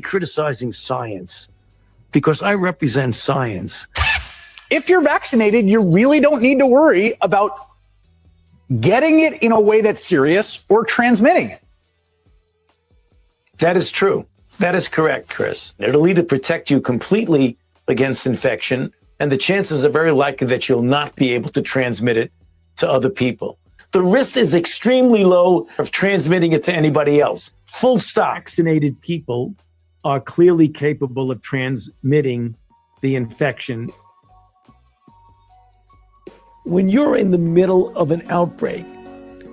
criticizing science because I represent science. If you're vaccinated, you really don't need to worry about getting it in a way that's serious or transmitting it. That is true. That is correct, Chris. It'll either protect you completely against infection, and the chances are very likely that you'll not be able to transmit it to other people. The risk is extremely low of transmitting it to anybody else. Full stop. Vaccinated people are clearly capable of transmitting the infection. When you're in the middle of an outbreak,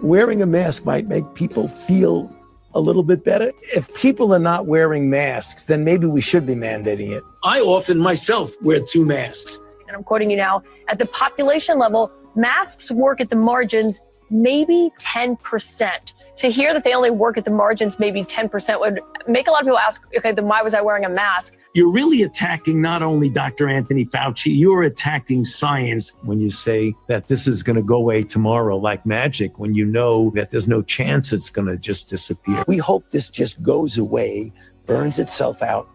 wearing a mask might make people feel a little bit better. If people are not wearing masks, then maybe we should be mandating it. I often myself wear 2 masks. And I'm quoting you now, at the population level, masks work at the margins, maybe 10%. To hear that they only work at the margins, maybe 10%, would make a lot of people ask, okay, then why was I wearing a mask? You're really attacking not only Dr. Anthony Fauci, you're attacking science when you say that this is going to go away tomorrow like magic, when you know that there's no chance it's going to just disappear. We hope this just goes away, burns itself out.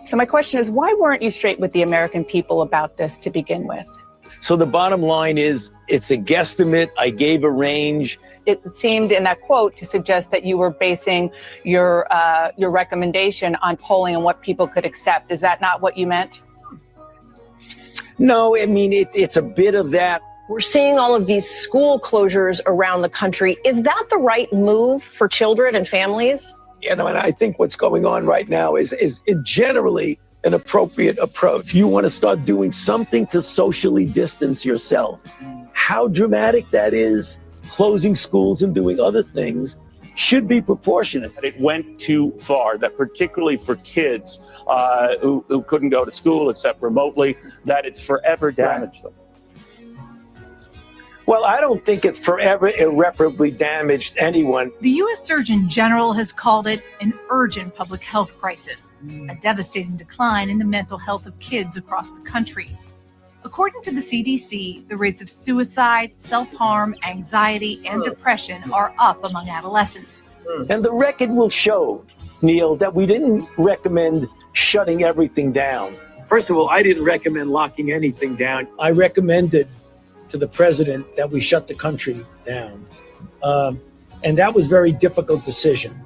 So my question is, why weren't you straight with the American people about this to begin with? So the bottom line is, it's a guesstimate. I gave a range. It seemed in that quote to suggest that you were basing your recommendation on polling and what people could accept. Is that not what you meant? No, I mean, it's a bit of that. We're seeing all of these school closures around the country. Is that the right move for children and families? You know, and I think what's going on right now is generally an appropriate approach. You want to start doing something to socially distance yourself. How dramatic that is, closing schools and doing other things, should be proportionate. It went too far, that particularly for kids who couldn't go to school except remotely, that it's forever damaged them. Well, I don't think it's forever irreparably damaged anyone. The U.S. Surgeon General has called it an urgent public health crisis, a devastating decline in the mental health of kids across the country. According to the CDC, the rates of suicide, self-harm, anxiety, and depression are up among adolescents. And the record will show, Neil, that we didn't recommend shutting everything down. First of all, I didn't recommend locking anything down. I recommended to the president that we shut the country down. And that was a very difficult decision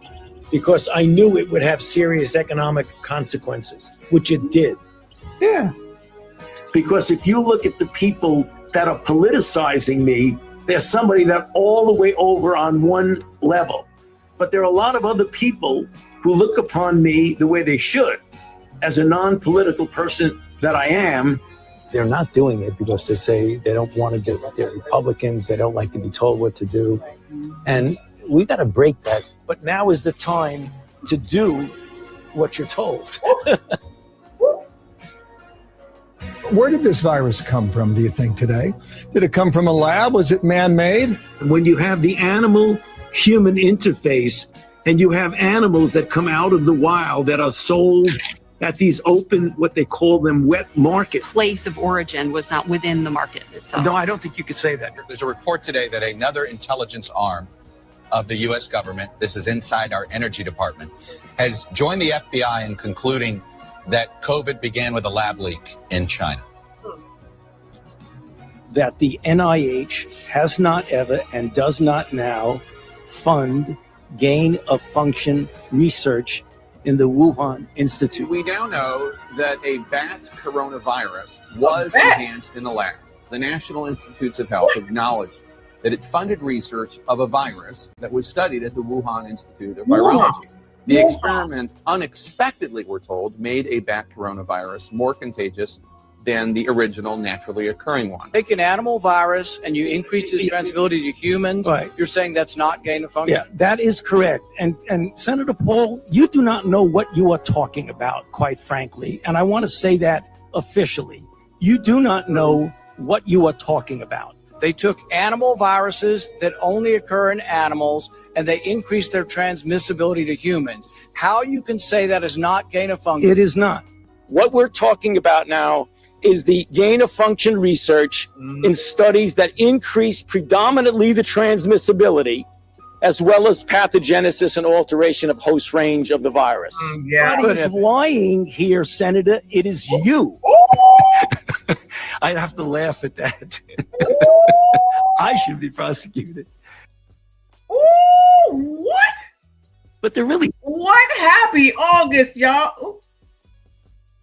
because I knew it would have serious economic consequences, which it did. Yeah. Because if you look at the people that are politicizing me, there's somebody that all the way over on one level. But there are a lot of other people who look upon me the way they should, as a non-political person that I am. They're not doing it because they say they don't want to do it. They're Republicans. They don't like to be told what to do. And we got to break that. But now is the time to do what you're told. Where did this virus come from, do you think, today? Did it come from a lab? Was it man-made? When you have the animal-human interface and you have animals that come out of the wild that are sold at these open, what they call them, wet markets. Place of origin was not within the market itself. No, I don't think you could say that. There's a report today that another intelligence arm of the U.S. government, this is inside our energy department, has joined the FBI in concluding that COVID began with a lab leak in China. That the NIH has not ever and does not now fund gain-of-function research in the Wuhan Institute. We now know that a bat coronavirus was enhanced in the lab. The National Institutes of Health acknowledged that it funded research of a virus that was studied at the Wuhan Institute of Virology. The experiment unexpectedly, we're told, made a bat coronavirus more contagious than the original naturally occurring one. Take an animal virus and you increase its transmissibility to humans. Right. You're saying that's not gain of function? Yeah, that is correct. And Senator Paul, you do not know what you are talking about, quite frankly. And I want to say that officially. You do not know what you are talking about. They took animal viruses that only occur in animals and they increased their transmissibility to humans. How you can say that is not gain of function? It is not. What we're talking about now is the gain of function research in studies that increase predominantly the transmissibility as well as pathogenesis and alteration of host range of the virus. Nobody's lying here, Senator. It is you. I'd have to laugh at that. I should be prosecuted. Ooh, what? But they're really... What happy August, y'all? Ooh.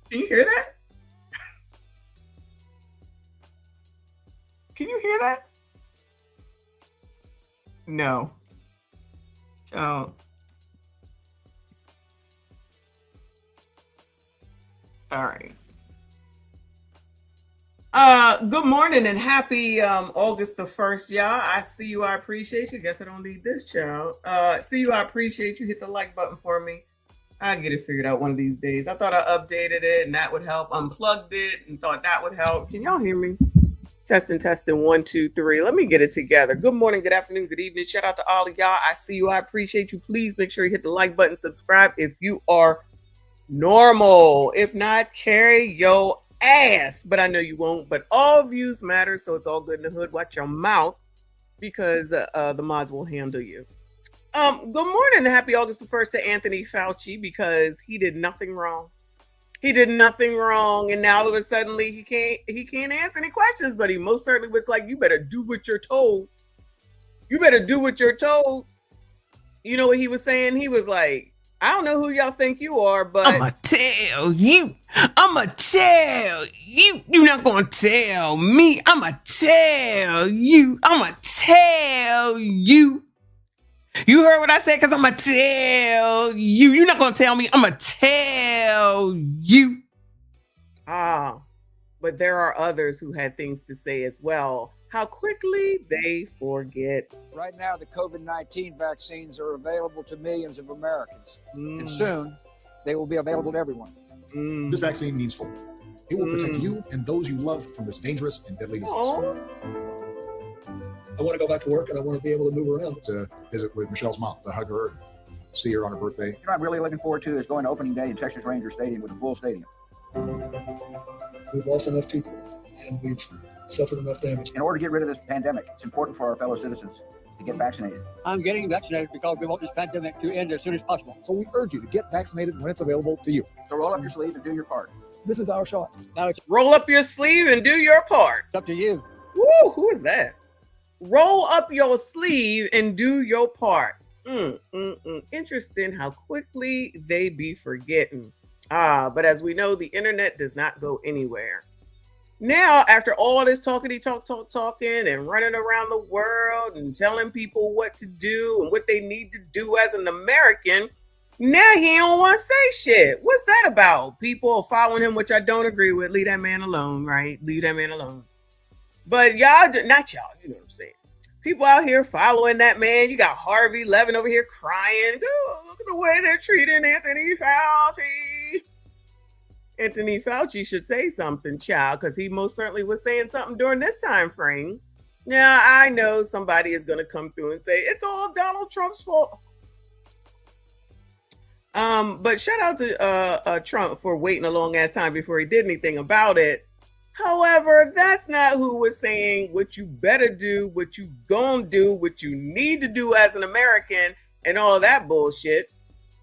Can you hear that? Can you hear that? No. Oh. All right. Good morning and happy August the 1st, y'all. I see you. I appreciate you. Guess I don't need this, child. See you. I appreciate you. Hit the like button for me. I'll get it figured out one of these days. I thought I updated it and that would help. Unplugged it and thought that would help. Can y'all hear me? Testing, 1, 2, 3. Let me get it together. Good morning, good afternoon, good evening. Shout out to all of y'all. I see you. I appreciate you. Please make sure you hit the like button, subscribe if you are normal. If not, carry your ass. But I know you won't. But all views matter, so it's all good in the hood. Watch your mouth because the mods will handle you. Good morning and happy August the 1st to Anthony Fauci because he did nothing wrong. He did nothing wrong, and now all of a sudden he can't answer any questions. But he most certainly was like, "You better do what you're told. You better do what you're told." You know what he was saying? He was like, "I don't know who y'all think you are, but I'ma tell you. I'ma tell you. You're not gonna tell me. I'ma tell you. I'ma tell you." You heard what I said? Because I'm going to tell you. You're not going to tell me. I'm going to tell you. But there are others who had things to say as well. How quickly they forget. Right now, the COVID-19 vaccines are available to millions of Americans. And soon, they will be available to everyone. This vaccine means hope. It will protect you and those you love from this dangerous and deadly disease. I want to go back to work and I want to be able to move around. To visit with Michelle's mom, to hug her, and see her on her birthday. You know, I'm really looking forward to is going to opening day in Texas Ranger Stadium with a full stadium. We've lost enough people and we've suffered enough damage. In order to get rid of this pandemic, it's important for our fellow citizens to get vaccinated. I'm getting vaccinated because we want this pandemic to end as soon as possible. So we urge you to get vaccinated when it's available to you. So roll up your sleeve and do your part. This is our shot. Now it's Roll up your sleeve and do your part. up to you. Woo, who is that? Roll up your sleeve and do your part. Interesting how quickly they be forgetting. But as we know, the internet does not go anywhere. Now, after all this talking and running around the world and telling people what to do and what they need to do as an American, now he don't want to say shit. What's that about? People following him, which I don't agree with. Leave that man alone, right? Leave that man alone. But y'all, not y'all, you know what I'm saying. People out here following that man. You got Harvey Levin over here crying. Oh, look at the way they're treating Anthony Fauci. Anthony Fauci should say something, child, because he most certainly was saying something during this time frame. Now, I know somebody is going to come through and say, it's all Donald Trump's fault. But shout out to Trump for waiting a long ass time before he did anything about it. However, that's not who was saying what you better do, what you gonna do, what you need to do as an American, and all that bullshit.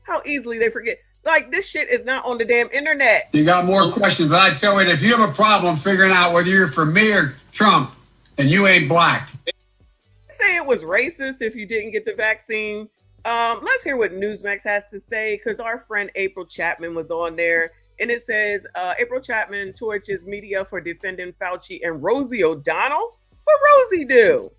How easily they forget. Like, this shit is not on the damn internet. You got more questions, but I tell you, if you have a problem figuring out whether you're for me or Trump, and you ain't black. Say it was racist if you didn't get the vaccine. Let's hear what Newsmax has to say, because our friend April Chapman was on there. And it says, April Chapman torches media for defending Fauci and Rosie O'Donnell. What Rosie do?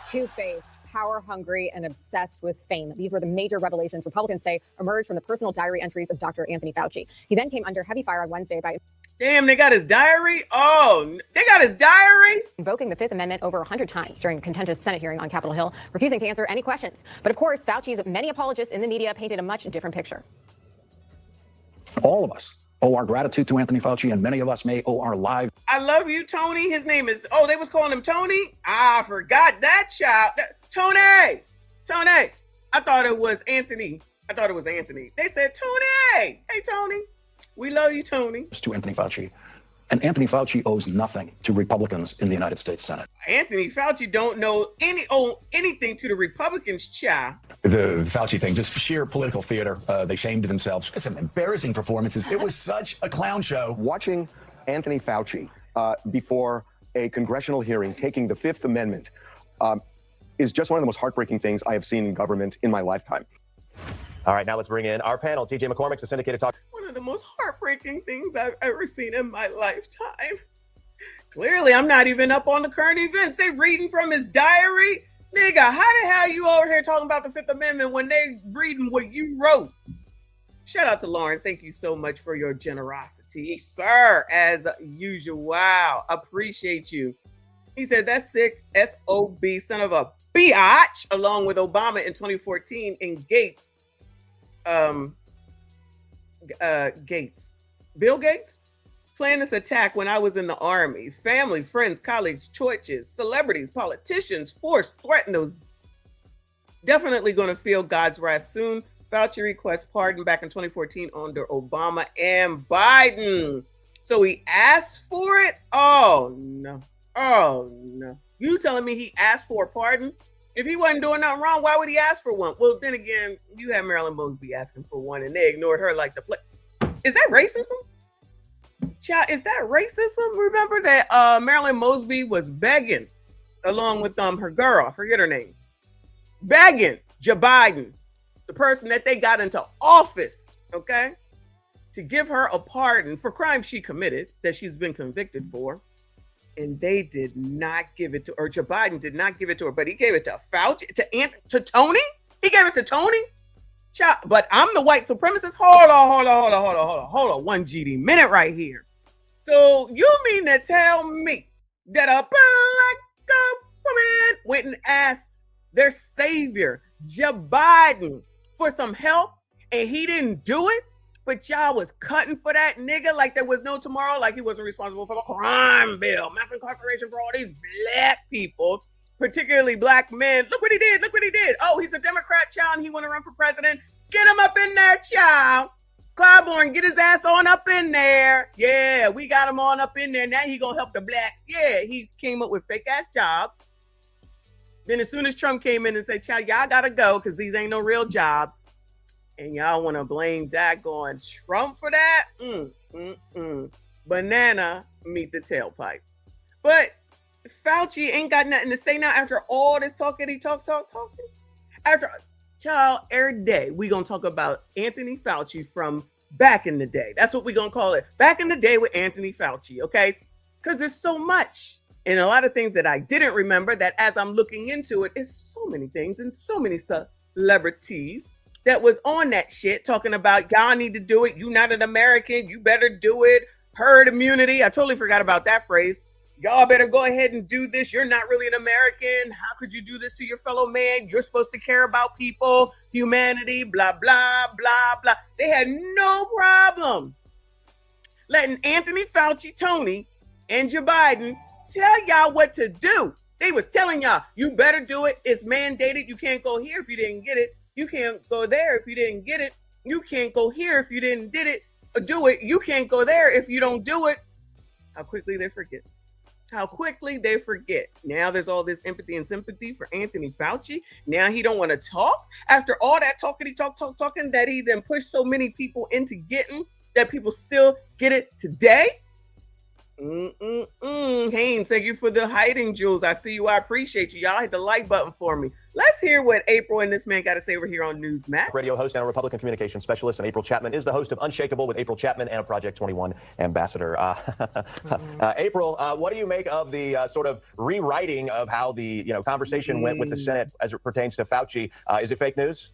Two-faced, power-hungry, and obsessed with fame. These were the major revelations Republicans say emerged from the personal diary entries of Dr. Anthony Fauci. He then came under heavy fire on Wednesday by... Damn, they got his diary? Oh, they got his diary? Invoking the Fifth Amendment over 100 times during a contentious Senate hearing on Capitol Hill, refusing to answer any questions. But of course, Fauci's many apologists in the media painted a much different picture. All of us owe our gratitude to Anthony Fauci, and many of us may owe our lives. I love you, Tony. His name is, they was calling him Tony? I forgot that child. Tony! I thought it was Anthony. They said, Tony! Hey, Tony. We love you, Tony. To Anthony Fauci And Anthony Fauci owes nothing to Republicans in the United States Senate. Anthony Fauci don't know anything to the Republicans, child. The Fauci thing, just sheer political theater. They shamed themselves. Some embarrassing performances. It was such a clown show. Watching Anthony Fauci before a congressional hearing taking the Fifth Amendment is just one of the most heartbreaking things I have seen in government in my lifetime. All right, now let's bring in our panel. TJ McCormick's a syndicated talk. One of the most heartbreaking things I've ever seen in my lifetime. Clearly, I'm not even up on the current events. They reading from his diary. Nigga, how the hell you over here talking about the Fifth Amendment when they reading what you wrote? Shout out to Lawrence. Thank you so much for your generosity, sir, as usual. Wow, appreciate you. He said, that's sick, SOB, son of a biatch, along with Obama in 2014 and Gates. Bill Gates planned this attack when I was in the army. Family, friends, colleagues, churches, celebrities, politicians, force, threatened those. Definitely going to feel God's wrath soon. Fauci requests pardon back in 2014 under Obama and Biden. So he asked for it? Oh, no. Oh, no. You telling me he asked for a pardon? If he wasn't doing nothing wrong, why would he ask for one? Well, then again, you had Marilyn Mosby asking for one, and they ignored her like the play. Is that racism? Child, is that racism? Remember that Marilyn Mosby was begging, along with her girl, I forget her name, begging Joe Biden, the person that they got into office, okay, to give her a pardon for crimes she committed that she's been convicted for. And they did not give it to her. Joe Biden did not give it to her, but he gave it to Fauci, to Tony. He gave it to Tony. Child, but I'm the white supremacist. Hold on. 1 GD minute right here. So you mean to tell me that a black woman went and asked their savior, Joe Biden, for some help, and he didn't do it? But y'all was cutting for that nigga like there was no tomorrow, like he wasn't responsible for the crime bill, mass incarceration for all these black people, particularly black men. Look what he did. Look what he did. Oh, he's a Democrat, child, and he want to run for president. Get him up in there, child. Clyburn, get his ass on up in there. Yeah, we got him on up in there. Now he gonna help the blacks. Yeah, he came up with fake ass jobs. Then as soon as Trump came in and said, child, y'all gotta go because these ain't no real jobs. And y'all want to blame daggone Trump for that? Banana meet the tailpipe. But Fauci ain't got nothing to say now after all this talking. After, child, every day we going to talk about Anthony Fauci from back in the day. That's what we going to call it. Back in the day with Anthony Fauci, okay? Because there's so much and a lot of things that I didn't remember that as I'm looking into it, it's so many things and so many celebrities that was on that shit talking about y'all need to do it. You not an American. You better do it. Herd immunity. I totally forgot about that phrase. Y'all better go ahead and do this. You're not really an American. How could you do this to your fellow man? You're supposed to care about people, humanity, blah, blah, blah, blah. They had no problem letting Anthony Fauci, Tony, and Joe Biden tell y'all what to do. They was telling y'all, you better do it. It's mandated. You can't go here if you didn't get it. You can't go there if you didn't get it. You can't go here if you didn't do it. You can't go there if you don't do it. How quickly they forget. How quickly they forget. Now there's all this empathy and sympathy for Anthony Fauci. Now he don't want to talk. After all that talking that he then pushed so many people into getting, that people still get it today. Haynes, thank you for the hiding jewels. I see you. I appreciate you. Y'all hit the like button for me. Let's hear what April and this man got to say over here on Newsmax. Radio host and a Republican communications specialist, and April Chapman is the host of Unshakable with April Chapman and a Project 21 ambassador. April, what do you make of the sort of rewriting of how the conversation went with the Senate as it pertains to Fauci? Is it fake news?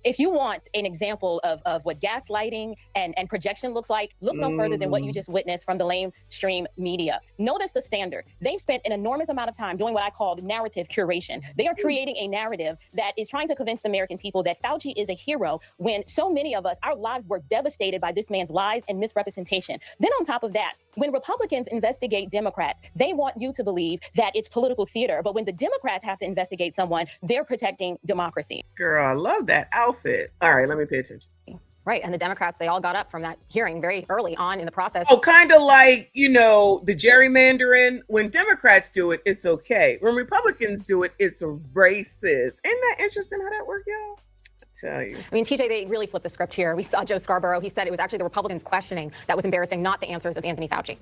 If you want an example of what gaslighting and projection looks like, look no further than what you just witnessed from the lamestream media. Notice the standard. They've spent an enormous amount of time doing what I call narrative curation. They are creating a narrative that is trying to convince the American people that Fauci is a hero when so many of us, our lives were devastated by this man's lies and misrepresentation. Then on top of that, when Republicans investigate Democrats, they want you to believe that it's political theater. But when the Democrats have to investigate someone, they're protecting democracy. Girl, I love that outfit. All right, let me pay attention. Right. And the Democrats, they all got up from that hearing very early on in the process. Oh, kind of like, you know, the gerrymandering. When Democrats do it, it's okay. When Republicans do it, it's racist. Isn't that interesting how that worked, y'all? I tell you. I mean, TJ, they really flipped the script here. We saw Joe Scarborough. He said it was actually the Republicans questioning that was embarrassing, not the answers of Anthony Fauci.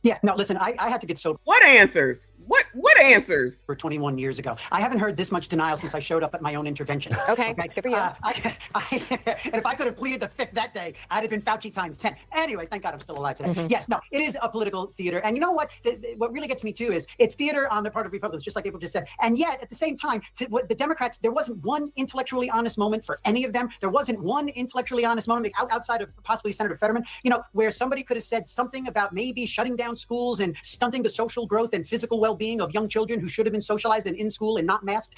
Yeah, no, listen, I had to get sober. What answers? What answers? For 21 years ago. I haven't heard this much denial since I showed up at my own intervention. Okay, good for you. And if I could have pleaded the fifth that day, I'd have been Fauci times 10. Anyway, thank God I'm still alive today. Mhm. Yes, no, it is a political theater. And you know what? What really gets me too is it's theater on the part of Republicans, just like April just said. And yet, at the same time, the Democrats, there wasn't one intellectually honest moment for any of them. There wasn't one intellectually honest moment outside of possibly Senator Fetterman, you know, where somebody could have said something about maybe shutting down schools and stunting the social growth and physical well-being of young children who should have been socialized and in school and not masked.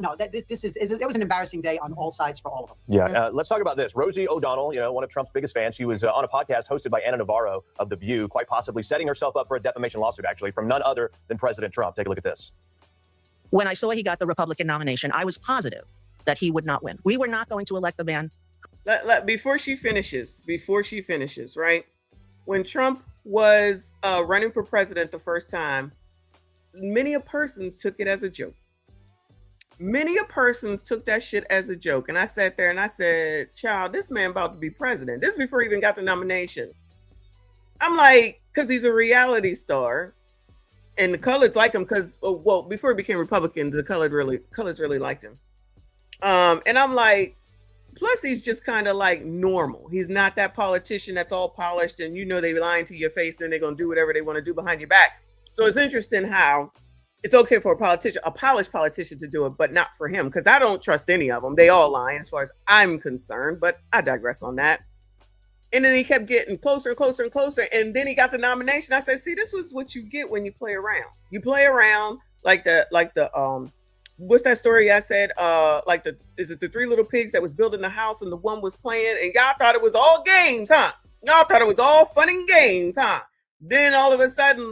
No, it was an embarrassing day on all sides for all of them. Yeah, let's talk about this. Rosie O'Donnell, you know, one of Trump's biggest fans, she was on a podcast hosted by Anna Navarro of The View, quite possibly setting herself up for a defamation lawsuit, actually, from none other than President Trump. Take a look at this. When I saw he got the Republican nomination, I was positive that he would not win. We were not going to elect a man. Before she finishes, right? When Trump was running for president the first time, many a persons took it as a joke. Many a persons took that shit as a joke. And I sat there and I said, child, this man about to be president. This is before he even got the nomination. I'm like, because he's a reality star. And the coloreds like him because, well, before he became Republican, the colors really liked him. And I'm like, plus he's just kind of like normal. He's not that politician that's all polished and you know they lying to your face and they're going to do whatever they want to do behind your back. So it's interesting how it's okay for a polished politician to do it, but not for him, because I don't trust any of them. They all lying as far as I'm concerned, but I digress on that. And then he kept getting closer and closer and closer. And then he got the nomination. I said, see, this was what you get when you play around. You play around like the what's that story I said? Is it the three little pigs that was building the house and the one was playing and y'all thought it was all games, huh? Y'all thought it was all fun and games, huh? Then all of a sudden,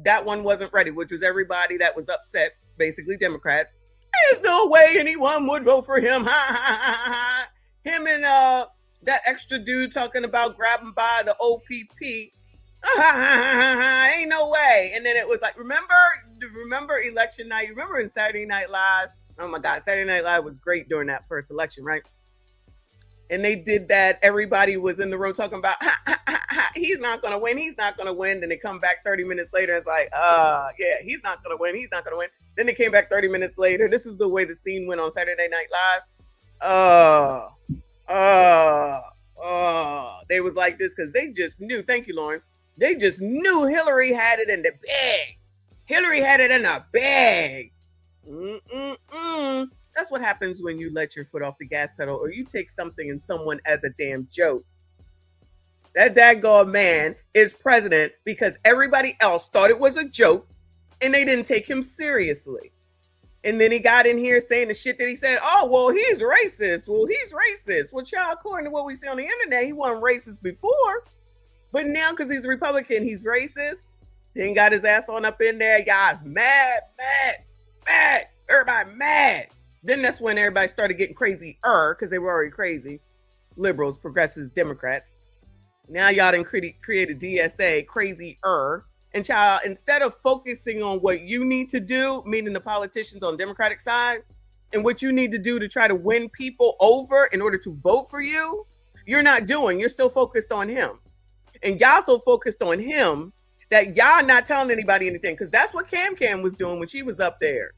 that one wasn't ready, which was everybody that was upset, basically Democrats. There's no way anyone would vote for him. Ha ha ha ha. Him and that extra dude talking about grabbing by the OPP. Ha ha ha ha. Ain't no way. And then it was like, remember election night? You remember in Saturday Night Live? Oh my God, Saturday Night Live was great during that first election, right? And they did that. Everybody was in the room talking about, he's not going to win. He's not going to win. Then they come back 30 minutes later. And it's like, yeah, he's not going to win. He's not going to win. Then they came back 30 minutes later. This is the way the scene went on Saturday Night Live. They was like this because they just knew. Thank you, Lawrence. They just knew Hillary had it in the bag. Hillary had it in a bag. That's what happens when you let your foot off the gas pedal or you take something and someone as a damn joke. That daggone man is president because everybody else thought it was a joke and they didn't take him seriously. And then he got in here saying the shit that he said, oh, well, he's racist. Well, he's racist. Well, child, according to what we see on the internet, he wasn't racist before. But now because he's a Republican, he's racist. Then got his ass on up in there. Y'all's mad. Everybody mad. Then that's when everybody started getting crazy because they were already crazy. Liberals, progressives, Democrats. Now y'all done created DSA, crazy And child, instead of focusing on what you need to do, meaning the politicians on the Democratic side, and what you need to do to try to win people over in order to vote for you, you're not doing. You're still focused on him. And y'all so focused on him that y'all not telling anybody anything. Because that's what Cam was doing when she was up there.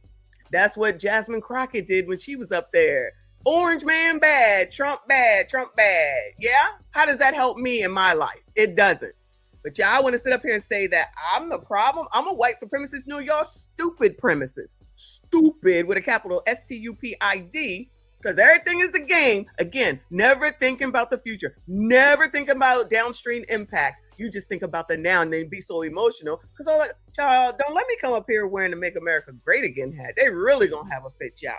That's what Jasmine Crockett did when she was up there. Orange man bad, Trump bad, Trump bad. Yeah? How does that help me in my life? It doesn't. But y'all want to sit up here and say that I'm the problem? I'm a white supremacist? No, y'all stupid premises. Stupid with a capital STUPID. Because everything is a game. Again, never thinking about the future. Never thinking about downstream impacts. You just think about the now and then be so emotional. Because all that, child, don't let me come up here wearing the Make America Great Again hat. They really gonna have a fit, y'all.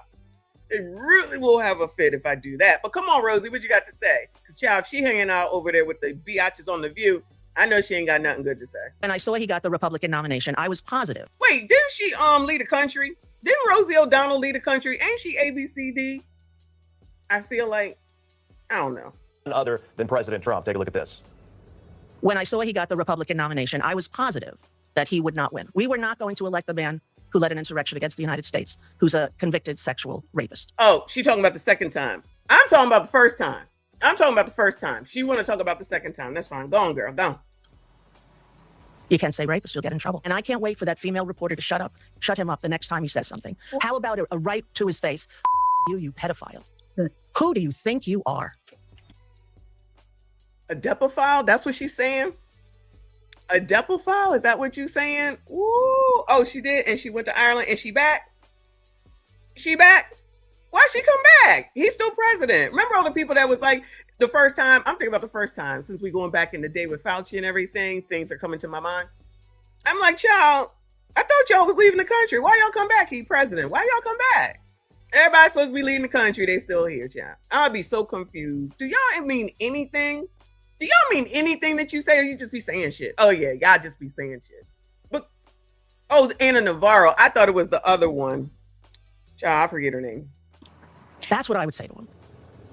They really will have a fit if I do that. But come on, Rosie, what you got to say? Because, child, if she hanging out over there with the biatches on The View, I know she ain't got nothing good to say. When I saw he got the Republican nomination, I was positive. Wait, didn't she lead a country? Didn't Rosie O'Donnell lead a country? Ain't she ABCD? I feel like I don't know. Other than President Trump. Take a look at this. When I saw he got the Republican nomination, I was positive that he would not win. We were not going to elect the man who led an insurrection against the United States, who's a convicted sexual rapist. Oh, she talking about the second time. I'm talking about the first time. I'm talking about the first time. She want to talk about the second time. That's fine. Go on, girl. Go on. You can't say rapist, you'll get in trouble. And I can't wait for that female reporter to shut him up the next time he says something. How about a right to his face? You pedophile. Who do you think you are? A depophile? That's what she's saying? A depophile? Is that what you saying? Ooh. Oh, she did. And she went to Ireland and she back? She back? Why'd she come back? He's still president. Remember all the people that was like the first time? I'm thinking about the first time since we going back in the day with Fauci and everything. Things are coming to my mind. I'm like, child, I thought y'all was leaving the country. Why y'all come back? He president. Why y'all come back? Everybody's supposed to be leaving the country. They still here, child. I'll be so confused. Do y'all mean anything? Do y'all mean anything that you say, or you just be saying shit? Oh yeah, y'all just be saying shit. But oh, Anna Navarro. I thought it was the other one. Child, I forget her name. That's what I would say to him.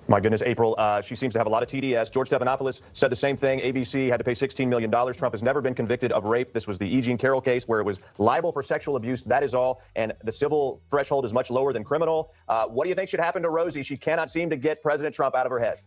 My goodness, April, she seems to have a lot of TDS. George Stephanopoulos said the same thing. ABC had to pay $16 million. Trump has never been convicted of rape. This was the E. Jean Carroll case where it was libel for sexual abuse. That is all. And the civil threshold is much lower than criminal. What do you think should happen to Rosie? She cannot seem to get President Trump out of her head.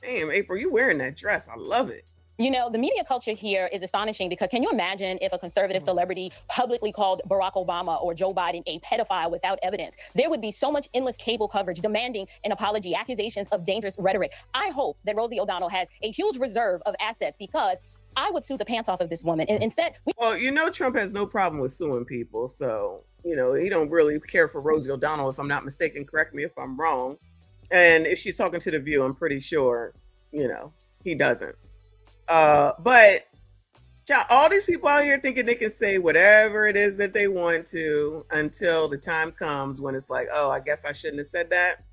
Damn, April, you wearing that dress. I love it. You know, the media culture here is astonishing because can you imagine if a conservative celebrity publicly called Barack Obama or Joe Biden a pedophile without evidence? There would be so much endless cable coverage demanding an apology, accusations of dangerous rhetoric. I hope that Rosie O'Donnell has a huge reserve of assets because I would sue the pants off of this woman. And instead, well, you know, Trump has no problem with suing people. So, you know, he don't really care for Rosie O'Donnell, if I'm not mistaken. Correct me if I'm wrong. And if she's talking to The View, I'm pretty sure, you know, he doesn't. But all these people out here thinking they can say whatever it is that they want to until the time comes when it's like, oh, I guess I shouldn't have said that.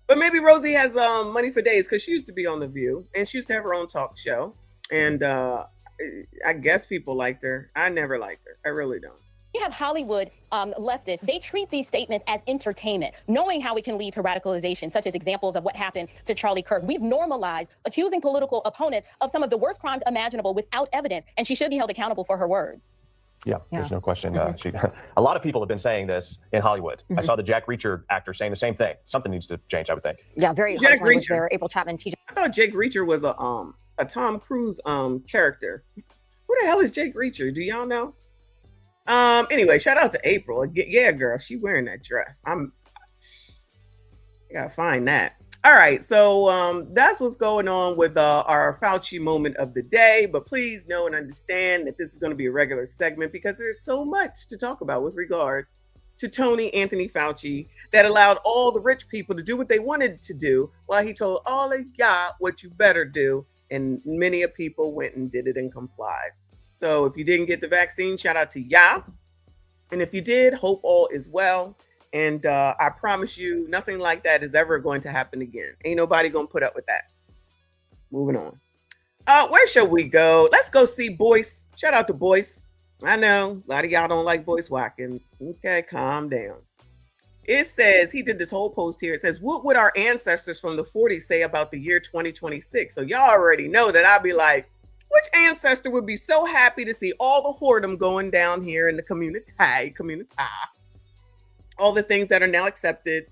But maybe Rosie has money for days because she used to be on The View and she used to have her own talk show. And I guess people liked her. I never liked her. I really don't. You have Hollywood leftists. They treat these statements as entertainment, knowing how it can lead to radicalization, such as examples of what happened to Charlie Kirk. We've normalized accusing political opponents of some of the worst crimes imaginable without evidence, and she should be held accountable for her words. Yeah, there's no question. A lot of people have been saying this in Hollywood. I saw the Jack Reacher actor saying the same thing. Something needs to change, I would think. Yeah, very Jack hard Reacher. there. April Chapman, TJ. I thought Jake Reacher was a Tom Cruise character. Who the hell is Jake Reacher? Do y'all know? Anyway, shout out to April. Yeah, girl, she wearing that dress. I gotta find that. All right, so that's what's going on with our Fauci moment of the day. But please know and understand that this is going to be a regular segment because there's so much to talk about with regard to Tony Anthony Fauci that allowed all the rich people to do what they wanted to do while he told all of y'all what you better do. And many of people went and did it and complied. So if you didn't get the vaccine, shout out to y'all. And if you did, hope all is well. And I promise you, nothing like that is ever going to happen again. Ain't nobody going to put up with that. Moving on. Where shall we go? Let's go see Boyce. Shout out to Boyce. I know a lot of y'all don't like Boyce Watkins. Okay, calm down. It says, he did this whole post here. It says, what would our ancestors from the 40s say about the year 2026? So y'all already know that I'd be like, which ancestor would be so happy to see all the whoredom going down here in the community, all the things that are now accepted,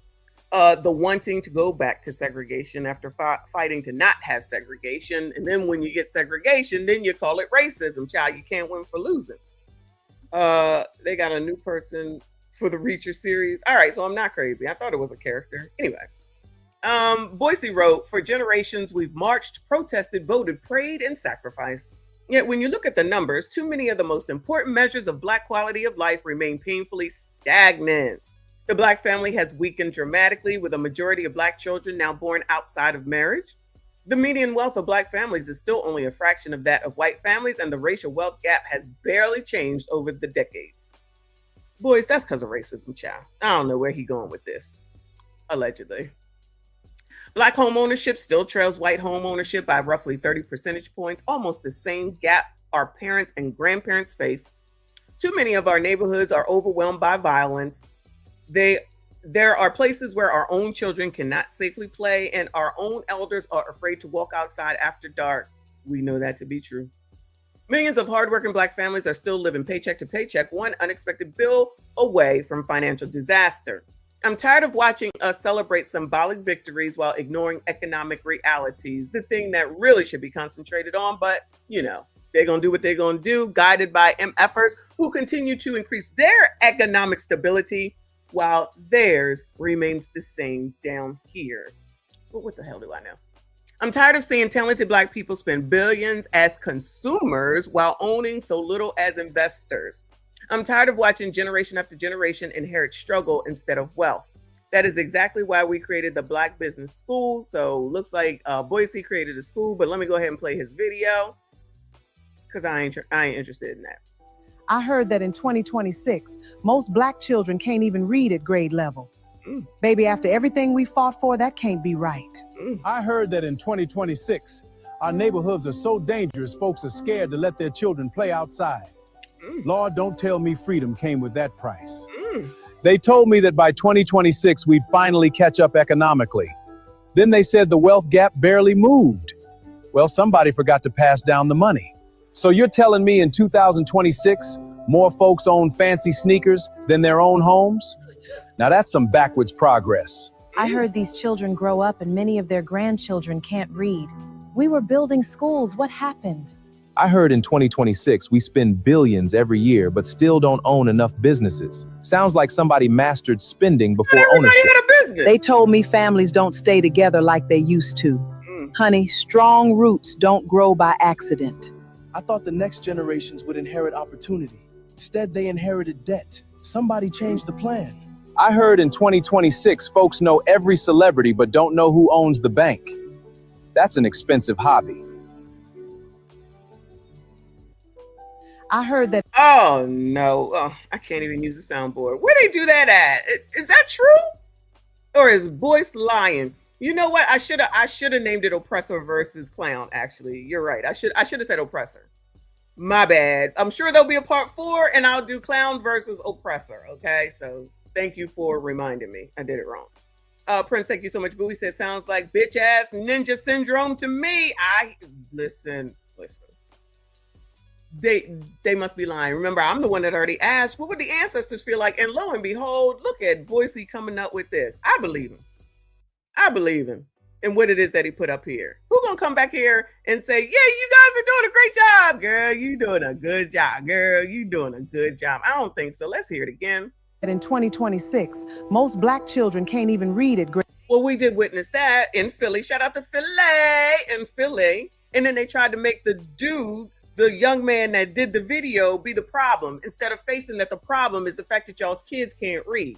the wanting to go back to segregation after fighting to not have segregation. And then when you get segregation, then you call it racism. Child, you can't win for losing. They got a new person for the Reacher series. All right, so I'm not crazy. I thought it was a character. Anyway. Boise wrote, for generations, we've marched, protested, voted, prayed, and sacrificed. Yet when you look at the numbers, too many of the most important measures of Black quality of life remain painfully stagnant. The Black family has weakened dramatically, with a majority of Black children now born outside of marriage. The median wealth of Black families is still only a fraction of that of white families, and the racial wealth gap has barely changed over the decades. Boys, that's because of racism, child. I don't know where he going with this. Allegedly. Black home ownership still trails white home ownership by roughly 30 percentage points, almost the same gap our parents and grandparents faced. Too many of our neighborhoods are overwhelmed by violence. They There are places where our own children cannot safely play, and our own elders are afraid to walk outside after dark. We know that to be true. Millions of hardworking Black families are still living paycheck to paycheck, one unexpected bill away from financial disaster. I'm tired of watching us celebrate symbolic victories while ignoring economic realities, the thing that really should be concentrated on, but they're going to do what they're going to do, guided by MFers who continue to increase their economic stability while theirs remains the same down here. But what the hell do I know? I'm tired of seeing talented Black people spend billions as consumers while owning so little as investors. I'm tired of watching generation after generation inherit struggle instead of wealth. That is exactly why we created the Black Business School. So looks like Boise created a school, but let me go ahead and play his video because I ain't interested in that. I heard that in 2026, most Black children can't even read at grade level. Baby, after everything we fought for, that can't be right. I heard that in 2026, our neighborhoods are so dangerous, folks are scared to let their children play outside. Lord, don't tell me freedom came with that price. They told me that by 2026, we'd finally catch up economically. Then they said the wealth gap barely moved. Well, somebody forgot to pass down the money. So you're telling me in 2026, more folks own fancy sneakers than their own homes? Now that's some backwards progress. I heard these children grow up and many of their grandchildren can't read. We were building schools. What happened? I heard in 2026, we spend billions every year, but still don't own enough businesses. Sounds like somebody mastered spending before ownership. They told me families don't stay together like they used to. Honey, strong roots don't grow by accident. I thought the next generations would inherit opportunity. Instead, they inherited debt. Somebody changed the plan. I heard in 2026, folks know every celebrity, but don't know who owns the bank. That's an expensive hobby. I heard that. Oh no, I can't even use the soundboard. Where they do that at? Is that true? Or is Boyce lying? You know what? I should have named it Oppressor versus Clown. Actually, you're right. I should have said Oppressor. My bad. I'm sure there'll be a part 4 and I'll do Clown versus Oppressor. Okay, so thank you for reminding me. I did it wrong. Prince, thank you so much. Bowie said, sounds like bitch ass ninja syndrome to me. Listen. They must be lying. Remember, I'm the one that already asked, what would the ancestors feel like? And lo and behold, look at Boise coming up with this. I believe him and what it is that he put up here. Who's gonna come back here and say, yeah, you guys are doing a great job, girl. You doing a good job, girl. You doing a good job. I don't think so. Let's hear it again. In 2026, most Black children can't even read at grade. Well, we did witness that in Philly. Shout out to Philly. And then they tried to make the young man that did the video be the problem instead of facing that the problem is the fact that y'all's kids can't read.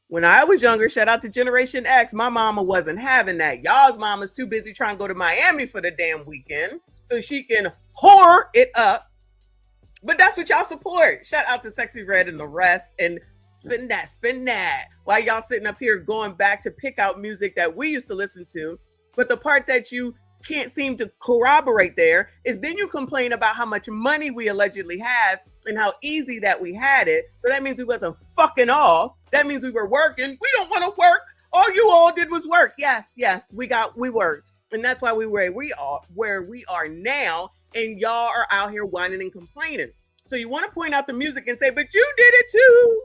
When I was younger, shout out to Generation X, my mama wasn't having that. Y'all's mama's too busy trying to go to Miami for the damn weekend so she can whore it up. But that's what y'all support. Shout out to Sexy Red and the rest. And spin that. While y'all sitting up here going back to pick out music that we used to listen to. But the part that you can't seem to corroborate there is then you complain about how much money we allegedly have and how easy that we had it. So that means we wasn't fucking off. That means we were working. We don't want to work. All you all did was work. Yes, we worked. And that's why we were where we are now. And y'all are out here whining and complaining. So you want to point out the music and say, but you did it too.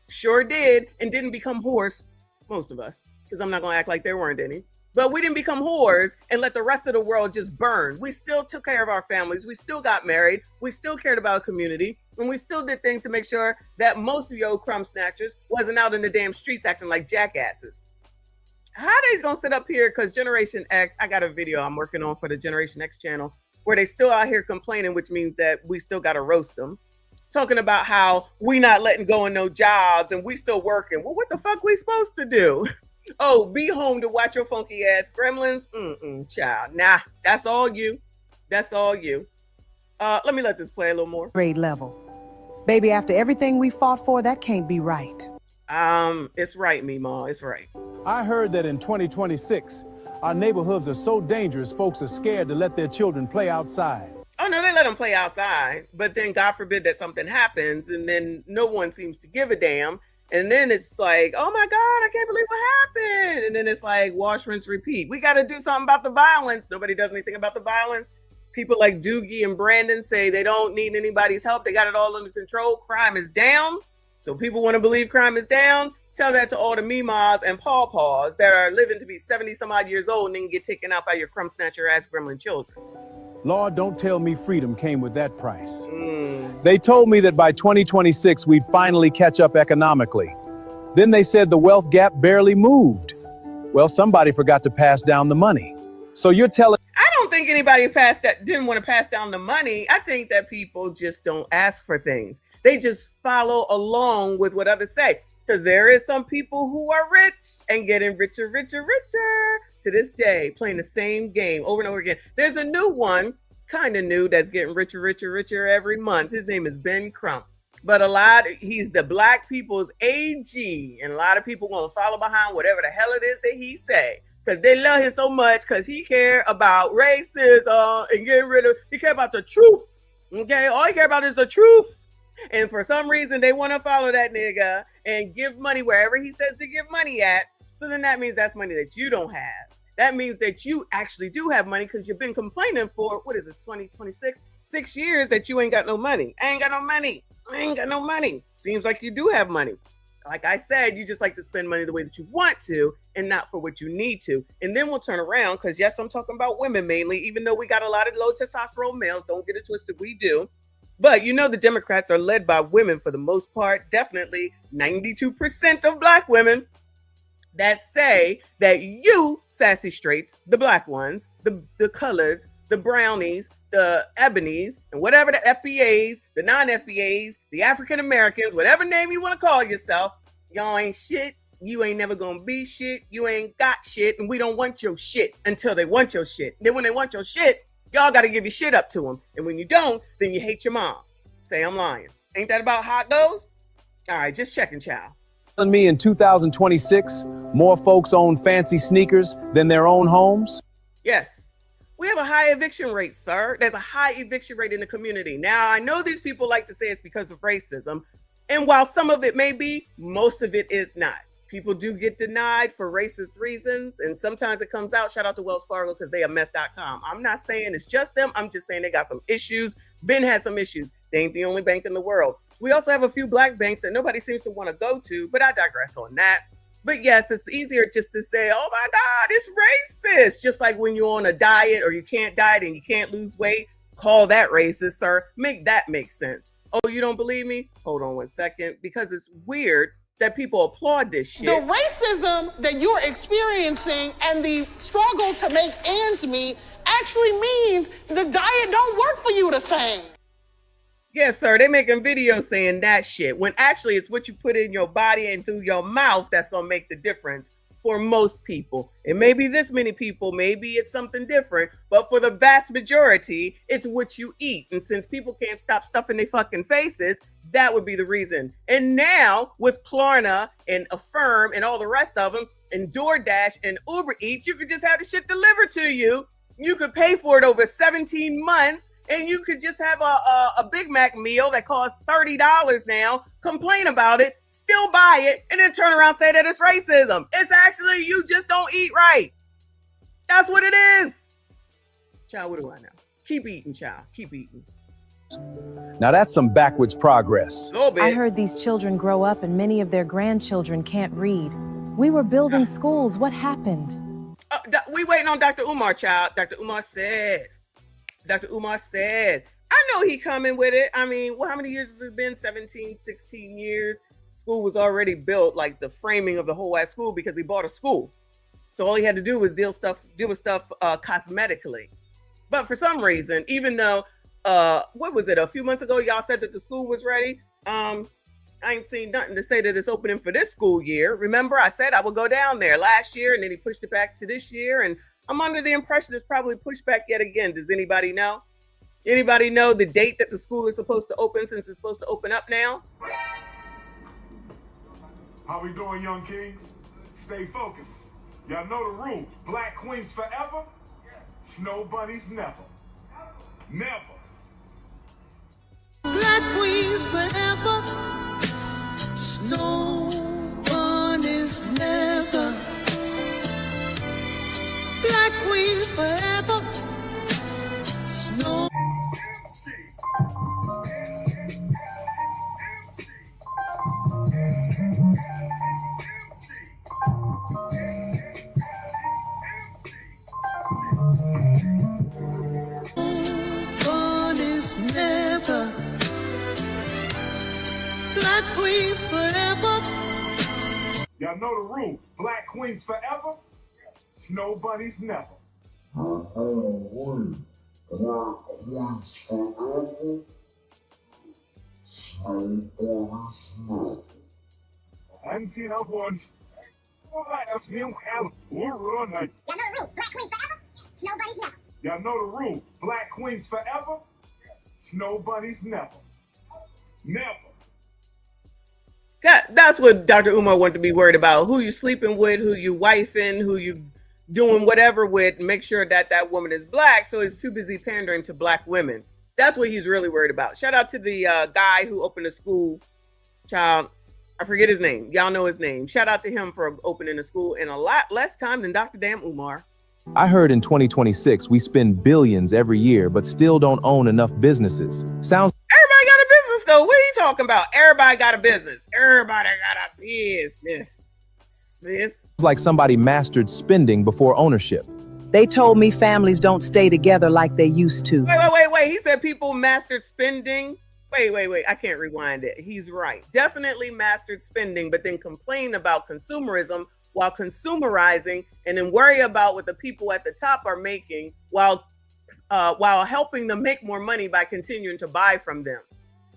Sure did. And didn't become whores. Most of us. Because I'm not going to act like there weren't any. But we didn't become whores and let the rest of the world just burn. We still took care of our families. We still got married. We still cared about our community. And we still did things to make sure that most of your crumb snatchers wasn't out in the damn streets acting like jackasses. How they gonna sit up here? Because Generation X, I got a video I'm working on for the Generation X channel where they still out here complaining, which means that we still got to roast them. Talking about how we not letting go of no jobs and we still working. Well, what the fuck we supposed to do? Oh, be home to watch your funky ass gremlins? Child. Nah, that's all you. Let me let this play a little more. Grade level. Baby, after everything we fought for, that can't be right. It's right, Meemaw. It's right. I heard that in 2026, our neighborhoods are so dangerous, folks are scared to let their children play outside. Oh no, they let them play outside, but then God forbid that something happens, and then no one seems to give a damn, and then it's like, oh my God, I can't believe what happened, and then it's like wash, rinse, repeat. We got to do something about the violence. Nobody does anything about the violence. People like Doogie and Brandon say they don't need anybody's help. They got it all under control. Crime is down. So people want to believe crime is down. Tell that to all the memas and pawpaws that are living to be 70 some odd years old and then get taken out by your crumb snatcher ass gremlin children. Lord, don't tell me freedom came with that price. They told me that by 2026, we'd finally catch up economically. Then they said the wealth gap barely moved. Well, somebody forgot to pass down the money. So you're telling... I don't think anybody didn't want to pass down the money. I think that people just don't ask for things. They just follow along with what others say. Because there is some people who are rich and getting richer, richer, richer to this day, playing the same game over and over again. There's a new one, kind of new, that's getting richer, richer, richer every month. His name is Ben Crump. But he's the black people's AG. And a lot of people want to follow behind whatever the hell it is that he say. Because they love him so much because he care about racism and getting rid of, he care about the truth. Okay, all he care about is the truth. And for some reason, they want to follow that nigga and give money wherever he says to give money at. So then that means that's money that you don't have. That means that you actually do have money because you've been complaining for, what is this, 2026? 6 years that you ain't got no money. I ain't got no money. I ain't got no money. Seems like you do have money. Like I said, you just like to spend money the way that you want to and not for what you need to. And then we'll turn around because, yes, I'm talking about women mainly, even though we got a lot of low testosterone males. Don't get it twisted. We do. But you know, the Democrats are led by women for the most part. Definitely 92% of black women that say that you, sassy straights, the black ones, the coloreds, the brownies, the ebonies, and whatever the FBAs, the non-FBAs, the African Americans, whatever name you want to call yourself, y'all ain't shit. You ain't never gonna be shit. You ain't got shit. And we don't want your shit until they want your shit. Then when they want your shit, y'all got to give your shit up to them. And when you don't, then you hate your mom. Say I'm lying. Ain't that about how it goes? All right, just checking, child. Telling me in 2026, more folks own fancy sneakers than their own homes? Yes. We have a high eviction rate, sir. There's a high eviction rate in the community. Now, I know these people like to say it's because of racism. And while some of it may be, most of it is not. People do get denied for racist reasons, and sometimes it comes out. Shout out to Wells Fargo because they are mess.com. I'm not saying it's just them. I'm just saying they got some issues. Ben had some issues. They ain't the only bank in the world. We also have a few black banks that nobody seems to want to go to, but I digress on that. But yes, it's easier just to say, oh my God, it's racist. Just like when you're on a diet or you can't diet and you can't lose weight, call that racist, sir. Make that make sense. Oh, you don't believe me? Hold on 1 second, because it's weird that people applaud this shit. The racism that you're experiencing and the struggle to make ends meet actually means the diet don't work for you the same. Yes, sir. They making videos saying that shit when actually it's what you put in your body and through your mouth that's going to make the difference for most people. It may be this many people, maybe it's something different, but for the vast majority, it's what you eat. And since people can't stop stuffing their fucking faces, that would be the reason. And now with Klarna and Affirm and all the rest of them and DoorDash and Uber Eats, you could just have the shit delivered to you. You could pay for it over 17 months and you could just have a Big Mac meal that costs $30 now, complain about it, still buy it, and then turn around and say that it's racism. It's actually you just don't eat right. That's what it is. Child, what do I know? Keep eating, child. Keep eating. Now that's some backwards progress. I heard these children grow up and many of their grandchildren can't read. We were building schools. What happened? We waiting on Dr. Umar, child. Dr. Umar said, I know he coming with it. I mean, how many years has it been? 17, 16 years. School was already built, like the framing of the whole ass school, because he bought a school. So all he had to do was deal with stuff cosmetically. But for some reason, even though, what was it? A few months ago, y'all said that the school was ready. I ain't seen nothing to say that it's opening for this school year. Remember, I said I would go down there last year, and then he pushed it back to this year. And I'm under the impression it's probably pushed back yet again. Does anybody know? Anybody know the date that the school is supposed to open, since it's supposed to open up now? How we doing, young kings? Stay focused. Y'all know the rules. Black queens forever. Snow bunnies never. Never. Black queens forever. Y'all know the rules. Black queens forever, snow bunnies never. I haven't seen her once. All right, that's him. We're running. Y'all know the rules. Black queens forever, snow bunnies never. Y'all know the rules. Black queens forever, snow bunnies never. Never. That's what Dr. Umar wanted to be worried about. Who you sleeping with, who you wifing, who you doing whatever with, make sure that that woman is black. So he's too busy pandering to black women. That's what he's really worried about. Shout out to the guy who opened a school, child. I forget his name. Y'all know his name. Shout out to him for opening a school in a lot less time than Dr. Damn Umar. I heard in 2026 we spend billions every year, but still don't own enough businesses. Sounds. Everybody got a business though. What are you talking about? Everybody got a business. Everybody got a business. Sis. Like somebody mastered spending before ownership. They told me families don't stay together like they used to. Wait. He said people mastered spending. Wait. I can't rewind it. He's right. Definitely mastered spending, but then complain about consumerism while consumerizing, and then worry about what the people at the top are making while helping them make more money by continuing to buy from them.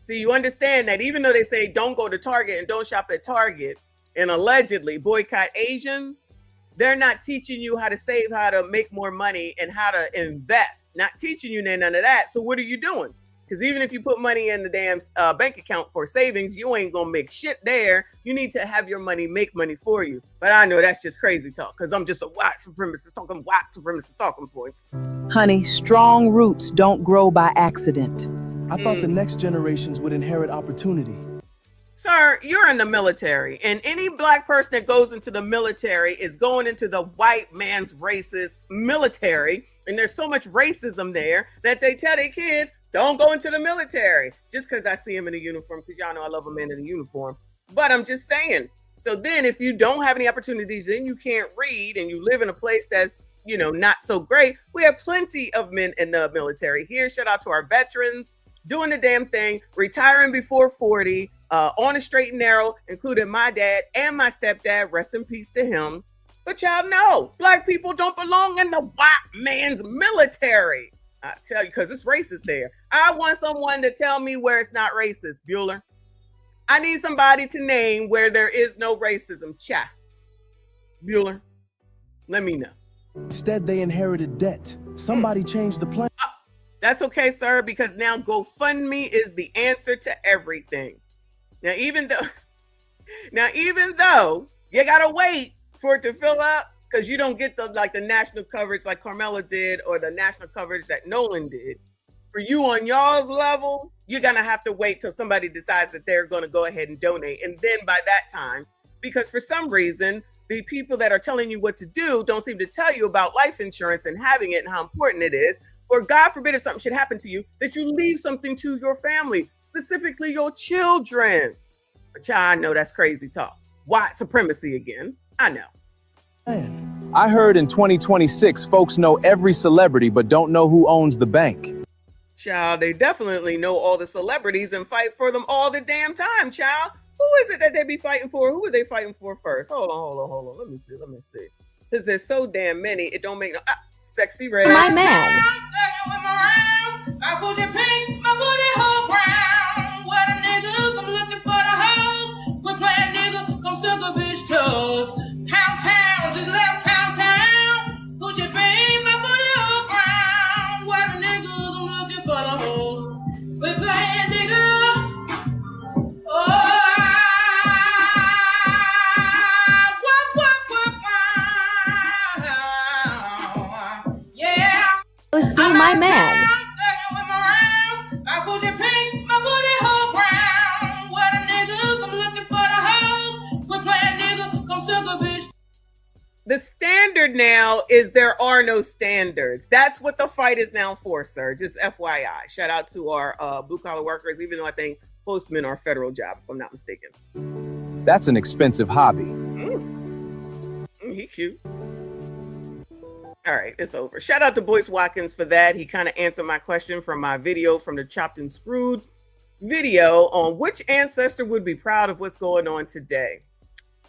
See, you understand that even though they say don't go to Target and don't shop at Target and allegedly boycott Asians, they're not teaching you how to save, how to make more money, and how to invest. Not teaching you none of that. So what are you doing? Because even if you put money in the damn bank account for savings, you ain't gonna make shit there. You need to have your money make money for you. But I know that's just crazy talk, because I'm just a white supremacist talking points. Honey, strong roots don't grow by accident. I thought the next generations would inherit opportunity. Sir, you're in the military, and any black person that goes into the military is going into the white man's racist military. And there's so much racism there that they tell their kids, don't go into the military, just because I see him in a uniform, because y'all know I love a man in a uniform. But I'm just saying. So then if you don't have any opportunities, then you can't read, and you live in a place that's, you know, not so great. We have plenty of men in the military here. Shout out to our veterans doing the damn thing, retiring before 40, on a straight and narrow, including my dad and my stepdad. Rest in peace to him. But y'all know, black people don't belong in the white man's military. I tell you, because it's racist there. I want someone to tell me where it's not racist, Bueller. I need somebody to name where there is no racism. Cha. Bueller, let me know. Instead, they inherited debt. Somebody changed the plan. That's okay, sir, because now GoFundMe is the answer to everything. Now, even though you gotta wait for it to fill up, because you don't get the national coverage like Carmela did, or the national coverage that Nolan did. For you on y'all's level, you're gonna have to wait till somebody decides that they're gonna go ahead and donate. And then by that time, because for some reason, the people that are telling you what to do don't seem to tell you about life insurance and having it and how important it is. Or God forbid, if something should happen to you, that you leave something to your family, specifically your children. But y'all, I know that's crazy talk. White supremacy again. I know. I heard in 2026, folks know every celebrity, but don't know who owns the bank. Child, they definitely know all the celebrities and fight for them all the damn time, child. Who is it that they be fighting for? Who are they fighting for first? Hold on. Let me see. Because there's so damn many, it don't make no... Sexy Red. My man. I put your pink, my booty hole brown. What a niggas, I'm looking for the hoes. Quit playing nigga, come suck a bitch toes. Pound town, just left pound town. Put your pink, my booty hole brown. What a niggas, I'm looking for the hoes. Quit playing nigga. Oh. See my man. I put your pink, my booty hole brown. What a niggas, I'm looking for the hoes. Quit playing nigga, come suck a bitch. The standard now is there are no standards. That's what the fight is now for, sir. Just FYI. Shout out to our blue collar workers, even though I think postmen are a federal job, if I'm not mistaken. That's an expensive hobby. He cute. All right, it's over. Shout out to Boyce Watkins for that. He kind of answered my question from my video from the Chopped and Screwed video on which ancestor would be proud of what's going on today.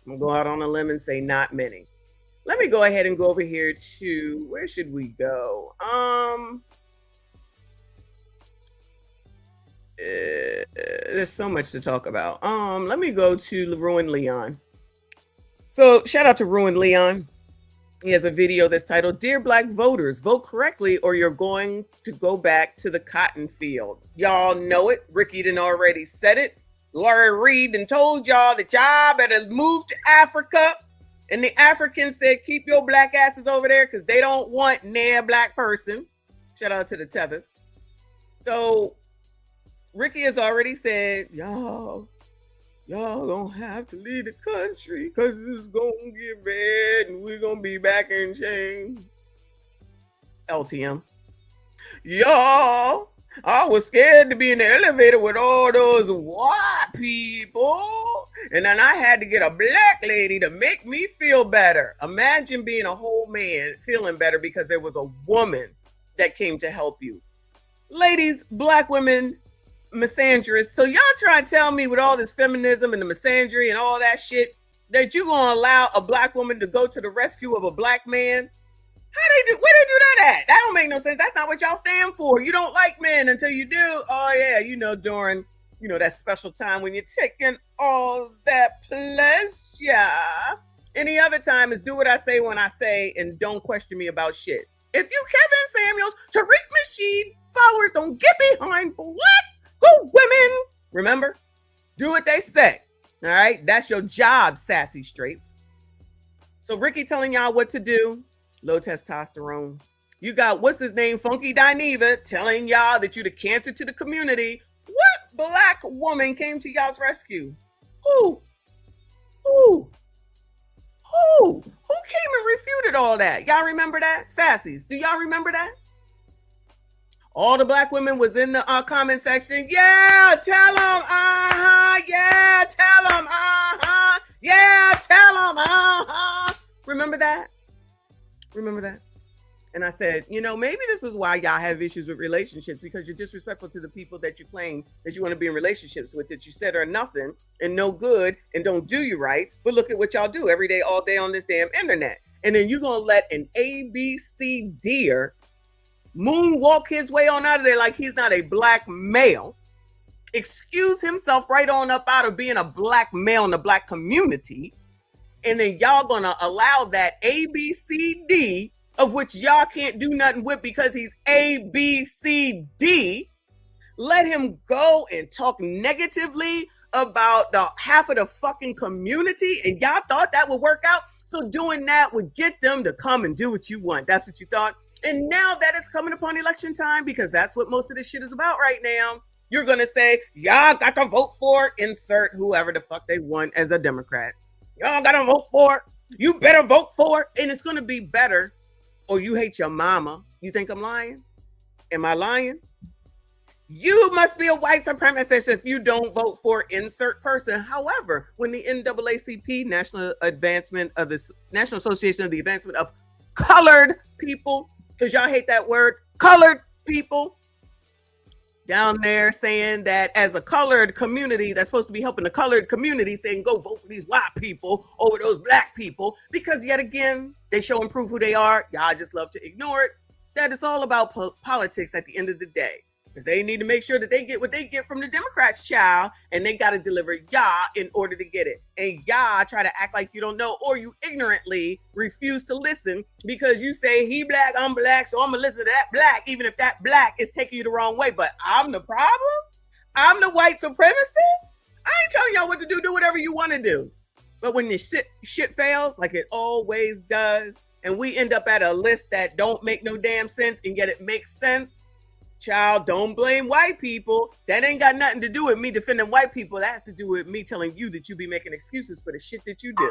I'm gonna go out on a limb and say not many. Let me go ahead and go over here to, where should we go? There's so much to talk about. Let me go to Ruin Leon. So shout out to Ruin Leon. He has a video that's titled, Dear Black Voters, vote correctly or you're going to go back to the cotton field. Y'all know it. Ricky done already said it. Larry Reid done told y'all that y'all better move to Africa. And the Africans said, keep your black asses over there because they don't want near black person. Shout out to the Tethers. So Ricky has already said, y'all gonna have to leave the country because it's gonna get bad and we're gonna be back in chains. LTM. Y'all, I was scared to be in the elevator with all those white people. And then I had to get a black lady to make me feel better. Imagine being a whole man feeling better because there was a woman that came to help you. Ladies, black women, misandrous. So y'all try to tell me with all this feminism and the misandry and all that shit that you gonna allow a black woman to go to the rescue of a black man? Where they do that at? That don't make no sense. That's not what y'all stand for. You don't like men until you do. Oh yeah, during that special time when you're taking all that pleasure. Any other time is do what I say when I say and don't question me about shit. If you Kevin Samuels, Tariq Nasheed followers don't get behind black women, remember? Do what they say. All right? That's your job, sassy straights. So Ricky telling y'all what to do. Low testosterone. You got, what's his name? Funky Dineva telling y'all that you the cancer to the community. What black woman came to y'all's rescue? Who came and refuted all that? Y'all remember that? Sassies, do y'all remember that? All the black women was in the comment section. Yeah, tell them, yeah, tell them, yeah, tell them, Remember that? Remember that? And I said, maybe this is why y'all have issues with relationships, because you're disrespectful to the people that you claim that you want to be in relationships with, that you said are nothing and no good and don't do you right. But look at what y'all do every day, all day on this damn internet. And then you're going to let an ABC deer moonwalk his way on out of there like he's not a black male, excuse himself right on up out of being a black male in the black community. And then y'all going to allow that ABCD, of which y'all can't do nothing with because he's ABCD, let him go and talk negatively about the half of the fucking community, and y'all thought that would work out? So doing that would get them to come and do what you want. That's what you thought. And now that it's coming upon election time, because that's what most of this shit is about right now, you're going to say, y'all got to vote for, insert whoever the fuck they want as a Democrat. Y'all got to vote for, you better vote for, and it's going to be better. Or you hate your mama. You think I'm lying? Am I lying? You must be a white supremacist if you don't vote for insert person. However, when the NAACP, National Association of the Advancement of Colored People, because y'all hate that word, colored people, down there saying that as a colored community that's supposed to be helping the colored community, saying go vote for these white people over those black people, because yet again they show and prove who they are. Y'all just love to ignore it. That it's all about politics at the end of the day, because they need to make sure that they get what they get from the Democrats, child, and they got to deliver y'all in order to get it. And y'all try to act like you don't know, or you ignorantly refuse to listen because you say he black, I'm black, so I'm gonna listen to that black, even if that black is taking you the wrong way. But I'm the problem? I'm the white supremacist? I ain't telling y'all what to do. Do whatever you want to do. But when the shit fails, like it always does, and we end up at a list that don't make no damn sense, and yet it makes sense, child, don't blame white people. That ain't got nothing to do with me defending white people. That has to do with me telling you that you be making excuses for the shit that you do.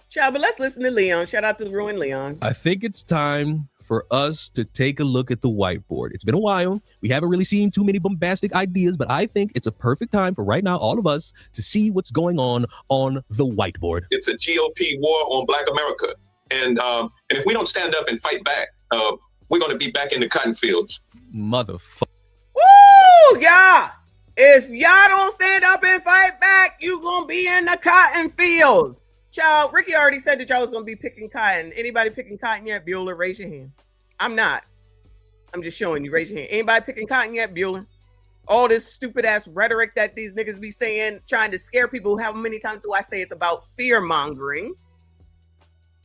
Child, but let's listen to Leon. Shout out to Ruin Leon. I think it's time for us to take a look at the whiteboard. It's been a while. We haven't really seen too many bombastic ideas, but I think it's a perfect time for right now, all of us, to see what's going on the whiteboard. It's a GOP war on Black America. And if we don't stand up and fight back, we're going to be back in the cotton fields. Motherfucker. Woo! Yeah. If y'all don't stand up and fight back, you gonna be in the cotton fields. Child, Ricky already said that y'all was gonna be picking cotton. Anybody picking cotton yet? Bueller, raise your hand. I'm not. I'm just showing you. Raise your hand. Anybody picking cotton yet? Bueller. All this stupid ass rhetoric that these niggas be saying, trying to scare people. How many times do I say it's about fear mongering?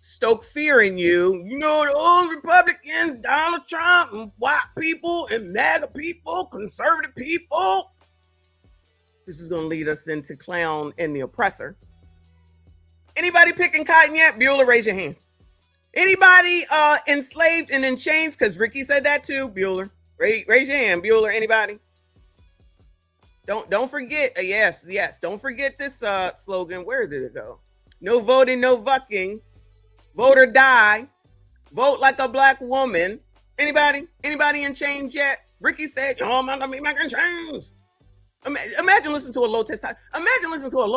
Stoke fear in you. You know, the old Republicans, Donald Trump, and white people, and MAGA people, conservative people. This is going to lead us into clown and the oppressor. Anybody picking cotton yet? Bueller, raise your hand. Anybody enslaved and in chains? Because Ricky said that too. Bueller, raise your hand. Bueller, anybody? Don't forget. Yes. Don't forget this slogan. Where did it go? No voting, no fucking. Vote or die. Vote like a black woman. Anybody in chains yet? Ricky said, "Yo, I'm not gonna be making change." Imagine listening to a low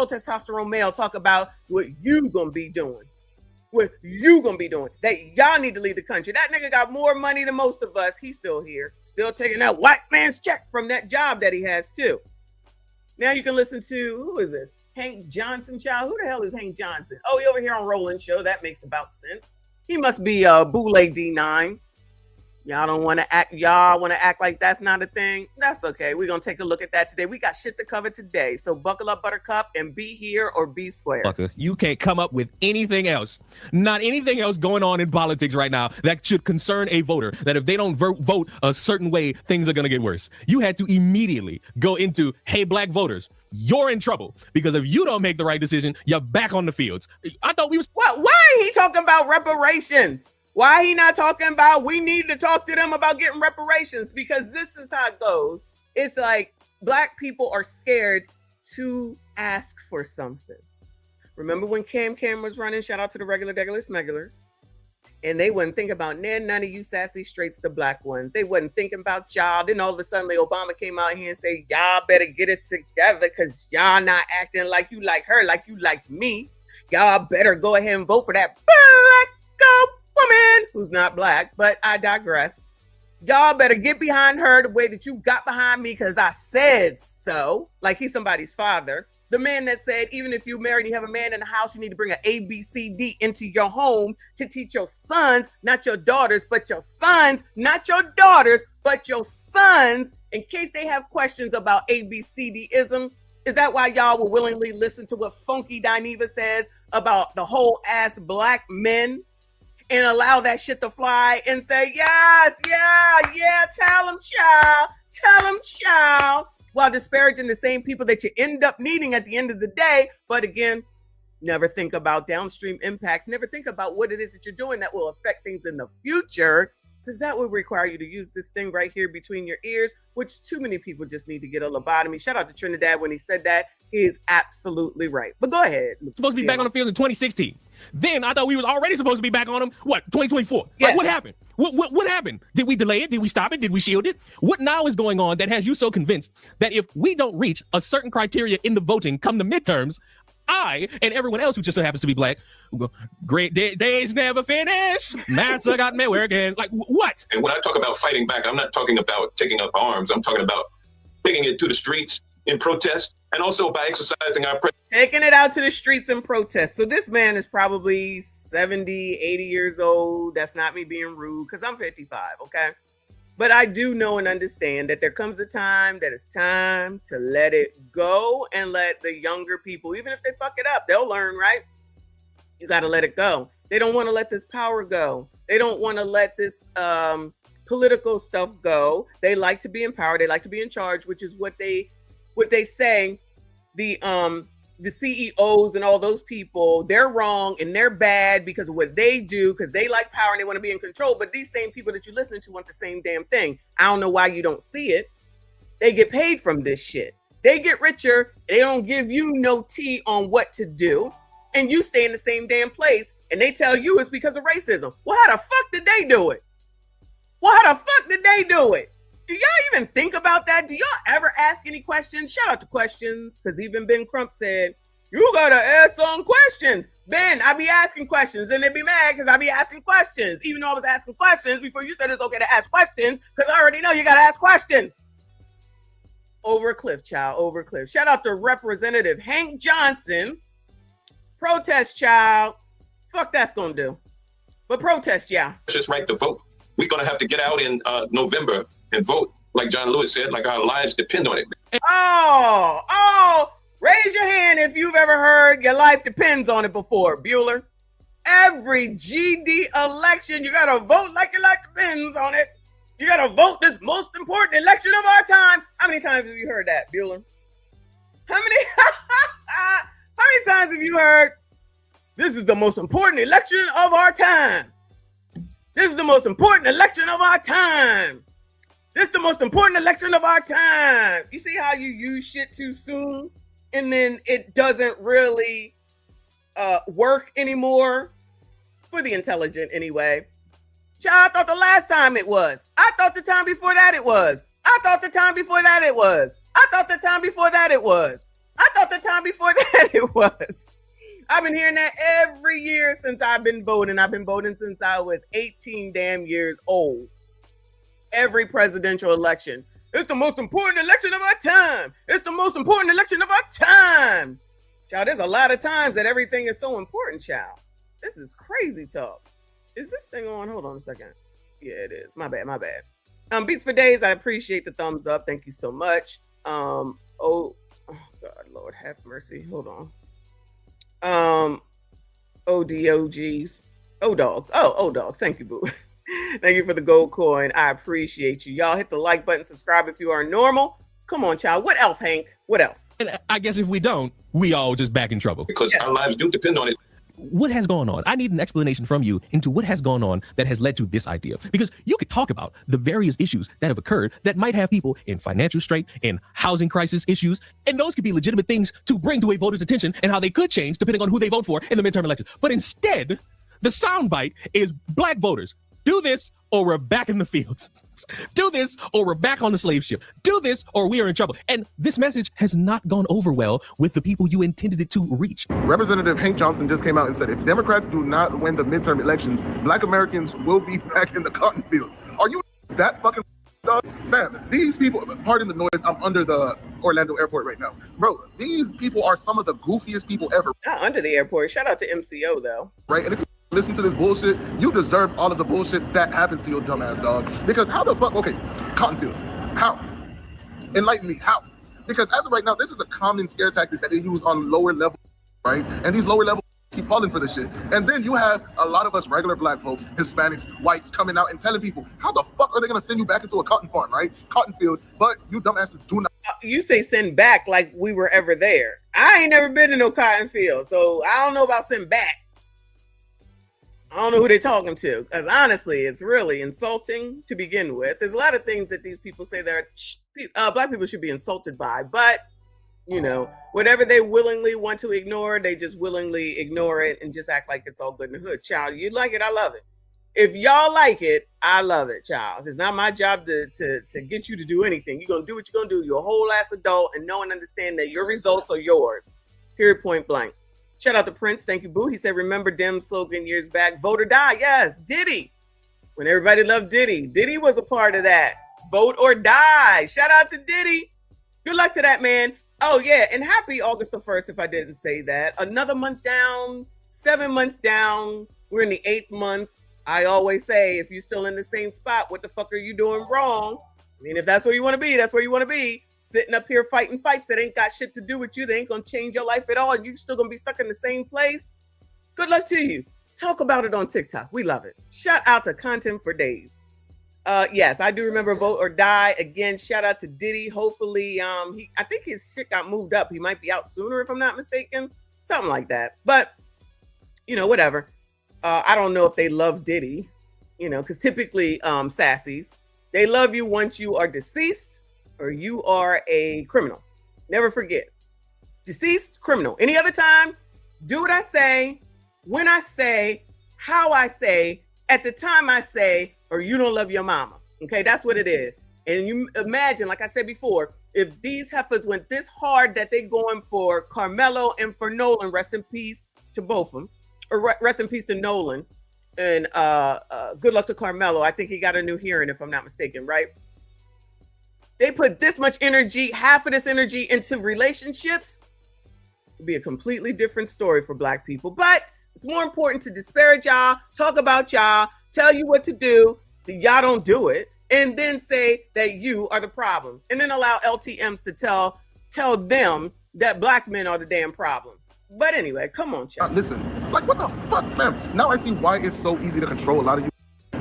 testosterone male talk about what you gonna be doing. What you gonna be doing? That y'all need to leave the country. That nigga got more money than most of us. He's still here, still taking that white man's check from that job that he has too. Now you can listen to, who is this? Hank Johnson, child. Who the hell is Hank Johnson? Oh, he over here on Roland Show. That makes about sense. He must be Boule D9. Y'all don't want to act. Y'all want to act like that's not a thing. That's okay. We're gonna take a look at that today. We got shit to cover today. So buckle up, Buttercup, and be here or be square. Fucker, you can't come up with anything else. Not anything else going on in politics right now that should concern a voter. That if they don't vote a certain way, things are gonna get worse. You had to immediately go into, hey, black voters, you're in trouble because if you don't make the right decision, you're back on the fields. I thought we was. What? Why are he talking about reparations? Why he not talking about we need to talk to them about getting reparations? Because this is how it goes. It's like black people are scared to ask for something. Remember when Cam was running? Shout out to the regular smegulars. And they wouldn't think about none of you sassy straights, the black ones. They wasn't thinking about y'all. Then all of a sudden, Obama came out here and said, y'all better get it together because y'all not acting like you like her, like you liked me. Y'all better go ahead and vote for that black woman who's not black, but I digress. Y'all better get behind her the way that you got behind me because I said so. Like he's somebody's father. The man that said, even if you married and you have a man in the house, you need to bring an ABCD into your home to teach your sons, not your daughters, but your sons, not your daughters, but your sons, in case they have questions about ABCDism. Is that why y'all will willingly listen to what Funky Dineva says about the whole ass black men and allow that shit to fly and say, yes, yeah, tell them, child, while disparaging the same people that you end up needing at the end of the day. But again, never think about downstream impacts. Never think about what it is that you're doing that will affect things in the future, because that will require you to use this thing right here between your ears, which too many people just need to get a lobotomy. Shout out to Trinidad when he said that. He is absolutely right. But go ahead. Supposed to be back on the field in 2016. Then I thought we was already supposed to be back on them. What, 2024? Yes. Like, what happened? What happened? Did we delay it? Did we stop it? Did we shield it? What now is going on that has you so convinced that if we don't reach a certain criteria in the voting come the midterms, I and everyone else who just so happens to be black, great days never finish. Massa got me working. Like, what? And when I talk about fighting back, I'm not talking about taking up arms. I'm talking about taking it to the streets in protest, and also by exercising our taking it out to the streets in protest. So this man is probably 70, 80 years old. That's not me being rude because I'm 55, okay? But I do know and understand that there comes a time that it's time to let it go and let the younger people, even if they fuck it up, they'll learn, right? You got to let it go. They don't want to let this power go. They don't want to let this political stuff go. They like to be in power. They like to be in charge, which is what they say. The CEOs and all those people, they're wrong and they're bad because of what they do, because they like power and they want to be in control. But these same people that you're listening to want the same damn thing. I don't know why you don't see it. They get paid from this shit. They get richer. They don't give you no tea on what to do. And you stay in the same damn place. And they tell you it's because of racism. Well, how the fuck did they do it? Do y'all even think about that? Do y'all ever ask any questions? Shout out to questions, because even Ben Crump said, you gotta ask some questions. Ben, I be asking questions, and they be mad because I be asking questions, even though I was asking questions before you said it's okay to ask questions, because I already know you got to ask questions. Over a cliff, child, over a cliff. Shout out to Representative Hank Johnson. Protest, child. Fuck that's going to do. But protest, yeah. It's just right to vote. We're going to have to get out in November and vote, like John Lewis said, like our lives depend on it. Oh, raise your hand if you've ever heard your life depends on it before, Bueller. Every GD election, you got to vote like your life depends on it. You got to vote this most important election of our time. How many times have you heard that, Bueller? How many times have you heard, this is the most important election of our time? This is the most important election of our time. This is the most important election of our time. You see how you use shit too soon and then it doesn't really work anymore? For the intelligent anyway. Child, I thought the last time it was. I thought the time before that it was. I thought the time before that it was. I thought the time before that it was. I thought the time before that it was. I've been hearing that every year since I've been voting. I've been voting since I was 18 damn years old. Every presidential election. It's the most important election of our time. It's the most important election of our time. Child, there's a lot of times that everything is so important, child. This is crazy talk. Is this thing on? Hold on a second. Yeah, it is. My bad. Beats for Days, I appreciate the thumbs up. Thank you so much. Oh God, Lord, have mercy. Hold on. ODOGs. O-Dogs. Oh, O-Dogs. Thank you, boo. Thank you for the gold coin. I appreciate you. Y'all hit the like button, subscribe if you are normal. Come on, child. What else, Hank? What else? And I guess if we don't, we all just back in trouble. Because our lives do depend on it. What has gone on? I need an explanation from you into what has gone on that has led to this idea. Because you could talk about the various issues that have occurred that might have people in financial strait, in housing crisis issues, and those could be legitimate things to bring to a voter's attention and how they could change depending on who they vote for in the midterm elections. But instead, the soundbite is black voters. Do this or we're back in the fields. Do this or we're back on the slave ship. Do this or we are in trouble. And this message has not gone over well with the people you intended it to reach. Representative Hank Johnson just came out and said, if Democrats do not win the midterm elections, black Americans will be back in the cotton fields. Are you that fucking dog? Man, these people, pardon the noise, I'm under the Orlando airport right now. Bro, these people are some of the goofiest people ever. Not under the airport. Shout out to MCO though. Right, and if you listen to this bullshit, you deserve all of the bullshit that happens to your dumbass dog. Because how the fuck, okay, cotton field, how? Enlighten me, how? Because as of right now, this is a common scare tactic that they use on lower levels, right? And these lower levels keep falling for this shit. And then you have a lot of us regular black folks, Hispanics, whites coming out and telling people, how the fuck are they gonna send you back into a cotton farm, right? Cotton field, but you dumbasses do not. You say send back like we were ever there. I ain't never been to no cotton field, so I don't know about send back. I don't know who they're talking to, because honestly, it's really insulting to begin with. There's a lot of things that these people say that black people should be insulted by, but, you know, whatever they willingly want to ignore, they just willingly ignore it and just act like it's all good in the hood. Child, you like it, I love it. If y'all like it, I love it, child. It's not my job to get you to do anything. You're going to do what you're going to do. You're a whole ass adult and know and understand that your results are yours. Period, point blank. Shout out to Prince. Thank you, boo. He said, remember Dem's slogan years back, vote or die. Yes, Diddy. When everybody loved Diddy. Diddy was a part of that. Vote or die. Shout out to Diddy. Good luck to that, man. Oh, yeah. And happy August the 1st, if I didn't say that. Another month down, 7 months down. We're in the 8th month. I always say, if you're still in the same spot, what the fuck are you doing wrong? I mean, if that's where you want to be, that's where you want to be. Sitting up here fighting fights that ain't got shit to do with you. They ain't going to change your life at all. You're still going to be stuck in the same place. Good luck to you. Talk about it on TikTok. We love it. Shout out to Content for Days. Yes, I do remember Vote or Die. Again, shout out to Diddy. Hopefully, I think his shit got moved up. He might be out sooner if I'm not mistaken. Something like that. But, you know, whatever. I don't know if they love Diddy, you know, because typically sassies, they love you once you are deceased or you are a criminal. Never forget. Deceased, criminal. Any other time, do what I say, when I say, how I say, at the time I say, or you don't love your mama. Okay, that's what it is. And you imagine, like I said before, if these heifers went this hard that they going for Carmelo and for Nolan, rest in peace to both of them. rest in peace to Nolan, and good luck to Carmelo. I think he got a new hearing, if I'm not mistaken, right? They put this much energy, half of this energy, into relationships. It'd be a completely different story for Black people. But it's more important to disparage y'all, talk about y'all, tell you what to do, that y'all don't do it, and then say that you are the problem, and then allow LTMs to tell them that Black men are the damn problem. But anyway, come on, Chuck. Listen, like, what the fuck, fam? Now I see why it's so easy to control a lot of you.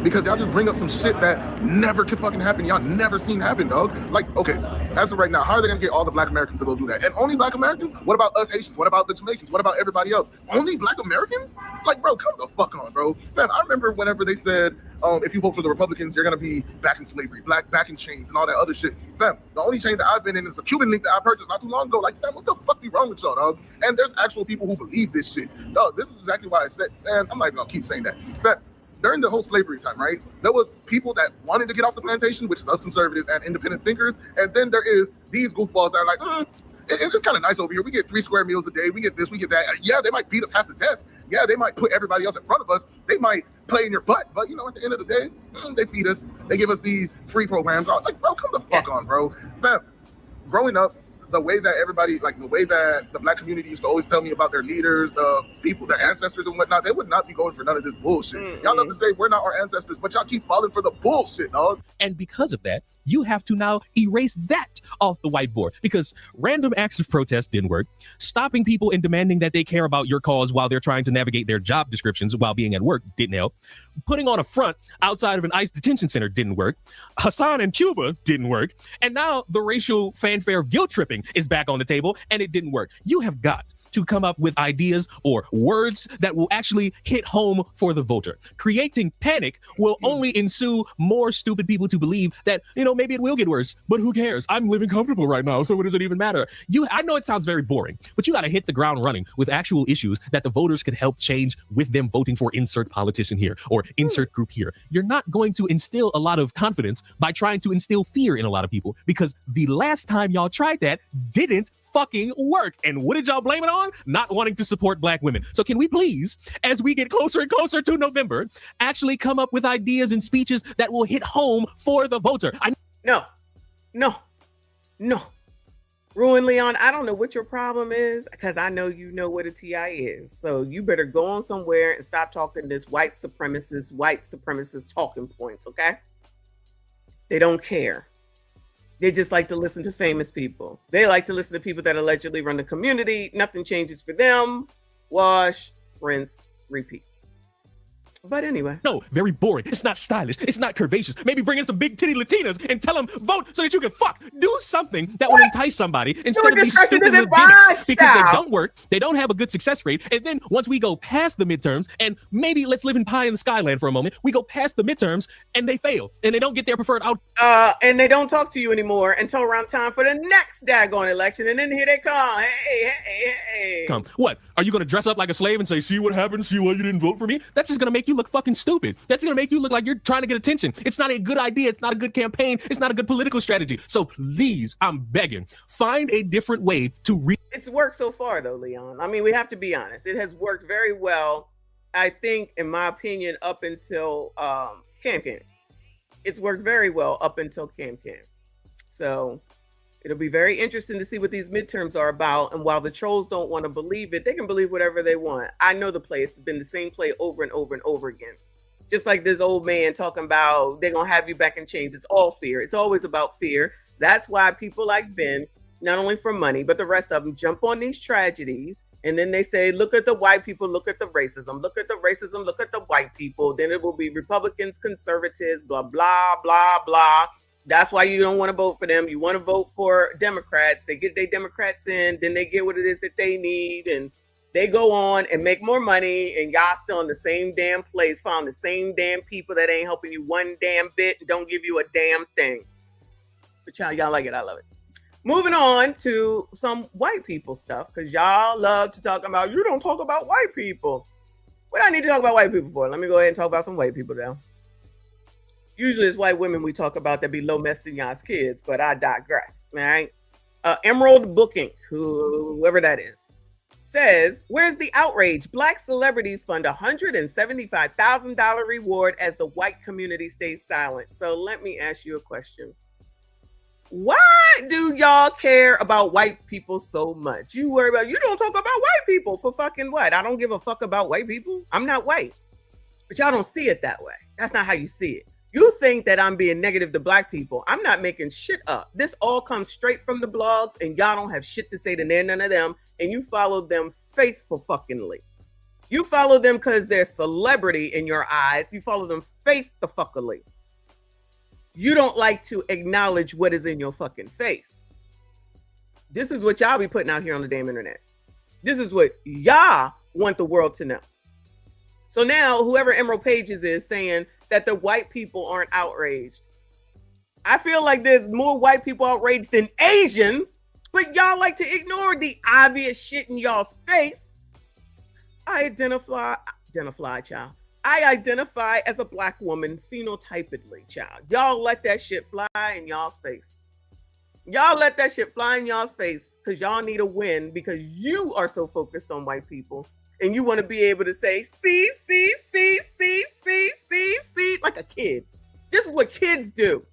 Because y'all just bring up some shit that never could fucking happen. Y'all never seen happen, dog. Like, okay, as of right now, how are they gonna get all the Black Americans to go do that? And only Black Americans? What about us Haitians? What about the Jamaicans? What about everybody else? Only Black Americans? Like, bro, come the fuck on, bro. Fam, I remember whenever they said, if you vote for the Republicans, you're gonna be back in slavery, back in chains and all that other shit. Fam, the only chain that I've been in is a Cuban link that I purchased not too long ago. Like, fam, what the fuck be wrong with y'all, dog? And there's actual people who believe this shit. Dog, this is exactly why I said, man, I'm not even gonna keep saying that. Fam, during the whole slavery time, right, there was people that wanted to get off the plantation, which is us conservatives and independent thinkers, and then there is these goofballs that are like, it's just kind of nice over here. We get 3 square meals a day. We get this, we get that. Yeah, they might beat us half to death. Yeah, they might put everybody else in front of us. They might play in your butt. But, you know, at the end of the day, they feed us. They give us these free programs. Like, bro, come the fuck on, bro. Fam, growing up, the way that everybody, like the way that the Black community used to always tell me about their leaders, the people, their ancestors and whatnot, they would not be going for none of this bullshit. Y'all love to say we're not our ancestors, but y'all keep falling for the bullshit, dog. And because of that, you have to now erase that off the whiteboard, because random acts of protest didn't work. Stopping people and demanding that they care about your cause while they're trying to navigate their job descriptions while being at work didn't help. Putting on a front outside of an ICE detention center didn't work. Hassan in Cuba didn't work. And now the racial fanfare of guilt tripping is back on the table, and it didn't work. You have got to come up with ideas or words that will actually hit home for the voter. Creating panic will only ensue more stupid people to believe that, you know, maybe it will get worse, but who cares? I'm living comfortable right now, so what does it even matter? I know it sounds very boring, but you got to hit the ground running with actual issues that the voters could help change with them voting for insert politician here or insert group here. You're not going to instill a lot of confidence by trying to instill fear in a lot of people, because the last time y'all tried that didn't fucking work. And what did y'all blame it on? Not wanting to support Black women. So can we please, as we get closer and closer to November, actually come up with ideas and speeches that will hit home for the voter? No. Ruin Leon, I don't know what your problem is, because I know you know what a TI is. So you better go on somewhere and stop talking this white supremacist talking points, okay? They don't care. They just like to listen to famous people. They like to listen to people that allegedly run the community. Nothing changes for them. Wash, rinse, repeat. But anyway. No, very boring. It's not stylish. It's not curvaceous. Maybe bring in some big titty Latinas and tell them vote so that you can fuck. Do something that will entice somebody instead of these stupid little gimmicks, because they don't work. They don't have a good success rate. And then once we go past the midterms, and maybe let's live in pie in the skyland for a moment, we go past the midterms and they fail and they don't get their preferred out. And they don't talk to you anymore until around time for the next daggone election. And then here they come. Hey. Come. What? Are you going to dress up like a slave and say, see what happened? See why you didn't vote for me? That's just going to make you look fucking stupid. That's going to make you look like you're trying to get attention. It's not a good idea. It's not a good campaign. It's not a good political strategy. So please, I'm begging, find a different way to It's worked so far though, Leon. I mean, we have to be honest. It has worked very well. I think, in my opinion, up until Cam. It's worked very well up until Cam. So it'll be very interesting to see what these midterms are about. And while the trolls don't want to believe it, they can believe whatever they want. I know the play. It's been the same play over and over and over again. Just like this old man talking about they're going to have you back in chains. It's all fear. It's always about fear. That's why people like Ben, not only for money, but the rest of them jump on these tragedies. And then they say, look at the white people, look at the racism, look at the racism, look at the white people. Then it will be Republicans, conservatives, blah, blah, blah, blah. That's why you don't want to vote for them. You want to vote for Democrats. They get their Democrats in, then they get what it is that they need, and they go on and make more money, and y'all still in the same damn place, found the same damn people that ain't helping you one damn bit and don't give you a damn thing. But y'all like it. I love it. Moving on to some white people stuff, because y'all love to talk about, you don't talk about white people. What I need to talk about white people for? Let me go ahead and talk about some white people now. Usually it's white women we talk about that be low mess than y'all's kids, but I digress, all right? Emerald Booking, whoever that is, says, where's the outrage? Black celebrities fund $175,000 reward as the white community stays silent. So let me ask you a question. Why do y'all care about white people so much? You worry about, you don't talk about white people for fucking what? I don't give a fuck about white people. I'm not white. But y'all don't see it that way. That's not how you see it. You think that I'm being negative to black people. I'm not making shit up. This all comes straight from the blogs, and y'all don't have shit to say to none of them, and you follow them faithful fuckingly. You follow them because they're celebrity in your eyes. You follow them faithfully. You don't like to acknowledge what is in your fucking face. This is what y'all be putting out here on the damn internet. This is what y'all want the world to know. So now whoever Emerald Pages is saying that the white people aren't outraged. I feel like there's more white people outraged than Asians, but y'all like to ignore the obvious shit in y'all's face. I identify, child. I identify as a black woman phenotypically, child. Y'all let that shit fly in y'all's face. Y'all let that shit fly in y'all's face because y'all need a win because you are so focused on white people. And you want to be able to say, see, like a kid. This is what kids do.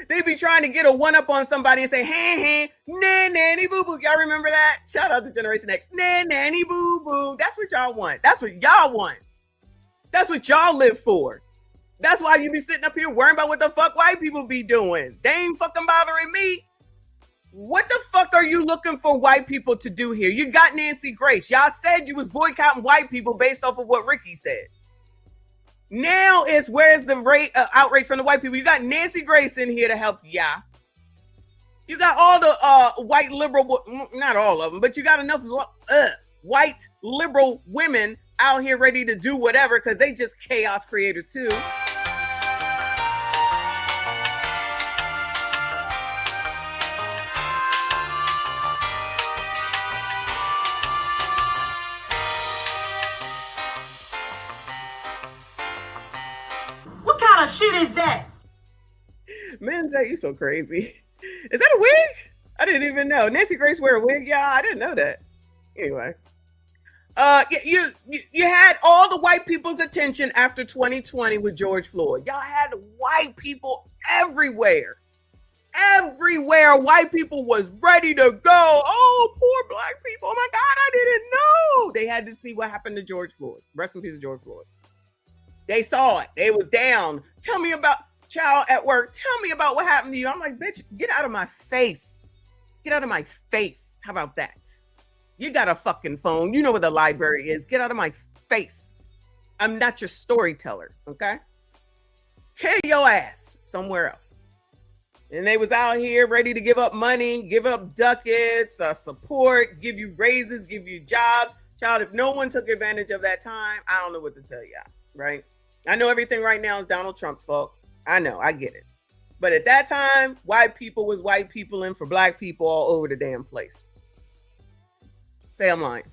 They be trying to get a one-up on somebody and say, hey, nanny boo-boo. Y'all remember that? Shout out to Generation X. Nanny boo-boo. That's what y'all want. That's what y'all want. That's what y'all live for. That's why you be sitting up here worrying about what the fuck white people be doing. They ain't fucking bothering me. What the fuck are you looking for white people to do here? You got Nancy Grace. Y'all said you was boycotting white people based off of what Ricky said. Now it's where's the outrage from the white people? You got Nancy Grace in here to help y'all. You got all the white liberal, not all of them, but you got enough white liberal women out here ready to do whatever because they just chaos creators too. What kind of shit is that? Man, Zay, you so crazy. Is that a wig? I didn't even know. Nancy Grace wear a wig, y'all? I didn't know that. Anyway. You had all the white people's attention after 2020 with George Floyd. Y'all had white people everywhere. Everywhere. White people was ready to go. Oh, poor black people. Oh my God, I didn't know. They had to see what happened to George Floyd. Rest in peace, George Floyd. They saw it. They was down. Tell me about, child at work. Tell me about what happened to you. I'm like, bitch, get out of my face. Get out of my face. How about that? You got a fucking phone. You know where the library is. Get out of my face. I'm not your storyteller, okay? Carry your ass somewhere else. And they was out here ready to give up money, give up ducats, support, give you raises, give you jobs. Child, if no one took advantage of that time, I don't know what to tell y'all, right? I know everything right now is Donald Trump's fault. I know, I get it. But at that time, white people was white people and for black people all over the damn place. Say I'm lying.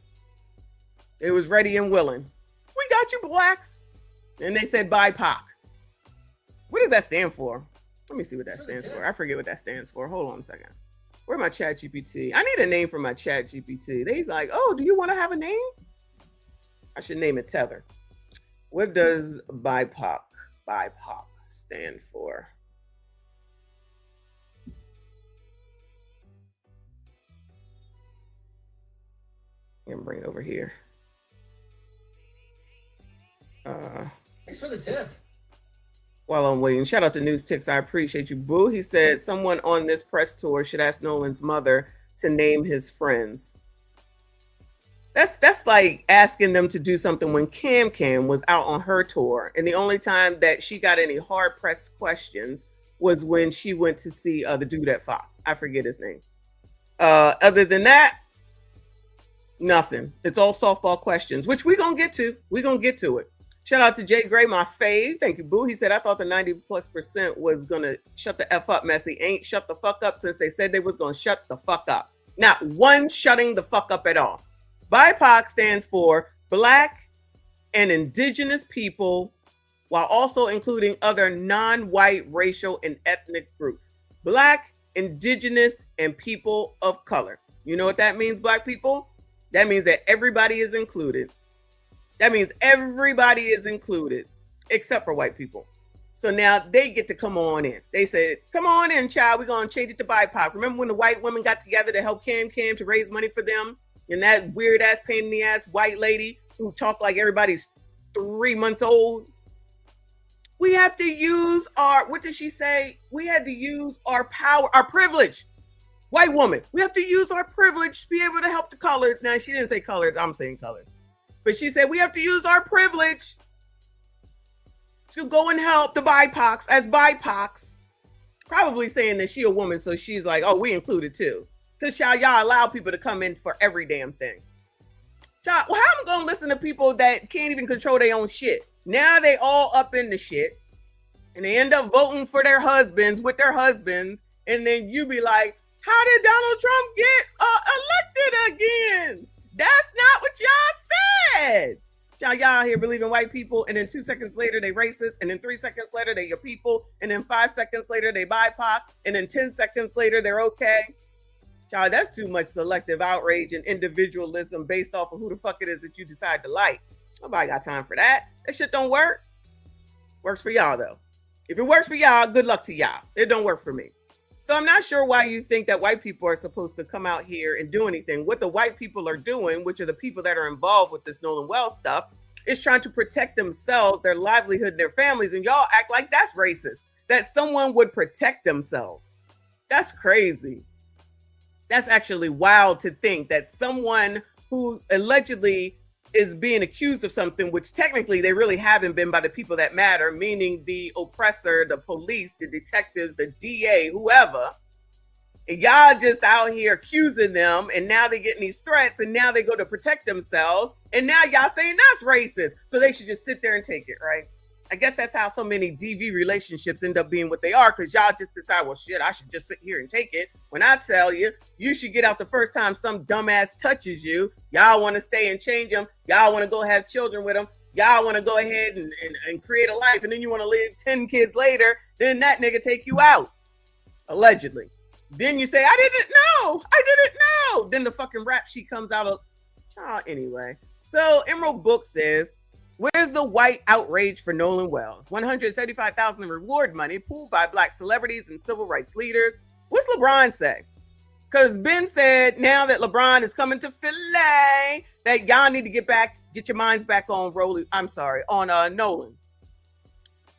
It was ready and willing. We got you blacks. And they said BIPOC. What does that stand for? Let me see what that stands for. I forget what that stands for. Hold on a second. Where my chat GPT? I need a name for my chat GPT. They's like, oh, do you want to have a name? I should name it Tether. What does BIPOC stand for? I'm gonna bring it over here. Thanks for the tip. While I'm waiting, shout out to News Ticks. I appreciate you, boo. He said someone on this press tour should ask Nolan's mother to name his friends. That's like asking them to do something when Cam was out on her tour, and the only time that she got any hard-pressed questions was when she went to see the dude at Fox. I forget his name. Other than that, nothing. It's all softball questions, which we're gonna get to. We're gonna get to it. Shout out to Jay Gray, my fave. Thank you, boo. He said, I thought the 90+% was gonna shut the F up, Messy. Ain't shut the fuck up since they said they was gonna shut the fuck up. Not one shutting the fuck up at all. BIPOC stands for Black and Indigenous people, while also including other non-white racial and ethnic groups. Black, Indigenous, and people of color. You know what that means, Black people? That means that everybody is included. That means everybody is included except for white people. So now they get to come on in. They said, come on in, child. We're going to change it to BIPOC. Remember when the white women got together to help Cam to raise money for them? And that weird ass, pain in the ass white lady who talked like everybody's 3 months old? We have to use our, what did she say? We had to use our power, our privilege. White woman, we have to use our privilege to be able to help the colors. Now, she didn't say colors. I'm saying colors. But she said, we have to use our privilege to go and help the BIPOCs as BIPOCs. Probably saying that she a woman, so she's like, oh, we included too. Because y'all allow people to come in for every damn thing. Child, well, how am I going to listen to people that can't even control their own shit? Now they all up in the shit. And they end up voting for their husbands with their husbands. And then you be like, how did Donald Trump get elected again? That's not what y'all said. Y'all here believing white people, and then 2 seconds later they racist, and then 3 seconds later they your people, and then 5 seconds later they BIPOC, and then 10 seconds later they're okay. Y'all, that's too much selective outrage and individualism based off of who the fuck it is that you decide to like. Nobody got time for that. That shit don't work. Works for y'all though. If it works for y'all, good luck to y'all. It don't work for me. So I'm not sure why you think that white people are supposed to come out here and do anything. What the white people are doing, which are the people that are involved with this Nolan Wells stuff, is trying to protect themselves, their livelihood, and their families. And y'all act like that's racist, that someone would protect themselves. That's crazy. That's actually wild to think that someone who allegedly is being accused of something, which technically they really haven't been by the people that matter, meaning the oppressor, the police, the detectives, the DA, whoever. And y'all just out here accusing them, and now they're getting these threats, and now they go to protect themselves, and now y'all saying that's racist. So they should just sit there and take it, right? I guess that's how so many DV relationships end up being what they are, because y'all just decide, well, shit, I should just sit here and take it. When I tell you, you should get out the first time some dumbass touches you. Y'all want to stay and change them. Y'all want to go have children with them. Y'all want to go ahead and create a life, and then you want to live 10 kids later, then that nigga take you out, allegedly. Then you say, I didn't know. Then the fucking rap sheet comes out of, child, anyway. So Emerald Book says, where's the white outrage for Nolan Wells? $175,000 in reward money pooled by black celebrities and civil rights leaders. What's LeBron say? Because Ben said now that LeBron is coming to Philly, that y'all need to get your minds back on Nolan.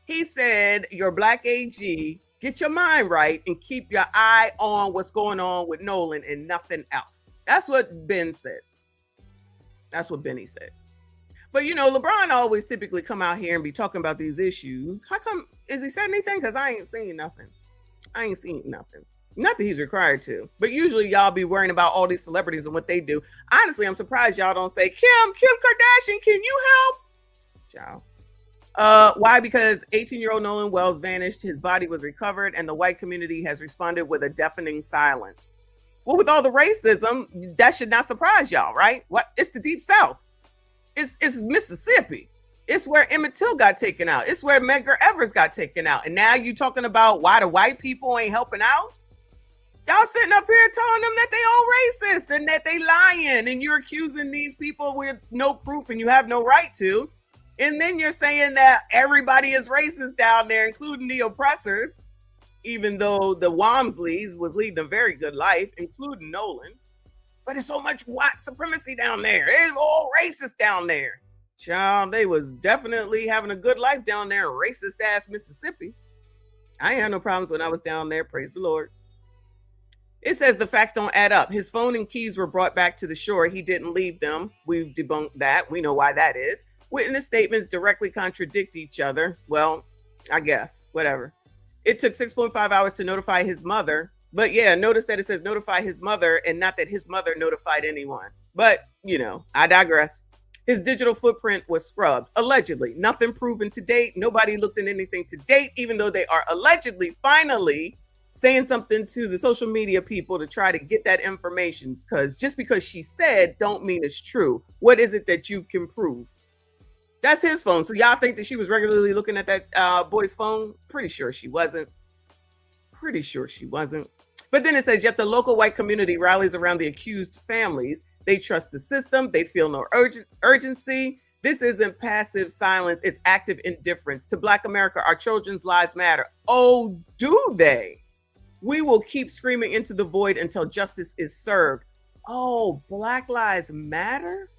He said, your black AG, get your mind right and keep your eye on what's going on with Nolan and nothing else. That's what Ben said. That's what Benny said. But you know, LeBron always typically come out here and be talking about these issues. How come, is he said anything? Because I ain't seen nothing. Not that he's required to, but usually y'all be worrying about all these celebrities and what they do. Honestly, I'm surprised y'all don't say, Kim Kardashian, can you help? Ciao. Why? Because 18-year-old Nolan Wells vanished, his body was recovered, and the white community has responded with a deafening silence. Well, with all the racism, that should not surprise y'all, right? What? It's the Deep South. It's Mississippi. It's where Emmett Till got taken out. It's where Medgar Evers got taken out. And now you talking about why the white people ain't helping out? Y'all sitting up here telling them that they all racist and that they lying, and you're accusing these people with no proof and you have no right to. And then you're saying that everybody is racist down there, including the oppressors, even though the Walmsleys was leading a very good life, including Nolan. But it's so much white supremacy down there. It's all racist down there. Child, they was definitely having a good life down there in racist ass Mississippi. I ain't had no problems when I was down there, praise the Lord. It says the facts don't add up. His phone and keys were brought back to the shore. He didn't leave them. We've debunked that. We know why that is. Witness statements directly contradict each other. Well, I guess, whatever. It took 6.5 hours to notify his mother. But yeah, notice that it says notify his mother and not that his mother notified anyone. But, you know, I digress. His digital footprint was scrubbed, allegedly. Nothing proven to date. Nobody looked at anything to date, even though they are allegedly finally saying something to the social media people to try to get that information. Because just because she said don't mean it's true. What is it that you can prove? That's his phone. So y'all think that she was regularly looking at that boy's phone? Pretty sure she wasn't. But then it says, yet the local white community rallies around the accused families. They trust the system. They feel no urgency. This isn't passive silence. It's active indifference. To Black America, our children's lives matter. Oh, do they? We will keep screaming into the void until justice is served. Oh, Black Lives Matter?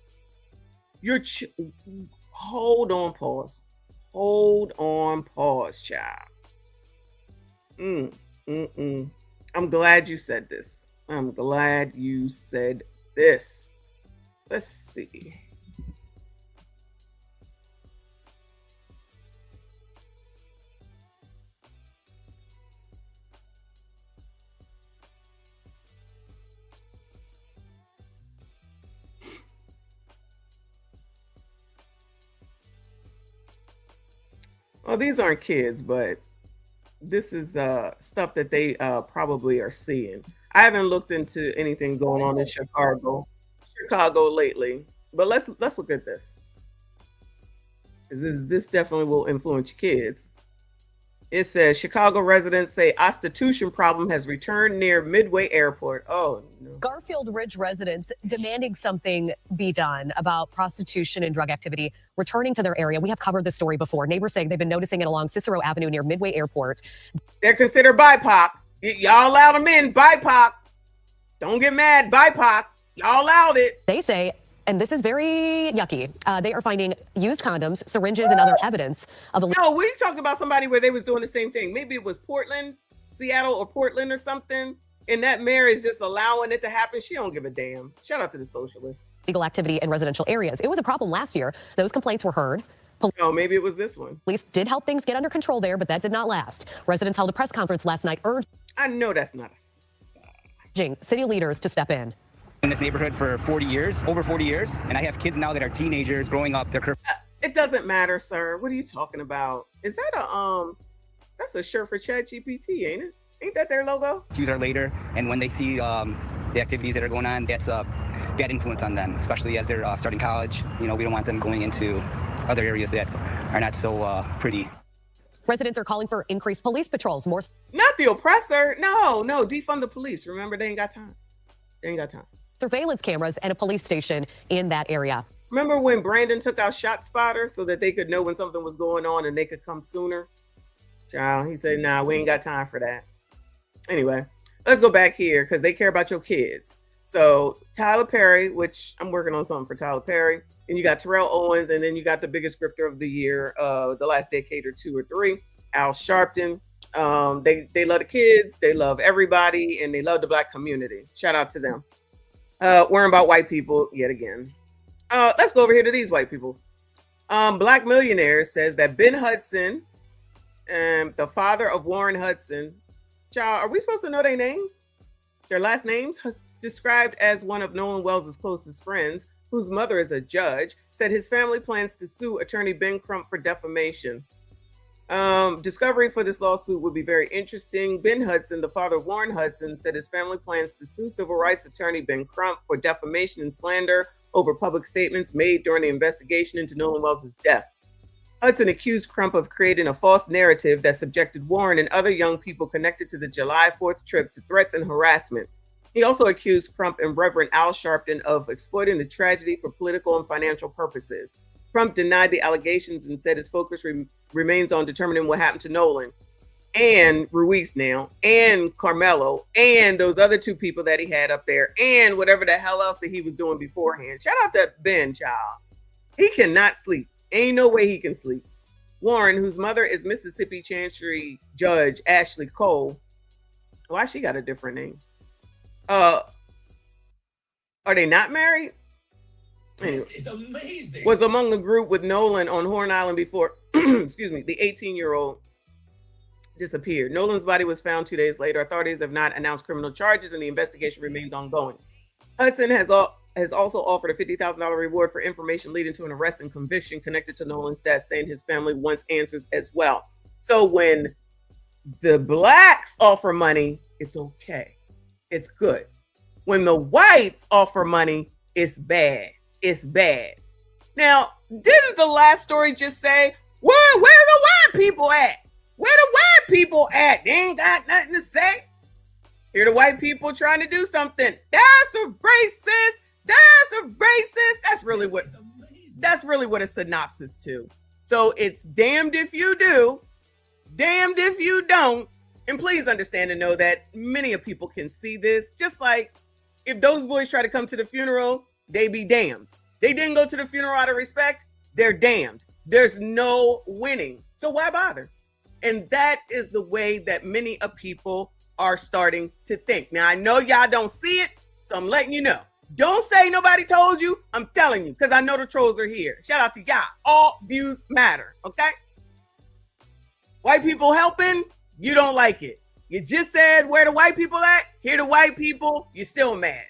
Hold on, pause. Hold on, pause, child. I'm glad you said this. I'm glad you said this. Let's see. Well, these aren't kids, but this is stuff that they probably are seeing. I haven't looked into anything going on in Chicago lately, but let's look at this. This definitely will influence your kids. It says Chicago residents say prostitution problem has returned near Midway Airport. Oh no. Garfield Ridge residents demanding something be done about prostitution and drug activity returning to their area. We have covered this story before. Neighbors saying they've been noticing it along Cicero Avenue near Midway Airport. They're considered BIPOC. Y'all allowed them in, BIPOC. Don't get mad, BIPOC. Y'all allowed it. They say, and this is very yucky, they are finding used condoms, syringes, and other evidence of No, we talked about somebody where they was doing the same thing. Maybe it was Portland, Seattle, or Portland or something. And that mayor is just allowing it to happen. She don't give a damn. Shout out to the socialists. Illegal activity in residential areas. It was a problem last year. Those complaints were heard. Oh, maybe it was this one. Police did help things get under control there, but that did not last. Residents held a press conference last night I know that's not urging city leaders to step in. In this neighborhood for 40 years, over 40 years, and I have kids now that are teenagers growing up. It doesn't matter, sir. What are you talking about? Is that that's a shirt for ChatGPT, ain't it? Ain't that their logo? Cues are later, and when they see the activities that are going on, that's a bad influence on them, especially as they're starting college. You know, we don't want them going into other areas that are not so pretty. Residents are calling for increased police patrols. More. Not the oppressor. No, defund the police. Remember, they ain't got time. They ain't got time. Surveillance cameras and a police station in that area. Remember when Brandon took out Shot Spotter so that they could know when something was going on and they could come sooner? Child, he said, nah, we ain't got time for that. Anyway, let's go back here because they care about your kids. So Tyler Perry, which I'm working on something for Tyler Perry, and you got Terrell Owens, and then you got the biggest grifter of the year, the last decade or two or three, Al Sharpton. They love the kids, they love everybody, and they love the Black community. Shout out to them. Worrying about white people yet again. Let's go over here to these white people. Black Millionaire says that Ben Hudson, the father of Warren Hudson, child, are we supposed to know their names? Their last names? Described as one of Nolan Wells' closest friends, whose mother is a judge, said his family plans to sue attorney Ben Crump for defamation. Discovery for this lawsuit would be very interesting. Ben Hudson, the father of Warren Hudson, said his family plans to sue civil rights attorney Ben Crump for defamation and slander over public statements made during the investigation into Nolan Wells' death. Hudson accused Crump of creating a false narrative that subjected Warren and other young people connected to the July 4th trip to threats and harassment. He also accused Crump and Reverend Al Sharpton of exploiting the tragedy for political and financial purposes. Crump denied the allegations and said his focus remains on determining what happened to Nolan and Ruiz now, and Carmelo, and those other two people that he had up there, and whatever the hell else that he was doing beforehand. Shout out to Ben, child. He cannot sleep. Ain't no way he can sleep. Warren, whose mother is Mississippi Chancery Judge Ashley Cole. Why she got a different name? Are they not married? This is amazing. Was among the group with Nolan on Horn Island before, excuse me, the 18-year-old disappeared. Nolan's body was found 2 days later. Authorities have not announced criminal charges and the investigation remains ongoing. Hudson has also offered a $50,000 reward for information leading to an arrest and conviction connected to Nolan's death, saying his family wants answers as well. So when the blacks offer money, it's okay. It's good. When the whites offer money, it's bad. It's bad. Now, didn't the last story just say, where the white people at? Where the white people at? They ain't got nothing to say. Here the white people trying to do something. That's a racist. That's a racist. That's really what a synopsis to. So it's damned if you do, damned if you don't. And please understand and know that many of people can see this. Just like if those boys try to come to the funeral, they be damned. They didn't go to the funeral out of respect, they're damned. There's no winning. So why bother? And that is the way that many of people are starting to think. Now, I know y'all don't see it, so I'm letting you know. Don't say nobody told you. I'm telling you, because I know the trolls are here. Shout out to y'all. All views matter, okay? White people helping, you don't like it. You just said where the white people at? Here the white people, you're still mad.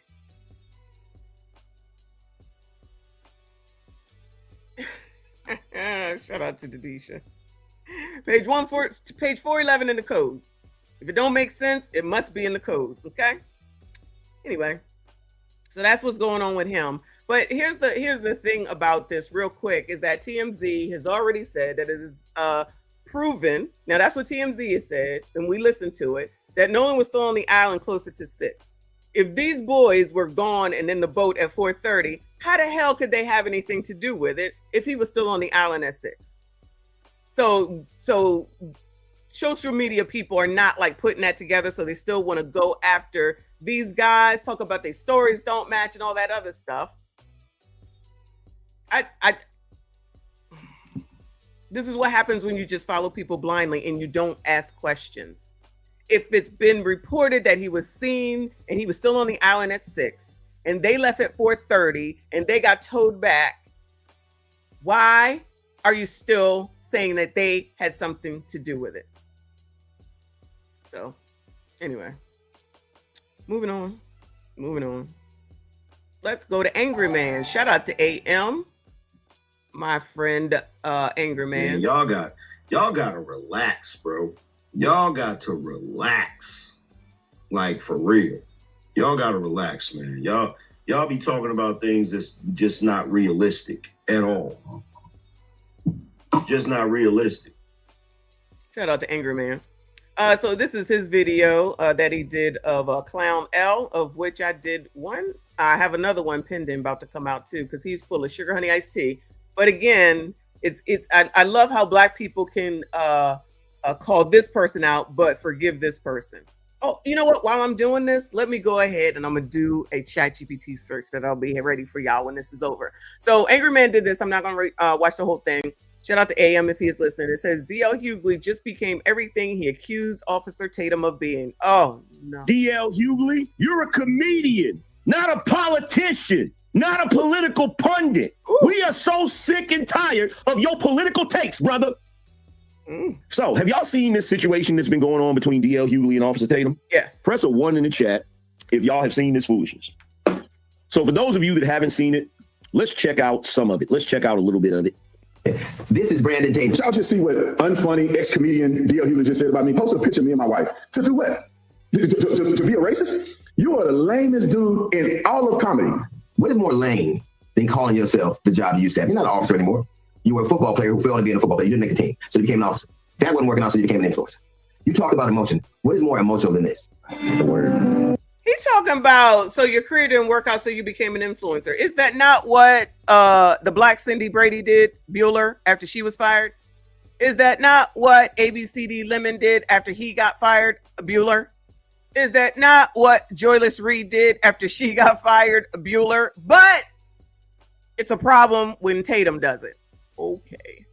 Shout out to Dadisha. Page 411 in the code. If it don't make sense, it must be in the code, okay? Anyway, so that's what's going on with him. But here's the thing about this real quick is that TMZ has already said that it is proven. Now that's what TMZ has said, and we listened to it, that Nolan was still on the island closer to 6. If these boys were gone and in the boat at 4:30, how the hell could they have anything to do with it if he was still on the island at 6? So social media people are not like putting that together, so they still want to go after these guys, talk about their stories don't match and all that other stuff. This is what happens when you just follow people blindly and you don't ask questions. If it's been reported that he was seen and he was still on the island at 6 and they left at 4:30 and they got towed back, why are you still saying that they had something to do with it? So anyway, moving on. Let's go to Angry Man. Shout out to AM, my friend, Angry Man. Yeah, y'all gotta relax, bro. Y'all got to relax, like for real. Y'all gotta relax, man. Y'all be talking about things that's just not realistic at all. Just not realistic. Shout out to Angry Man. So this is his video that he did of Clown L, of which I did one. I have another one pending about to come out too, because he's full of sugar honey iced tea. But again, I love how Black people can call this person out, but forgive this person. Oh, you know what? While I'm doing this, let me go ahead and I'm gonna do a ChatGPT search that I'll be ready for y'all when this is over. So Angry Man did this. I'm not gonna watch the whole thing. Shout out to AM if he's listening. It says DL Hughley just became everything he accused Officer Tatum of being. Oh no. DL Hughley, you're a comedian, not a politician, not a political pundit. Ooh. We are so sick and tired of your political takes, brother. So, have y'all seen this situation that's been going on between DL Hughley and Officer Tatum? Yes. Press a 1 in the chat if y'all have seen this foolishness. So, for those of you that haven't seen it, let's check out some of it. Let's check out a little bit of it. This is Brandon Tatum. Y'all just see what unfunny ex-comedian DL Hughley just said about me. Post a picture of me and my wife. To do what? To be a racist? You are the lamest dude in all of comedy. What is more lame than calling yourself the job you used to have? You're not an officer anymore. You were a football player who failed to be a football player. You didn't make the team, so you became an officer. That wasn't working out, so you became an influencer. You talk about emotion. What is more emotional than this? The word. He's talking about, so your career didn't work out, so you became an influencer. Is that not what the Black Cindy Brady did, Bueller, after she was fired? Is that not what ABCD Lemon did after he got fired, Bueller? Is that not what Joyless Reed did after she got fired, Bueller? But it's a problem when Tatum does it. Okay.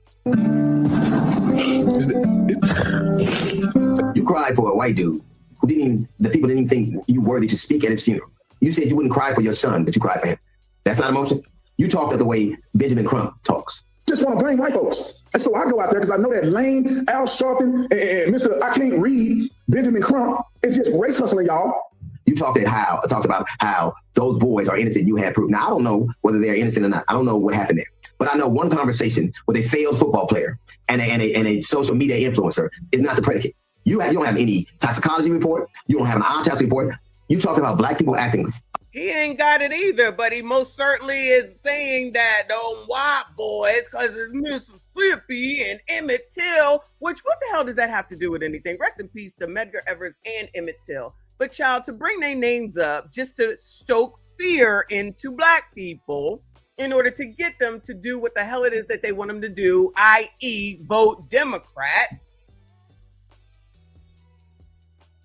You cried for a white dude who the people didn't even think you worthy to speak at his funeral. You said you wouldn't cry for your son, but you cried for him. That's not emotion. You talked the way Benjamin Crump talks. Just want to blame white folks. And so I go out there because I know that lame Al Sharpton and Mr. I can't read Benjamin Crump is just race hustling, y'all. You talked about how those boys are innocent. You had proof. Now, I don't know whether they're innocent or not. I don't know what happened there. But I know one conversation with a failed football player and a social media influencer is not the predicate. You don't have any toxicology report. You don't have an autopsy report. You talk about Black people acting. He ain't got it either, but he most certainly is saying that those white boys, because it's Mississippi and Emmett Till, which what the hell does that have to do with anything? Rest in peace to Medgar Evers and Emmett Till. but child, to bring their names up just to stoke fear into black people in order to get them to do what the hell it is that they want them to do, i.e. vote Democrat.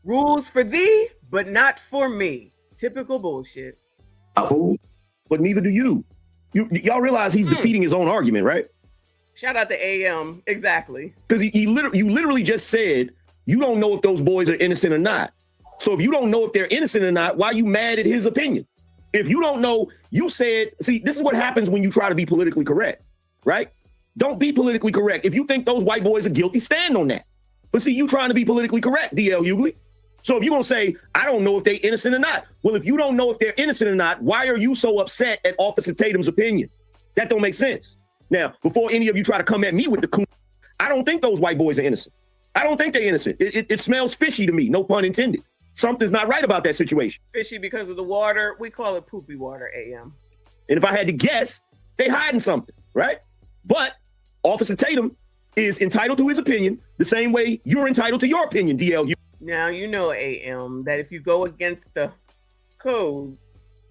Rules for thee, but not for me. Typical bullshit. But neither do you. Y'all realize he's defeating his own argument, right? Shout out to AM. Exactly. Because you literally just said you don't know if those boys are innocent or not. So if you don't know if they're innocent or not, why are you mad at his opinion? If you don't know, you said, see, this is what happens when you try to be politically correct, right? Don't be politically correct. If you think those white boys are guilty, stand on that. But see, you trying to be politically correct, DL Hughley. So if you're going to say, I don't know if they're innocent or not. Well, if you don't know if they're innocent or not, why are you so upset at Officer Tatum's opinion? That don't make sense. Now, before any of you try to come at me with the coon, I don't think those white boys are innocent. I don't think they're innocent. It smells fishy to me, no pun intended. Something's not right about that situation. Fishy because of the water. We call it poopy water, AM. And if I had to guess, they hiding something, right? But Officer Tatum is entitled to his opinion the same way you're entitled to your opinion, DL. Now, you know, AM, that if you go against the code,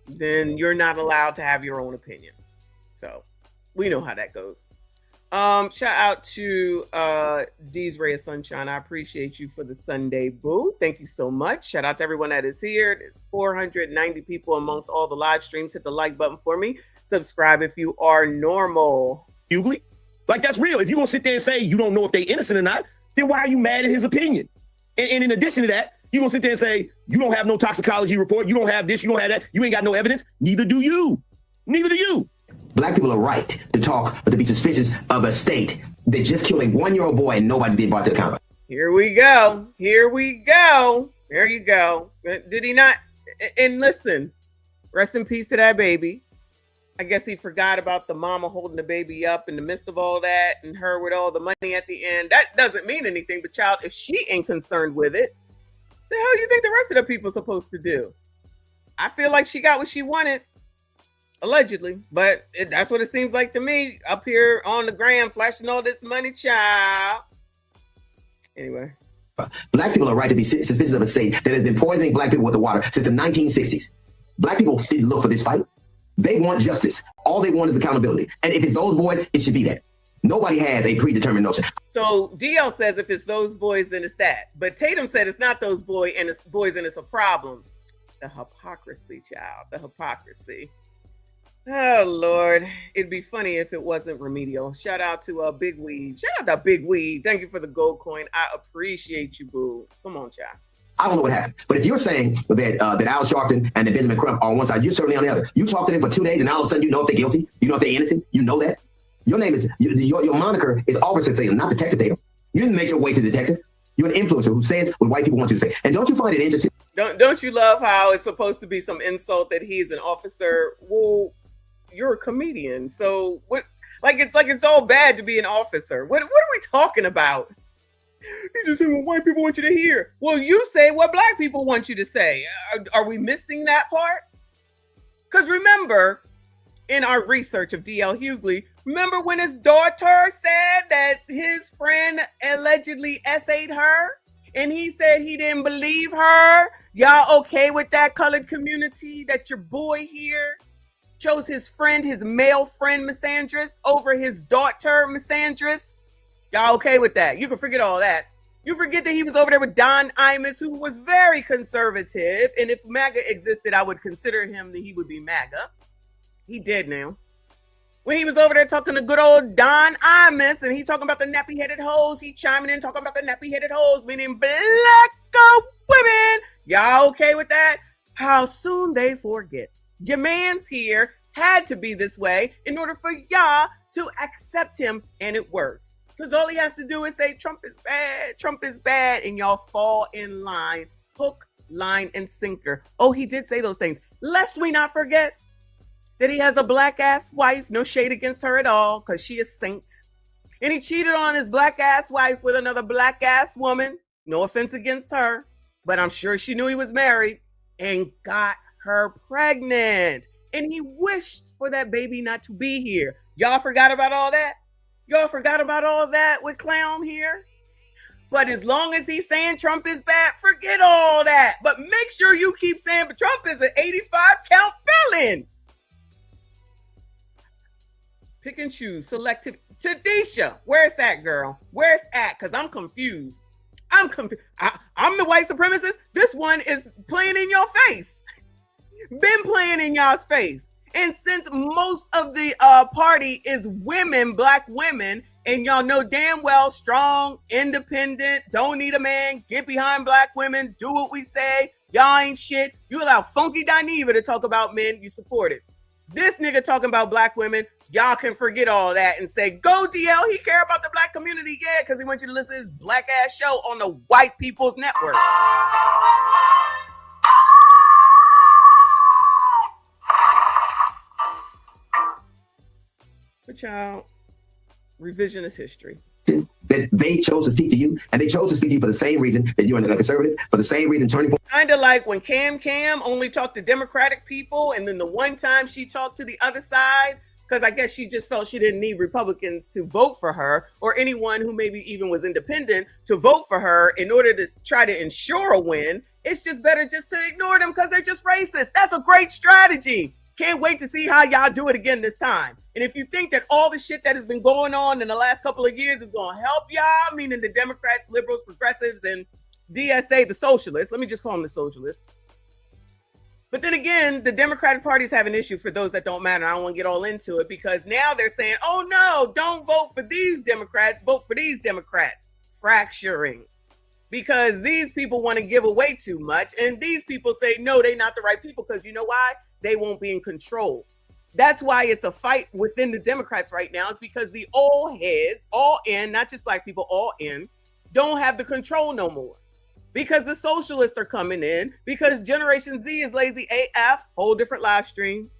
then you're not allowed to have your own opinion. So we know how that goes. Shout out to D's Ray of Sunshine. I appreciate you for the Sunday boo. Thank you so much. Shout out to everyone that is here. There's 490 people amongst all the live streams. Hit the like button for me. Subscribe if you are normal. Hughley, like that's real. If you're gonna sit there and say you don't know if they innocent or not, then why are you mad at his opinion? And in addition to that, you're gonna sit there and say you don't have no toxicology report, you don't have this, you don't have that, you ain't got no evidence. Neither do you. Neither do you. Black people are right to talk or to be suspicious of a state that just killed a 1-year-old boy and nobody's being brought to account. Here we go. Here we go. There you go. Did he not? And listen, rest in peace to that baby. I guess he forgot about the mama holding the baby up in the midst of all that and her with all the money at the end. That doesn't mean anything, but child, if she ain't concerned with it, the hell do you think the rest of the people are supposed to do? I feel like she got what she wanted. Allegedly, but that's what it seems like to me up here on the gram flashing all this money, child. Anyway. Black people are right to be suspicious of a state that has been poisoning black people with the water since the 1960s. Black people didn't look for this fight. They want justice. All they want is accountability. And if it's those boys, it should be that. Nobody has a predetermined notion. So DL says if it's those boys, then it's that. But Tatum said it's not those boys and it's a problem. The hypocrisy, child. The hypocrisy. Oh, Lord. It'd be funny if it wasn't remedial. Shout out to Big Weed. Shout out to Big Weed. Thank you for the gold coin. I appreciate you, boo. Come on, child. I don't know what happened. But if you're saying that Al Sharpton and that Benjamin Crump are on one side, you're certainly on the other. You talk to them for 2 days and all of a sudden you know if they're guilty. You know if they're innocent. You know that. Your name is, your moniker is Officer Tatum, not Detective Tatum. You didn't make your way to detective. You're an influencer who says what white people want you to say. And don't you find it interesting? Don't you love how it's supposed to be some insult that he's an officer? Well, you're a comedian, so what? It's like it's all bad to be an officer. What are we talking about? You just say what white people want you to hear. Well, you say what black people want you to say. Are we missing that part? Because remember, in our research of DL Hughley, remember when his daughter said that his friend allegedly essayed her, and he said he didn't believe her. Y'all okay with that, colored community? That your boy here chose his friend, his male friend, misandrist, over his daughter, misandrist? Y'all okay with that? You can forget all that. You forget that he was over there with Don Imus, who was very conservative. And if MAGA existed, I would consider him that he would be MAGA. He did now. When he was over there talking to good old Don Imus, and he talking about the nappy-headed hoes, he chiming in talking about the nappy-headed hoes, meaning black women. Y'all okay with that? How soon they forget. Your man's here had to be this way in order for y'all to accept him, and it works. Because all he has to do is say Trump is bad, and y'all fall in line, hook, line, and sinker. Oh, he did say those things. Lest we not forget that he has a black-ass wife, no shade against her at all, because she is saint. And he cheated on his black-ass wife with another black-ass woman. No offense against her, but I'm sure she knew he was married. And got her pregnant. And he wished for that baby not to be here. Y'all forgot about all that? Y'all forgot about all that with Clown here? But as long as he's saying Trump is bad, forget all that. But make sure you keep saying Trump is an 85 count felon. Pick and choose, selective. Tadisha, where's that girl? Where's at? Because I'm confused. I'm the white supremacist. This one is playing in your face. Been playing in y'all's face. And since most of the party is women, black women, and y'all know damn well strong, independent, don't need a man, get behind black women, do what we say, y'all ain't shit. You allow Funky Dineva to talk about men, you support it. This nigga talking about black women, y'all can forget all that and say, go DL, he care about the black community, yeah, because he wants you to listen to his black ass show on the white people's network. But y'all, revisionist history. That they chose to speak to you, and they chose to speak to you for the same reason that you're a conservative, for the same reason Turning Point. Kind of like when Cam only talked to Democratic people, and then the one time she talked to the other side, because I guess she just felt she didn't need Republicans to vote for her, or anyone who maybe even was independent to vote for her in order to try to ensure a win. It's just better just to ignore them because they're just racist. That's a great strategy. Can't wait to see how y'all do it again this time. And if you think that all the shit that has been going on in the last couple of years is going to help y'all, meaning the Democrats, liberals, progressives, and DSA, the socialists, let me just call them the socialists. But then again, the Democratic Party is having an issue for those that don't matter. I don't want to get all into it because now they're saying, oh no, don't vote for these Democrats, vote for these Democrats. Fracturing. Because these people want to give away too much. And these people say, no, they're not the right people because you know why? They won't be in control. That's why it's a fight within the Democrats right now. It's because the old heads, all in, not just black people, all in, don't have the control no more. Because the socialists are coming in, because Generation Z is lazy AF, whole different live stream,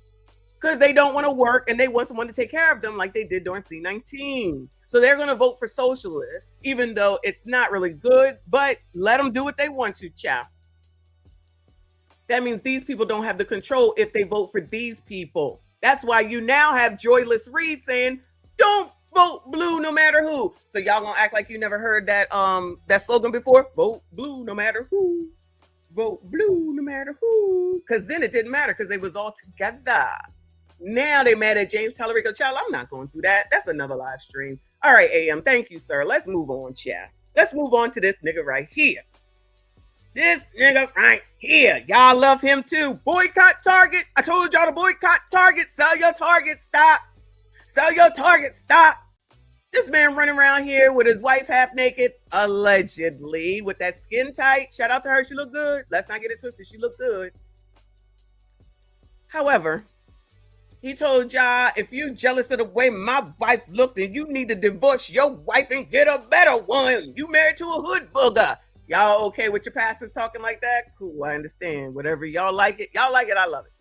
because they don't want to work and they want someone to take care of them like they did during C-19. So they're going to vote for socialists, even though it's not really good, but let them do what they want to, child. That means these people don't have the control if they vote for these people. That's why you now have Joyless Reed saying, don't vote blue no matter who. So y'all gonna act like you never heard that that slogan before? Vote blue no matter who. Vote blue no matter who. Because then it didn't matter because they was all together. Now they mad at James Tallarico. Child, I'm not going through that. That's another live stream. All right, AM. Thank you, sir. Let's move on, chat. Let's move on to this nigga right here. This nigga right here. Y'all love him too. Boycott Target. I told y'all to boycott Target. Sell your Target stock. Sell your Target stock. This man running around here with his wife half naked, allegedly, with that skin tight. Shout out to her. She looked good. Let's not get it twisted. She looked good. However, he told y'all, if you jealous of the way my wife looked, then you need to divorce your wife and get a better one. You married to a hood booger. Y'all okay with your pastors talking like that? Cool, I understand. Whatever, y'all like it. Y'all like it, I love it.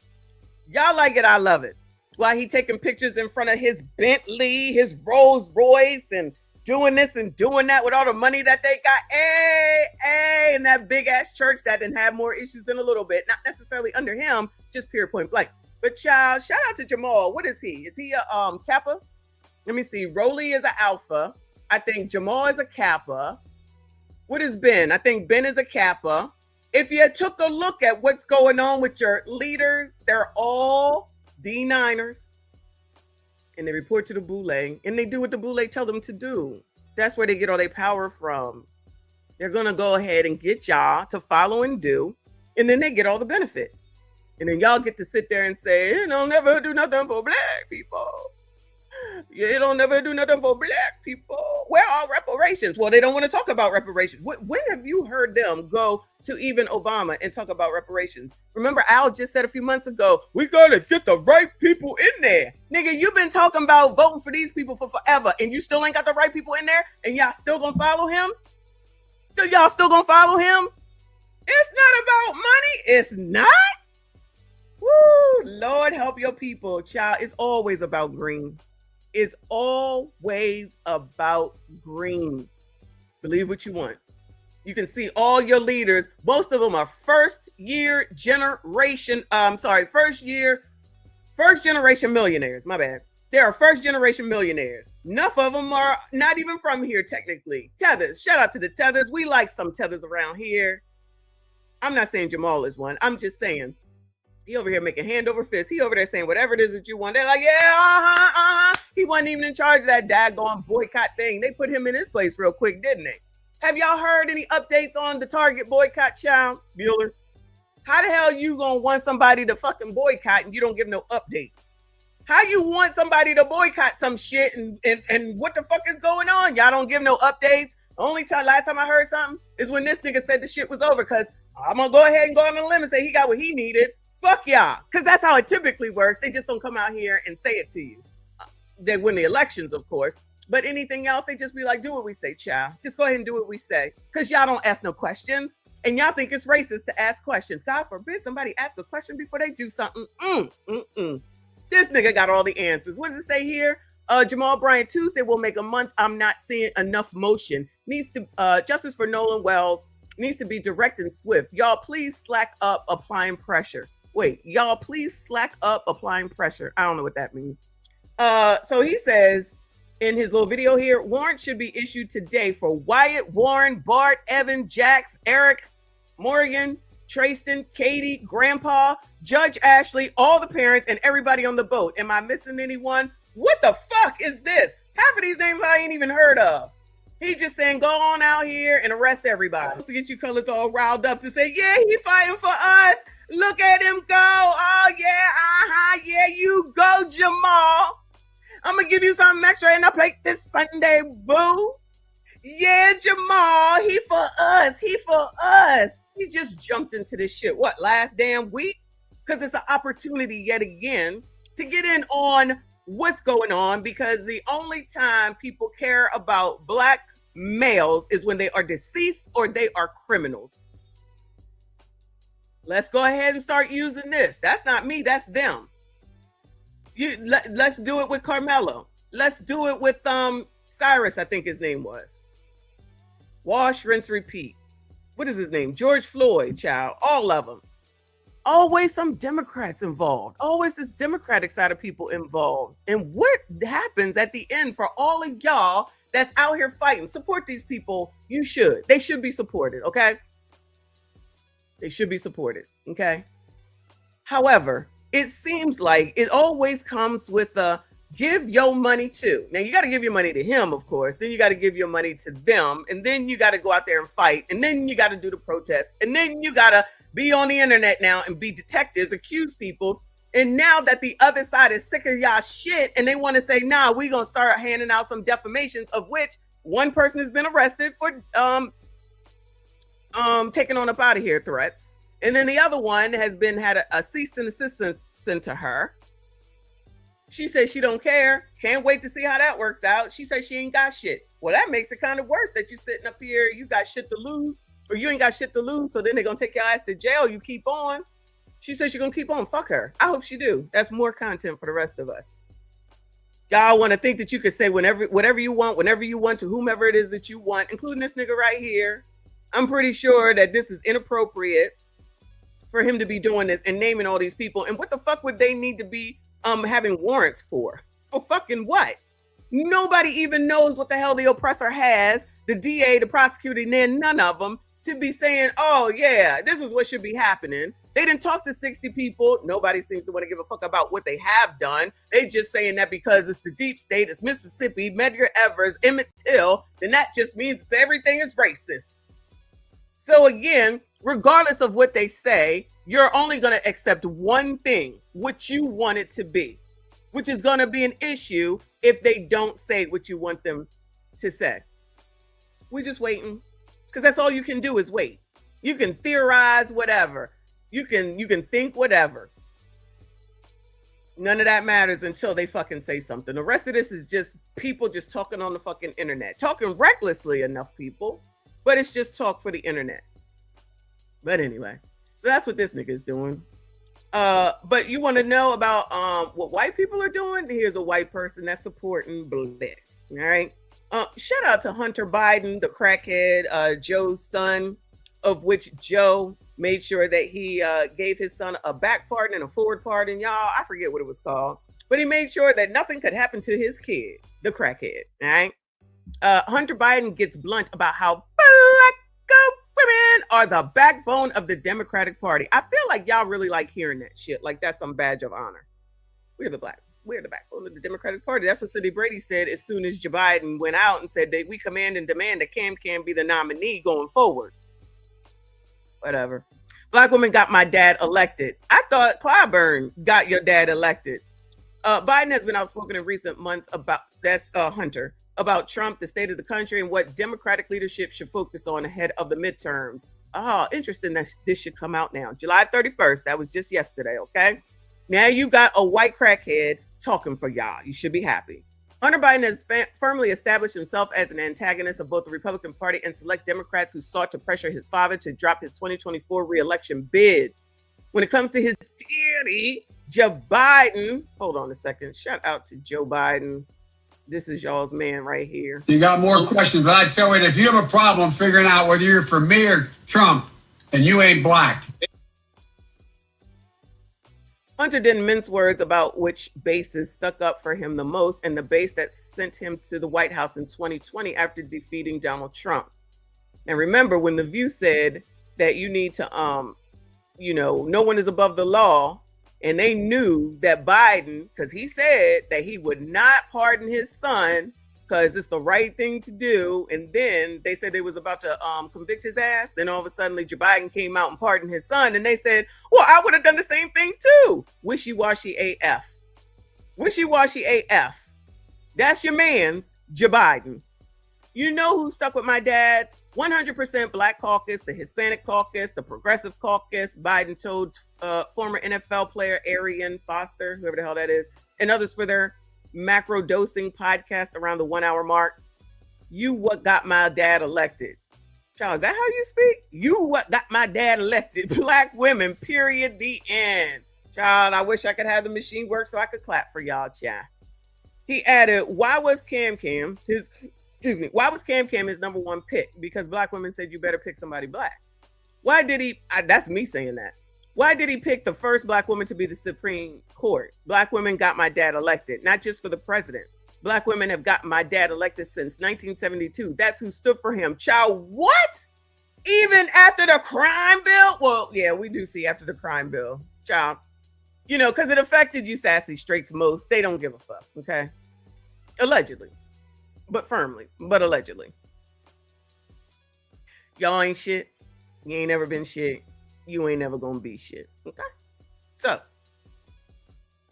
Y'all like it, I love it. While he taking pictures in front of his Bentley, his Rolls Royce, and doing this and doing that with all the money that they got. Hey, in that big ass church that didn't have more issues than a little bit. Not necessarily under him, just pure point blank. But child, shout out to Jamal. What is he? Is he a Kappa? Let me see. Rolly is an Alpha. I think Jamal is a Kappa. What is Ben? I think Ben is a Kappa. If you took a look at what's going on with your leaders, they're all D9ers. And they report to the Boule. And they do what the Boule tell them to do. That's where they get all their power from. They're going to go ahead and get y'all to follow and do. And then they get all the benefit. And then y'all get to sit there and say, you don't never do nothing for black people. You don't never do nothing for black people. Where are reparations? Well, they don't want to talk about reparations. When have you heard them go to even Obama and talk about reparations? Remember, Al just said a few months ago, we got to get the right people in there. Nigga, you've been talking about voting for these people for forever, and you still ain't got the right people in there, and y'all still gonna follow him? So y'all still gonna follow him? It's not about money. It's not. Woo, Lord help your people, child. It's always about green. It's always about green. Believe what you want. You can see all your leaders. Most of them are first generation millionaires. My bad. There are first-generation millionaires. Enough of them are not even from here, technically. Tethers. Shout out to the Tethers. We like some Tethers around here. I'm not saying Jamal is one. I'm just saying he over here making hand over fist. He over there saying whatever it is that you want. They're like, yeah, He wasn't even in charge of that daggone boycott thing. They put him in his place real quick, didn't they? Have y'all heard any updates on the Target boycott, child? Bueller? How the hell you gonna want somebody to fucking boycott and you don't give no updates? How you want somebody to boycott some shit and what the fuck is going on? Y'all don't give no updates. Last time I heard something is when this nigga said the shit was over, because I'm gonna go ahead and go on a limb and say he got what he needed. Fuck y'all, because that's how it typically works. They just don't come out here and say it to you. They win the elections, of course, but anything else, they just be like, do what we say, child. Just go ahead and do what we say, because y'all don't ask no questions, and y'all think it's racist to ask questions. God forbid somebody ask a question before they do something. This nigga got all the answers. What does it say here? Jamal Bryant, Tuesday will make a month I'm not seeing enough motion. Needs to justice for Nolan Wells needs to be direct and swift. Y'all please slack up applying pressure. Wait, y'all please slack up applying pressure. I don't know what that means. So he says in his little video here, warrant should be issued today for Wyatt, Warren, Bart, Evan, Jax, Eric, Morgan, Tristan, Katie, Grandpa, Judge Ashley, all the parents, and everybody on the boat. Am I missing anyone? What the fuck is this? Half of these names I ain't even heard of. He just saying, go on out here and arrest everybody. To get you colors all riled up to say, yeah, he fighting for us. Look at him go. Oh, yeah, yeah, you go, Jamal. I'm going to give you something extra in a plate this Sunday, boo. Yeah, Jamal, he for us. He for us. He just jumped into this shit. What, last damn week? Because it's an opportunity yet again to get in on what's going on, because the only time people care about Black males is when they are deceased or they are criminals. Let's go ahead and start using this. That's not me, that's them. Let's do it with Carmelo. Let's do it with Cyrus, I think his name was. Wash, rinse, repeat. What is his name? George Floyd, child. All of them. Always some Democrats involved. Always this Democratic side of people involved. And what happens at the end for all of y'all that's out here fighting? Support these people. You should. They should be supported, okay? They should be supported, okay? However, it seems like it always comes with a give your money to. Now, you got to give your money to him, of course. Then you got to give your money to them. And then you got to go out there and fight. And then you got to do the protest. And then you got to be on the internet now and be detectives, accuse people. And now that the other side is sick of y'all shit and they want to say, nah, we're going to start handing out some defamations, of which one person has been arrested for taking on up out of here threats. And then the other one has been had a cease and desist sent to her. She says she don't care. Can't wait to see how that works out. She says she ain't got shit. Well, that makes it kind of worse that you sitting up here, you got shit to lose, or you ain't got shit to lose, so then they're going to take your ass to jail. You keep on. She says she's going to keep on. Fuck her. I hope she do. That's more content for the rest of us. Y'all want to think that you could say whatever you want, whenever you want, to whomever it is that you want, including this nigga right here. I'm pretty sure that this is inappropriate for him to be doing this and naming all these people. And what the fuck would they need to be having warrants for? For fucking what? Nobody even knows what the hell the oppressor has, the DA, the prosecutor, and then none of them, to be saying, oh yeah, this is what should be happening. They didn't talk to 60 people. Nobody seems to want to give a fuck about what they have done. They just saying that because it's the deep state, it's Mississippi, Medgar Evers, Emmett Till, then that just means everything is racist. So again, regardless of what they say, you're only going to accept one thing, what you want it to be, which is going to be an issue if they don't say what you want them to say. We're just waiting, because that's all you can do is wait. You can theorize whatever. You can think whatever. None of that matters until they fucking say something. The rest of this is just people just talking on the fucking internet, talking recklessly, enough people, but it's just talk for the internet. But anyway, so that's what this nigga is doing. But you want to know about what white people are doing? Here's a white person that's supporting blacks. All right. Shout out to Hunter Biden, the crackhead, Joe's son, of which Joe made sure that he gave his son a back pardon and a forward pardon. Y'all, I forget what it was called. but he made sure that nothing could happen to his kid, the crackhead. All right. Hunter Biden gets blunt about how black women are the backbone of the Democratic Party. I feel like y'all really like hearing that shit. Like that's some badge of honor. We're the backbone of the Democratic Party. That's what Cindy Brady said as soon as Joe Biden went out and said that we command and demand that Cam be the nominee going forward. Whatever. Black woman got my dad elected. I thought Clyburn got your dad elected. Biden has been outspoken in recent months about, that's Hunter, about Trump, the state of the country, and what Democratic leadership should focus on ahead of the midterms. Oh, interesting that this should come out now. July 31st. That was just yesterday, okay? Now you got a white crackhead talking for y'all. You should be happy. Hunter Biden has firmly established himself as an antagonist of both the Republican Party and select Democrats who sought to pressure his father to drop his 2024 re-election bid. When it comes to his daddy, Joe Biden, hold on a second. Shout out to Joe Biden. This is y'all's man right here. You got more questions, but I tell you, if you have a problem figuring out whether you're for me or Trump, and you ain't black. Hunter didn't mince words about which bases stuck up for him the most and the base that sent him to the White House in 2020 after defeating Donald Trump. And remember when The View said that you need to, no one is above the law. And they knew that Biden, because he said that he would not pardon his son because it's the right thing to do. And then they said they was about to convict his ass. Then all of a sudden, Joe Biden came out and pardoned his son. And they said, well, I would have done the same thing too. Wishy-washy AF. Wishy-washy AF. That's your man's Joe Biden. You know who stuck with my dad? 100% Black caucus, the Hispanic caucus, the Progressive caucus. Biden told former NFL player Arian Foster, whoever the hell that is, and others for their macro dosing podcast around the 1 hour mark. You what got my dad elected. Child, is that how you speak? You what got my dad elected. Black women, period, the end. Child, I wish I could have the machine work so I could clap for y'all, child. He added, why was Cam his number one pick? Because black women said you better pick somebody black. Why did he, that's me saying that. Why did he pick the first black woman to be the Supreme Court? Black women got my dad elected, not just for the president. Black women have gotten my dad elected since 1972. That's who stood for him. Child, what? Even after the crime bill? Well, yeah, we do see after the crime bill. Child, because it affected you sassy straights most. They don't give a fuck, okay? Allegedly. But firmly, but allegedly. Y'all ain't shit. You ain't never been shit. You ain't never gonna be shit. Okay? So,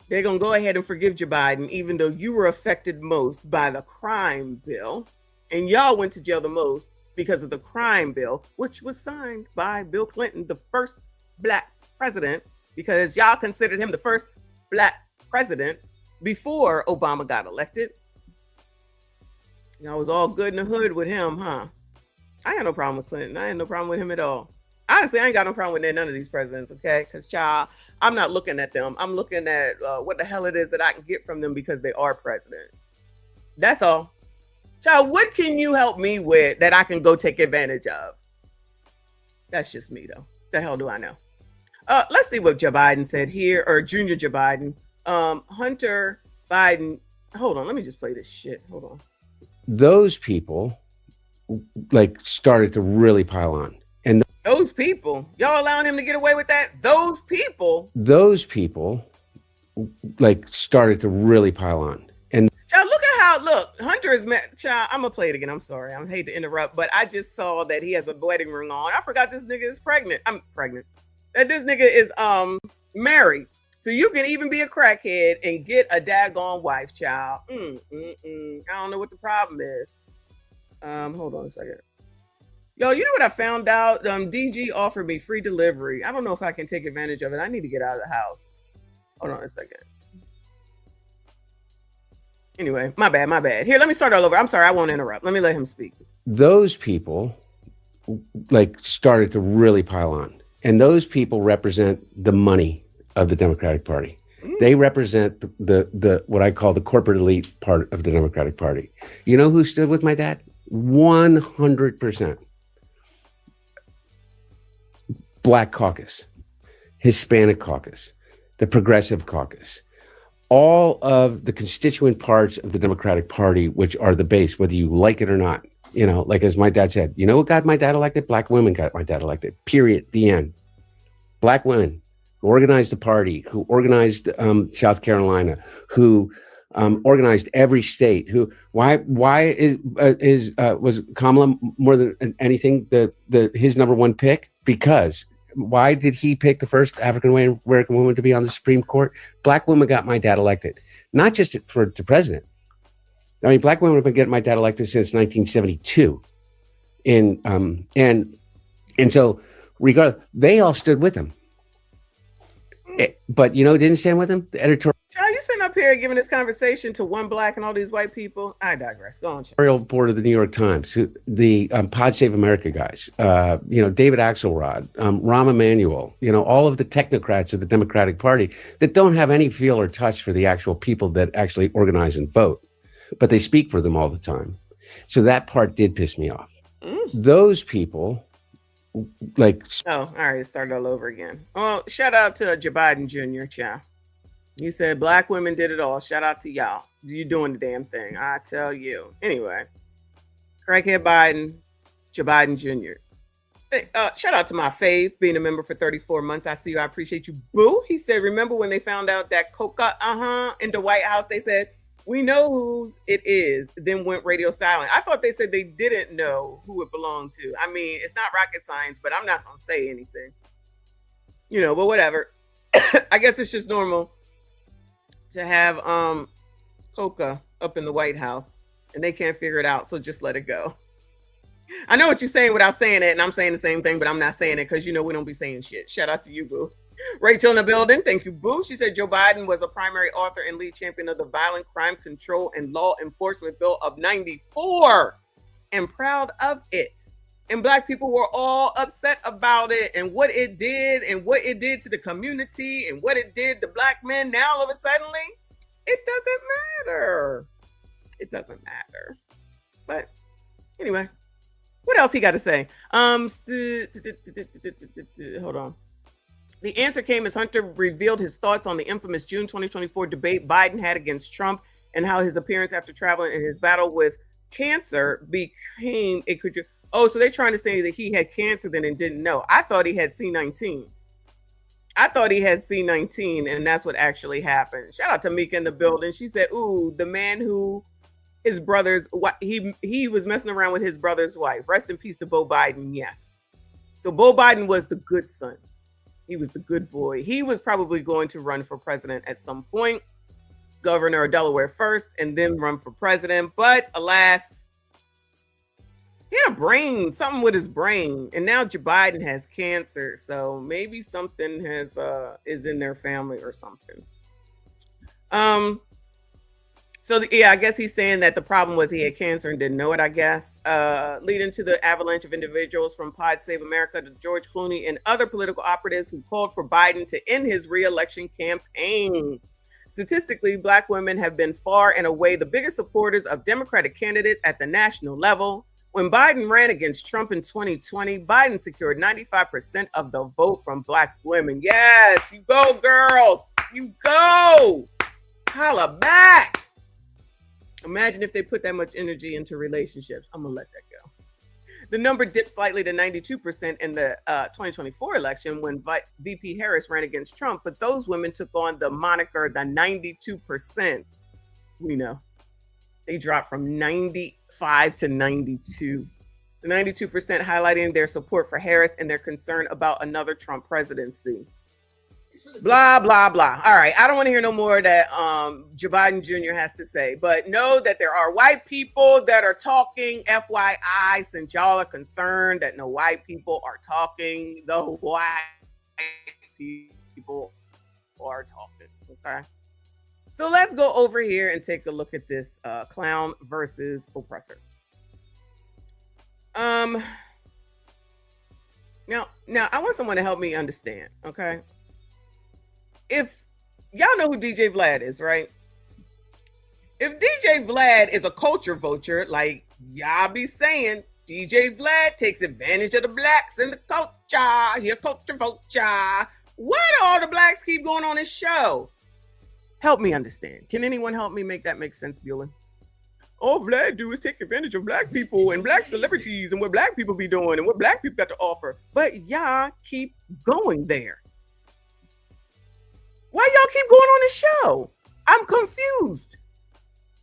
they're gonna go ahead and forgive Joe Biden, even though you were affected most by the crime bill. And y'all went to jail the most because of the crime bill, which was signed by Bill Clinton, the first black president, because y'all considered him the first black president before Obama got elected. Y'all was all good in the hood with him, huh? I had no problem with Clinton. I had no problem with him at all. Honestly, I ain't got no problem with none of these presidents, okay? Because, child, I'm not looking at them. I'm looking at what the hell it is that I can get from them because they are president. That's all. Child, what can you help me with that I can go take advantage of? That's just me, though. The hell do I know? Let's see what Joe Biden said here, or Junior Joe Biden. Hunter Biden. Hold on, let me just play this shit. Hold on. Those people started to really pile on. And those people, y'all allowing him to get away with that? Those people started to really pile on. And child, look, Hunter is child, I'm gonna play it again. I'm sorry. I hate to interrupt, but I just saw that he has a wedding ring on. I forgot this nigga is pregnant. I'm pregnant. That this nigga is married. So you can even be a crackhead and get a daggone wife, child. I don't know what the problem is. Hold on a second. Yo, you know what I found out? DG offered me free delivery. I don't know if I can take advantage of it. I need to get out of the house. Hold on a second. Anyway, my bad. Here, let me start all over. I'm sorry, I won't interrupt. Let me let him speak. Those people started to really pile on. And those people represent the money of the Democratic Party. They represent the what I call the corporate elite part of the Democratic Party. You know who stood with my dad? 100%. Black caucus, Hispanic caucus, the Progressive caucus. all of the constituent parts of the Democratic Party, which are the base, whether you like it or not. You know, like as my dad said, you know what got my dad elected? Black women got my dad elected. Period. The end. Black women who organized the party, who organized South Carolina, who organized every state. Who? Why was Kamala more than anything his number one pick? Because why did he pick the first African American woman to be on the Supreme Court? Black women got my dad elected, not just for the president. I mean, black women have been getting my dad elected since 1972, and so regardless, they all stood with him. But you know, didn't stand with him. The editorial Child, you sitting up here giving this conversation to one black and all these white people. I digress. Go on, child. board of the New York Times, the Pod Save America guys, you know, David Axelrod, Rahm Emanuel, you know, all of the technocrats of the Democratic Party that don't have any feel or touch for the actual people that actually organize and vote, but they speak for them all the time. So that part did piss me off. Those people, like, oh, all right, start all over again. Oh, shout out to Joe Biden Jr. Child. He said black women did it all. Shout out to y'all. You doing the damn thing, I tell you. Anyway, crackhead Biden, Joe Biden Jr. Hey, shout out to my fave, being a member for 34 months. I see you. I appreciate you. Boo. He said, remember when they found out that coca in the White House, they said, we know whose it is, then went radio silent. I thought they said they didn't know who it belonged to. I mean, it's not rocket science, but I'm not going to say anything. You know, but whatever. I guess it's just normal to have coca up in the White House, and they can't figure it out, so just let it go. I know what you're saying without saying it, and I'm saying the same thing, but I'm not saying it because, you know, we don't be saying shit. Shout out to you, boo. Rachel in the building. Thank you, boo. She said Joe Biden was a primary author and lead champion of the Violent Crime Control and Law Enforcement Bill of '94 and proud of it. And black people were all upset about it and what it did to the community and what it did to black men. Now, all of a sudden, it doesn't matter. It doesn't matter. But anyway, what else he got to say? Hold on. The answer came as Hunter revealed his thoughts on the infamous June 2024 debate Biden had against Trump and how his appearance after traveling in his battle with cancer became a creature. Oh, so they're trying to say that he had cancer then and didn't know. I thought he had C19. And that's what actually happened. Shout out to Mika in the building. She said, ooh, the man who his brother's, he was messing around with his brother's wife. Rest in peace to Beau Biden. Yes. So Beau Biden was the good son. He was the good boy. He was probably going to run for president at some point, governor of Delaware first, and then run for president. But alas, he had something with his brain. And now Joe Biden has cancer. So maybe something is in their family or something. I guess he's saying that the problem was he had cancer and didn't know it, I guess. Leading to the avalanche of individuals from Pod Save America to George Clooney and other political operatives who called for Biden to end his re-election campaign. Statistically, black women have been far and away the biggest supporters of Democratic candidates at the national level. When Biden ran against Trump in 2020, Biden secured 95% of the vote from black women. Yes, you go, girls. You go. Holla back. Imagine if they put that much energy into relationships. I'm going to let that go. The number dipped slightly to 92% in the 2024 election when VP Harris ran against Trump, but those women took on the moniker the 92%. We know. They dropped from 95 to 92. The 92% highlighting their support for Harris and their concern about another Trump presidency. Blah, blah, blah. All right. I don't want to hear no more that Joe Biden Jr. has to say, but know that there are white people that are talking. FYI, since y'all are concerned that no white people are talking, the white people are talking. Okay. So let's go over here and take a look at this clown versus oppressor. Now I want someone to help me understand. Okay. If y'all know who DJ Vlad is, right? If DJ Vlad is a culture vulture, like y'all be saying, DJ Vlad takes advantage of the blacks and the culture. He a culture vulture. Why do all the blacks keep going on his show? Help me understand. Can anyone help me make that make sense, Bueller? All Vlad do is take advantage of black people and black celebrities and what black people be doing and what black people got to offer. But y'all keep going there. Why y'all keep going on the show? I'm confused.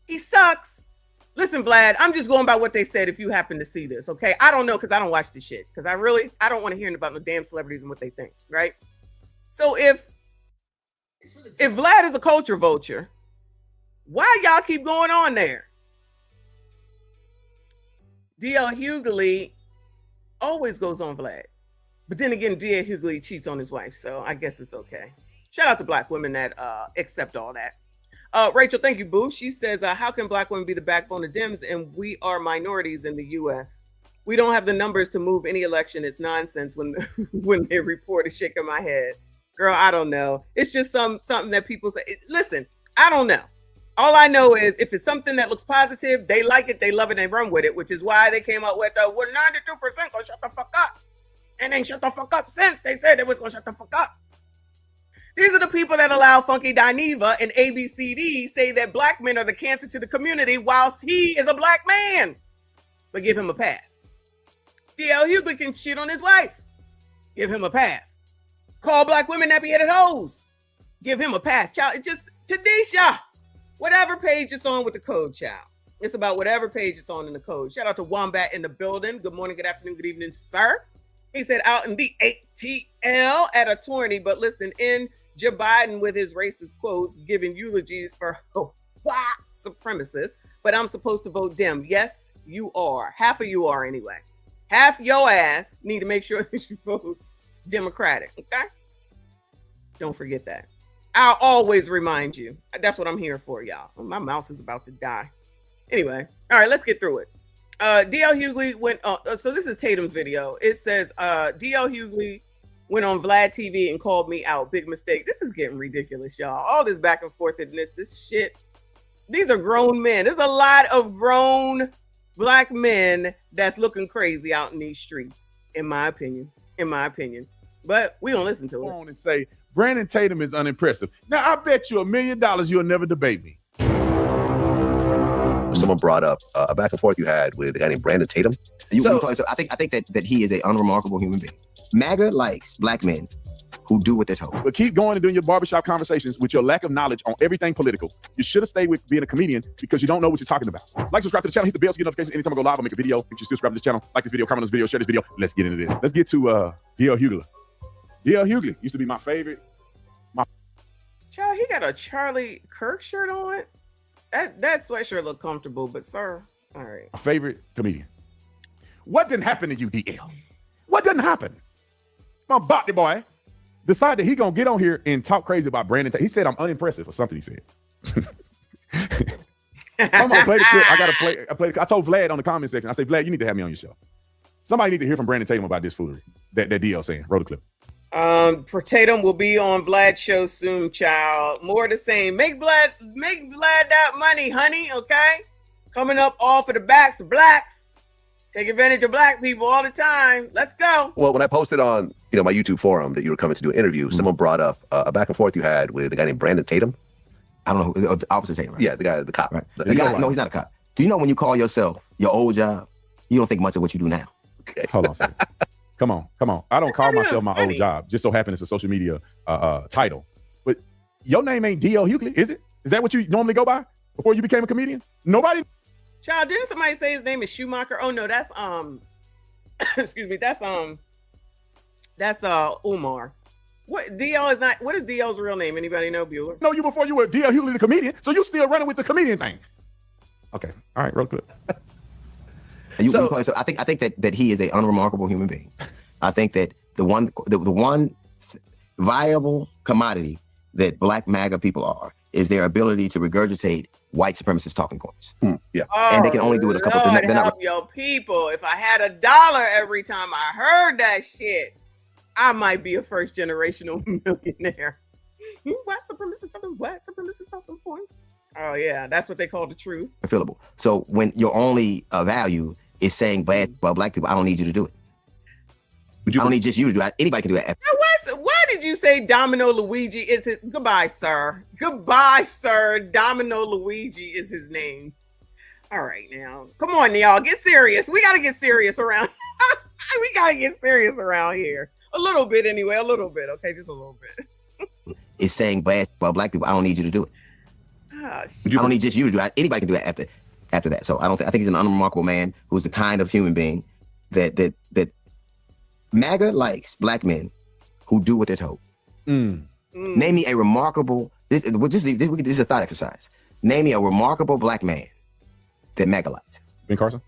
He sucks. Listen, Vlad, I'm just going by what they said if you happen to see this, okay? I don't know because I don't watch this shit. Because I don't want to hear about no damn celebrities and what they think, right? So if Vlad is a culture vulture, why y'all keep going on there? D.L. Hughley always goes on Vlad. But then again, D.L. Hughley cheats on his wife, so I guess it's okay. Shout out to black women that accept all that. Rachel, thank you, boo. She says, how can black women be the backbone of Dems and we are minorities in the U.S.? We don't have the numbers to move any election. It's nonsense when they report is shaking my head. Girl, I don't know. It's just something that people say. Listen, I don't know. All I know is if it's something that looks positive, they like it, they love it, and they run with it, which is why they came up with we're 92% gonna shut the fuck up. And ain't shut the fuck up since they said they was gonna shut the fuck up. These are the people that allow Funky Dineva and ABCD say that black men are the cancer to the community whilst he is a black man. But give him a pass. D.L. Hughley can shit on his wife. Give him a pass. Call black women nappy-headed hoes. Give him a pass. Child, it just, Tadisha. Whatever page it's on with the code, child. It's about whatever page it's on in the code. Shout out to Wombat in the building. Good morning, good afternoon, good evening, sir. He said out in the ATL at a tourney, but listening in Joe Biden with his racist quotes, giving eulogies for white supremacists, but I'm supposed to vote Dem. Yes, you are. Half of you are anyway. Half your ass need to make sure that you vote Democratic, okay? Don't forget that. I'll always remind you. That's what I'm here for, y'all. My mouse is about to die. Anyway, all right, let's get through it. D.L. Hughley went on. So this is Tatum's video. It says D.L. Hughley went on Vlad TV and called me out. Big mistake. This is getting ridiculous, y'all. All this back and forth in this shit. These are grown men. There's a lot of grown black men that's looking crazy out in these streets, in my opinion. But we don't listen to it. On and say Brandon Tatum is unimpressive. Now I bet you $1 million you'll never debate me. Someone brought up a back and forth you had with a guy named Brandon Tatum. So I think that he is an unremarkable human being. MAGA likes black men who do what they're told. But keep going and doing your barbershop conversations with your lack of knowledge on everything political. You should have stayed with being a comedian because you don't know what you're talking about. Like, subscribe to the channel, hit the bell so you get notifications anytime I go live or make a video. If you're still subscribed to this channel, like this video, comment on this video, share this video. Let's get into this. Let's get to D.L. Hughley. D.L. Hughley used to be my favorite. Child, he got a Charlie Kirk shirt on. That sweatshirt look comfortable, but sir, all right. My favorite comedian. What didn't happen to you, DL? What didn't happen? My body boy decided he gonna get on here and talk crazy about Brandon Tatum. He said I'm unimpressive or something he said. I'm gonna play the clip. I told Vlad on the comment section, I say, Vlad, you need to have me on your show. Somebody need to hear from Brandon Tatum about this foolery that DL saying. Roll the clip. Tatum will be on Vlad's show soon, child. More of the same. Make Vlad that money, honey, okay? Coming up off of the backs of blacks. Take advantage of black people all the time. Let's go. Well, when I posted on my YouTube forum that you were coming to do an interview, someone brought up a back and forth you had with a guy named Brandon Tatum. I don't know, Officer Tatum, right? Yeah, the cop. Right. The guy, no, he's not a cop. Do you know when you call yourself your old job, you don't think much of what you do now? Okay. Hold on a second. Come on. I don't call myself my old job. Just so happens it's a social media title. But your name ain't D.L. Hughley, is it? Is that what you normally go by before you became a comedian? Nobody? Child, didn't somebody say his name is Schumacher? Oh no, that's excuse me, that's Umar. What DL is not? What is DL's real name? Anybody know, Bueller? No, you before you were D.L. Hughley, the comedian. So you still running with the comedian thing? Okay, all right, real quick. So I think that he is an unremarkable human being. I think that the one viable commodity that black MAGA people are is their ability to regurgitate white supremacist talking points. Yeah, and they can only do it a couple. Lord, help your people. If I had $1 every time I heard that shit, I might be a first generational millionaire. White supremacist talking points. Oh yeah, that's what they call the truth. Fillable. So when your only value is saying bad about black people, I don't need you to do it. I don't need just you to do it. Anybody can do that. Why did you say Domino Luigi is his? Goodbye, sir. Goodbye, sir. Domino Luigi is his name. All right, now. Come on, y'all. Get serious. We got to get serious around. We got to get serious around here. A little bit anyway. A little bit. Okay, just a little bit. Is saying bad about black people. I don't need you to do it. I don't need just you to do it. Anybody can do that after that. So I think he's an unremarkable man who's the kind of human being that MAGA likes black men who do what they're told. Name me a remarkable. This is a thought exercise. Name me a remarkable black man that MAGA liked. Ben Carson.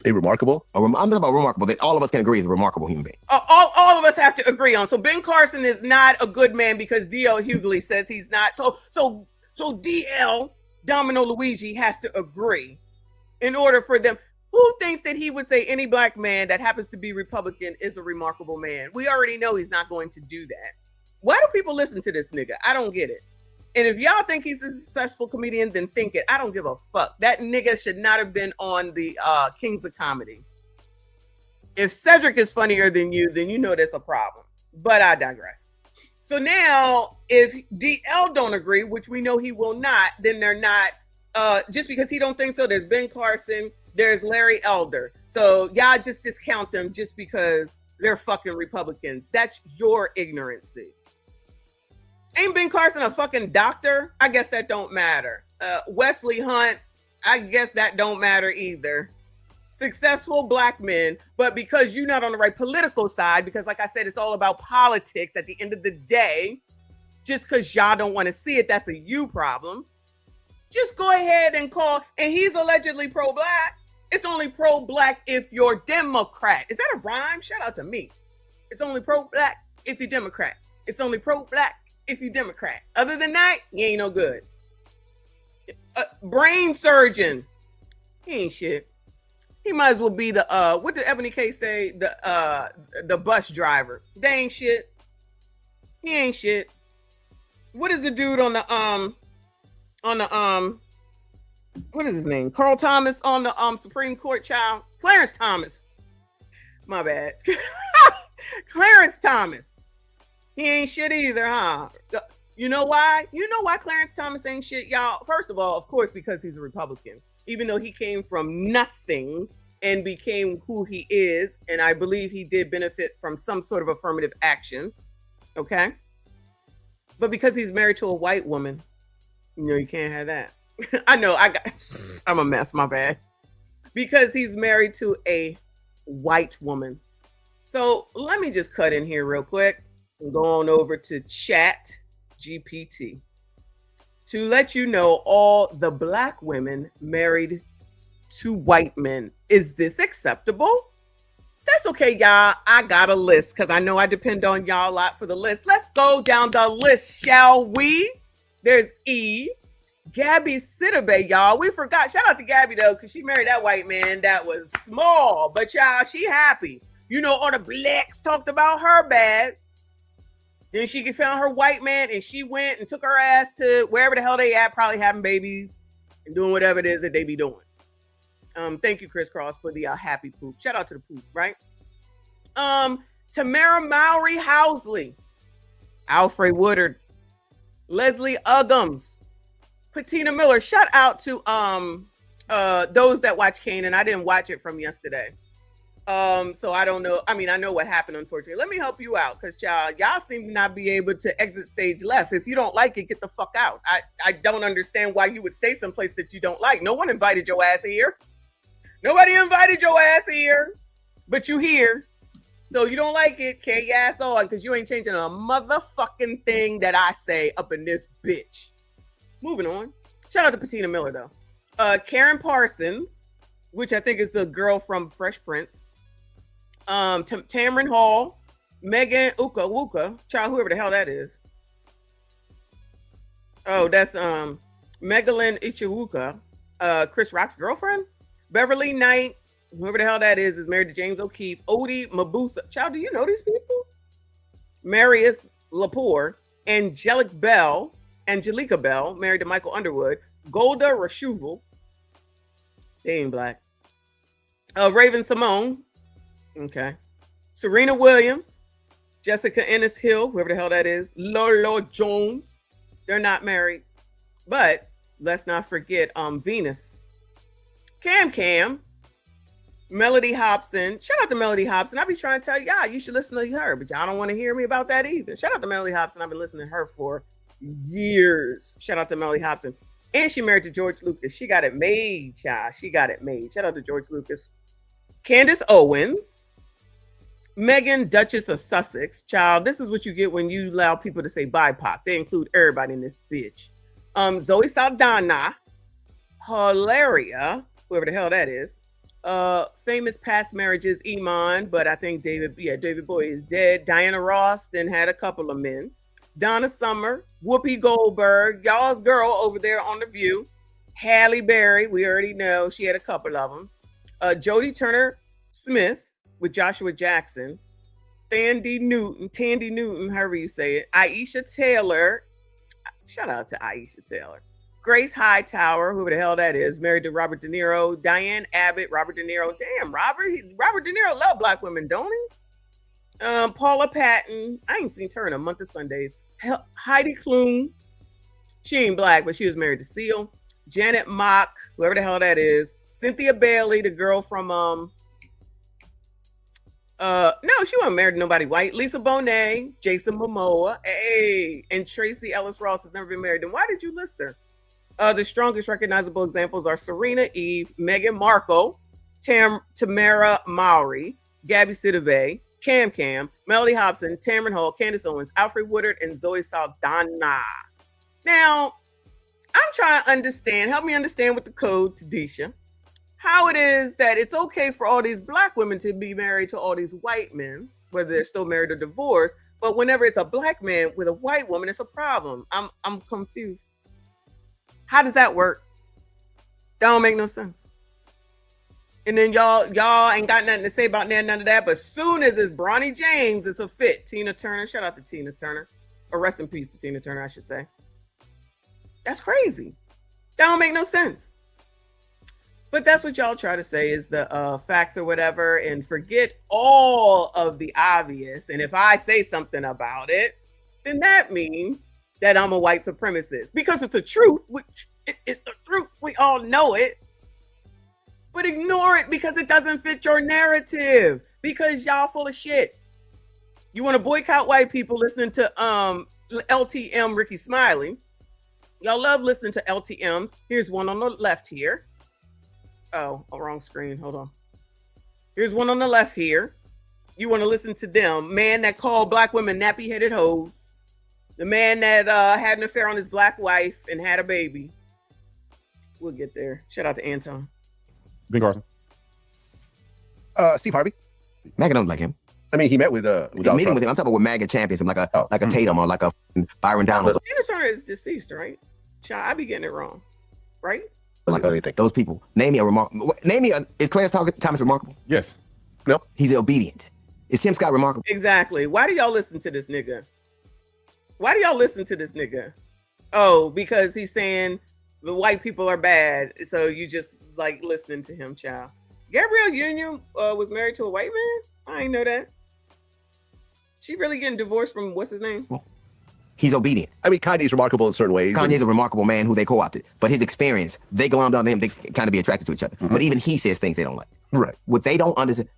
A remarkable? I'm talking about remarkable that all of us can agree is a remarkable human being. All of us have to agree on. So Ben Carson is not a good man because D.L. Hughley says he's not. So D.L. Domino Luigi has to agree in order for them. Who thinks that he would say any black man that happens to be Republican is a remarkable man? We already know he's not going to do that. Why do people listen to this nigga? I don't get it. And if y'all think he's a successful comedian, then think it. I don't give a fuck. That nigga should not have been on the Kings of Comedy. If Cedric is funnier than you, then you know that's a problem. But I digress. So now, if DL don't agree, which we know he will not, then they're not, just because he don't think so, there's Ben Carson, there's Larry Elder. So y'all just discount them just because they're fucking Republicans. That's your ignorancy. Ain't Ben Carson a fucking doctor? I guess that don't matter. Wesley Hunt, I guess that don't matter either. Successful black men, but because you're not on the right political side, because like I said, it's all about politics at the end of the day, just because y'all don't want to see it, that's a you problem. Just go ahead and call, and he's allegedly pro-black. It's only pro-black if you're Democrat. Is that a rhyme? Shout out to me. It's only pro-black if you're Democrat. It's only pro-black if you're Democrat. Other than that, you ain't no good. Brain surgeon. He ain't shit. He might as well be the what did Ebony K say? The bus driver. They ain't shit. He ain't shit. What is the dude on the what is his name? Carl Thomas on the Supreme Court, child? Clarence Thomas. My bad. Clarence Thomas. He ain't shit either, huh? You know why? You know why Clarence Thomas ain't shit, y'all? First of all, of course, because he's a Republican. Even though he came from nothing and became who he is, and I believe he did benefit from some sort of affirmative action, okay? But because he's married to a white woman, you know, you can't have that. I know, I'm a mess, my bad. Because he's married to a white woman. So let me just cut in here real quick and go on over to Chat GPT to let you know all the black women married to white men. Is this acceptable? That's okay, y'all. I got a list because I know I depend on y'all a lot for the list. Let's go down the list, shall we? There's Eve. Gabby Sidibe, y'all. We forgot. Shout out to Gabby, though, because she married that white man that was small. But, y'all, she happy. You know, all the blacks talked about her bad. Then she found her white man, and she went and took her ass to wherever the hell they at, probably having babies and doing whatever it is that they be doing. Thank you, Chris Cross, for the happy poop. Shout out to the poop, right? Tamara Mowry Housley, Alfred Woodard, Leslie Uggams, Patina Miller. Shout out to those that watch Kanan. I didn't watch it from yesterday. So I don't know. I mean, I know what happened, unfortunately. Let me help you out, because y'all seem to not be able to exit stage left. If you don't like it, get the fuck out. I don't understand why you would stay someplace that you don't like. No one invited your ass here. Nobody invited your ass here, but you here. So you don't like it, carry your ass on, because you ain't changing a motherfucking thing that I say up in this bitch. Moving on. Shout out to Patina Miller, though. Karen Parsons, which I think is the girl from Fresh Prince. Tamron Hall, Megan Uka, child, whoever the hell that is. Oh, that's Megalyn Ichiwuka, Chris Rock's girlfriend. Beverly Knight, whoever the hell that is married to James O'Keefe. Odie Mabusa, child, do you know these people? Marius Lepore, Angelica Bell, married to Michael Underwood. Golda Rashuval, they ain't black. Raven Simone, okay. Serena Williams, Jessica Ennis Hill, whoever the hell that is, Lolo Jones. They're not married. But let's not forget Venus. Cam. Melody Hobson. Shout out to Melody Hobson. I be trying to tell y'all you should listen to her, but y'all don't want to hear me about that either. Shout out to Melody Hobson. I've been listening to her for years. Shout out to Melody Hobson. And she married to George Lucas. She got it made, child. She got it made. Shout out to George Lucas. Candace Owens. Meghan, Duchess of Sussex. Child, this is what you get when you allow people to say BIPOC. They include everybody in this bitch. Zoe Saldana. Hilaria, whoever the hell that is. Famous past marriages, Iman, but I think David Bowie is dead. Diana Ross then had a couple of men. Donna Summer, Whoopi Goldberg, y'all's girl over there on The View. Halle Berry, we already know she had a couple of them. Jodie Turner Smith with Joshua Jackson. Tandy Newton, however you say it. Aisha Taylor, shout out to Aisha Taylor. Grace Hightower, whoever the hell that is, married to Robert De Niro. Diane Abbott, Robert De Niro. Damn, Robert De Niro love black women, don't he? Paula Patton. I ain't seen her in a month of Sundays. Heidi Klum. She ain't black, but she was married to Seal. Janet Mock, whoever the hell that is. Cynthia Bailey, the girl from no, she wasn't married to nobody white. Lisa Bonet, Jason Momoa, hey, and Tracy Ellis Ross has never been married. Then why did you list her? The strongest recognizable examples are Serena Eve, Meghan Markle, Tamara Mowry, Gabby Sidibe, Cam, Melody Hobson, Tamron Hall, Candace Owens, Alfred Woodard, and Zoe Saldana. Now, I'm trying to understand, help me understand with the code, Tadisha, how it is that it's okay for all these black women to be married to all these white men, whether they're still married or divorced, but whenever it's a black man with a white woman, it's a problem. I'm confused. How does that work? That don't make no sense. And then y'all ain't got nothing to say about none of that. But soon as it's Bronny James, it's a fit. Tina Turner, shout out to Tina Turner. Or rest in peace to Tina Turner, I should say. That's crazy. That don't make no sense. But that's what y'all try to say is the facts or whatever, and forget all of the obvious. And if I say something about it, then that means that I'm a white supremacist, because it's the truth. It's the truth. We all know it. But ignore it because it doesn't fit your narrative, because y'all full of shit. You want to boycott white people listening to LTM Ricky Smiley. Y'all love listening to LTMs. Here's one on the left here. Oh, wrong screen. Hold on. Here's one on the left here. You want to listen to them. Man that called black women nappy-headed hoes. The man that had an affair on his black wife and had a baby. We'll get there. Shout out to Anton. Ben Carson. Steve Harvey. MAGA don't like him. I mean, he met with meeting with him. I'm talking about with MAGA champions him, like a Tatum or like a Byron Donalds. Tina Turner is deceased, right? Child, I be getting it wrong, right? Like those people. Name me a remarkable. Is Clarence Thomas remarkable? Yes. No. He's obedient. Is Tim Scott remarkable? Exactly. Why do y'all listen to this nigga? Oh, because he's saying the white people are bad, so you just like listening to him, child. Gabrielle Union was married to a white man? I didn't know that. She really getting divorced from what's his name? He's obedient. I mean, Kanye's remarkable in certain ways. Kanye's a remarkable man who they co-opted, but his experience, they glommed onto him. They kind of be attracted to each other. But even he says things they don't like. Right. What they don't understand,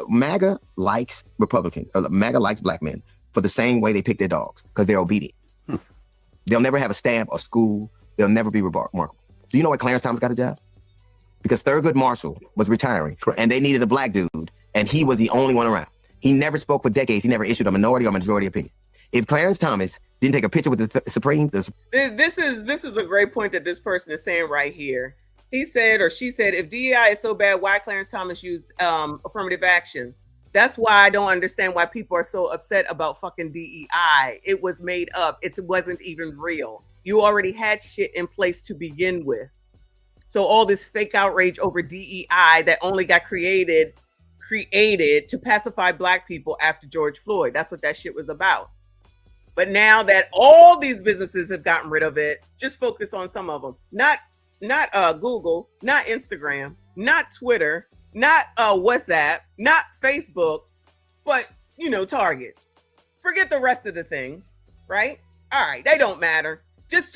MAGA likes Republicans. MAGA likes black men for the same way they pick their dogs, because they're obedient. They'll never have a stamp or school. They'll never be remarkable. Do you know why Clarence Thomas got the job? Because Thurgood Marshall was retiring, and they needed a black dude, and he was the only one around. He never spoke for decades. He never issued a minority or majority opinion. If Clarence Thomas didn't take a picture with the Supreme, this is a great point that this person is saying right here. He said, or she said, if DEI is so bad, why Clarence Thomas used affirmative action? That's why I don't understand why people are so upset about fucking DEI. It was made up. It wasn't even real. You already had shit in place to begin with. So all this fake outrage over DEI that only got created to pacify black people after George Floyd. That's what that shit was about. But now that all these businesses have gotten rid of it, just focus on some of them. Not Google, not Instagram, not Twitter, not WhatsApp, not Facebook, but Target. Forget the rest of the things, right? All right, they don't matter. Just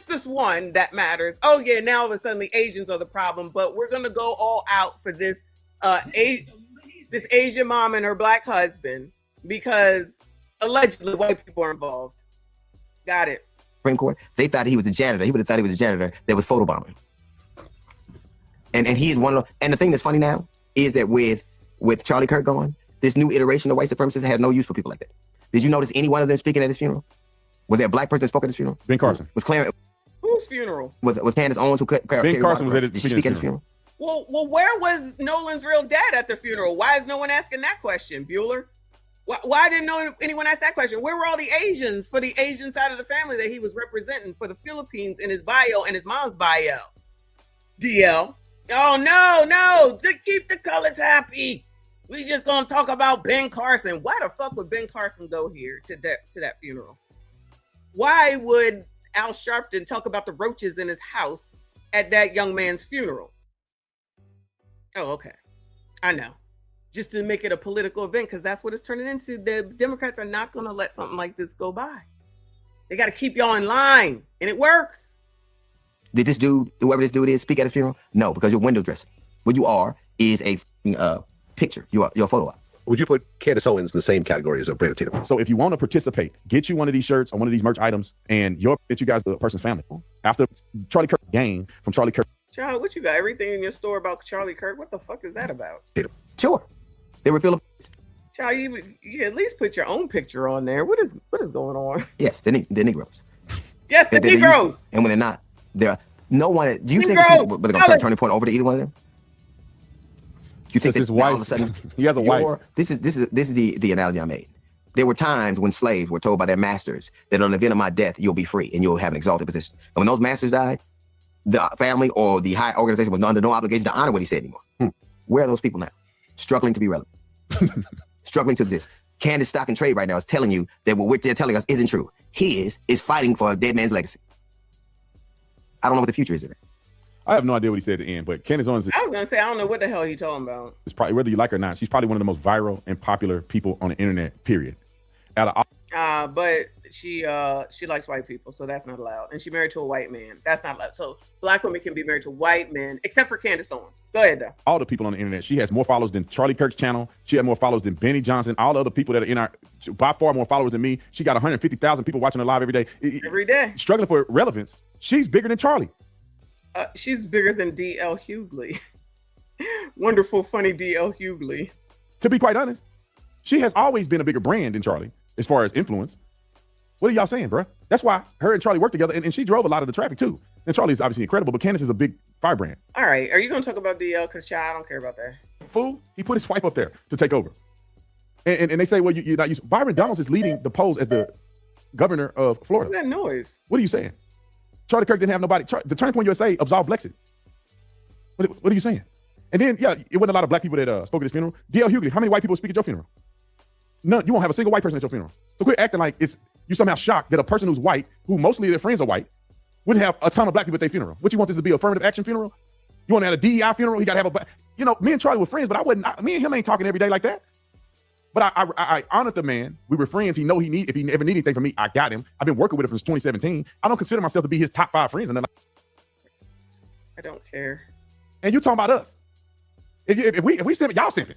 this one that matters. Oh yeah, now all of a sudden the Asians are the problem, but we're gonna go all out for this this Asian mom and her black husband because allegedly white people are involved. Got it. Supreme Court, they thought he was a janitor. He would have thought he was a janitor that was photobombing. And he's one of the, and the thing that's funny now is that with Charlie Kirk gone, this new iteration of white supremacists has no use for people like that. Did you notice any one of them speaking at his funeral? Was there a black person that spoke at his funeral? Ben Carson. Was Clarence? Whose funeral? Was Candace Owens who cut? Ben Carson was at his, did she speak at his funeral? Well, where was Nolan's real dad at the funeral? Why is no one asking that question, Bueller? Why didn't anyone ask that question? Where were all the Asians for the Asian side of the family that he was representing for the Philippines in his bio and his mom's bio? DL. Oh, no. Keep the colors happy. We just gonna talk about Ben Carson. Why the fuck would Ben Carson go here to that funeral? Why would Al Sharpton talk about the roaches in his house at that young man's funeral? Oh, okay. I know. Just to make it a political event, because that's what it's turning into. The Democrats are not going to let something like this go by. They got to keep y'all in line, and it works. Did this dude, whoever this dude is, speak at his funeral? No, because you're window dressing. What you are is a picture. You're a photo op. Would you put Candace Owens in the same category as Brandon Tatum? So if you want to participate, get you one of these shirts or one of these merch items, and get you guys the person's family. After Charlie Kirk game from Charlie Kirk. Child, what you got? Everything in your store about Charlie Kirk? What the fuck is that about? Sure. They were Philippines. Child, you at least put your own picture on there. What is going on? Yes, the Negroes. Yes, the Negroes. And when they're not, no one. Do you think they're going to turn turning point over to either one of them? You think that all of a sudden he has a wife? This is the analogy I made. There were times when slaves were told by their masters that on the event of my death, you'll be free and you'll have an exalted position. And when those masters died, the family or the high organization was under no obligation to honor what he said anymore. Where are those people now? Struggling to be relevant. Struggling to exist. Candace Stock and Trade right now is telling you that what they're telling us isn't true. His is fighting for a dead man's legacy. I don't know what the future is in it. I have no idea what he said at the end, but Candace Owens. I was gonna say I don't know what the hell he's talking about. It's probably, whether you like her or not, she's probably one of the most viral and popular people on the internet. Period. But she likes white people, so that's not allowed. And she married to a white man. That's not allowed. So black women can be married to white men, except for Candace Owens. Go ahead, though. All the people on the internet. She has more followers than Charlie Kirk's channel. She had more followers than Benny Johnson. All the other people that are in our, by far more followers than me. She got 150,000 people watching her live every day. Every day. Struggling for relevance. She's bigger than Charlie. She's bigger than D.L. Hughley. Wonderful, funny D.L. Hughley. To be quite honest, she has always been a bigger brand than Charlie as far as influence. What are y'all saying, bro? That's why her and Charlie worked together, and she drove a lot of the traffic too. And Charlie's obviously incredible, but Candace is a big firebrand. All right, are you going to talk about DL? Because I don't care about that. Fool, he put his wife up there to take over. And they say, well, you're not used. Byron Donalds is leading the polls as the governor of Florida. What's that noise? What are you saying? Charlie Kirk didn't have nobody. The Turning Point USA absolved Blexit. What are you saying? And then, yeah, it wasn't a lot of black people that spoke at his funeral. D.L. Hughley, how many white people speak at your funeral? None. You won't have a single white person at your funeral. So quit acting like you're somehow shocked that a person who's white, who mostly their friends are white, wouldn't have a ton of black people at their funeral. What, you want this to be an affirmative action funeral? You want to have a DEI funeral? He got to have a, me and Charlie were friends, but me and him ain't talking every day like that. But I honored the man. We were friends. If he ever need anything from me, I got him. I've been working with him since 2017. I don't consider myself to be his top 5 friends. And I don't care. And you talking about us? If we simp, y'all simping.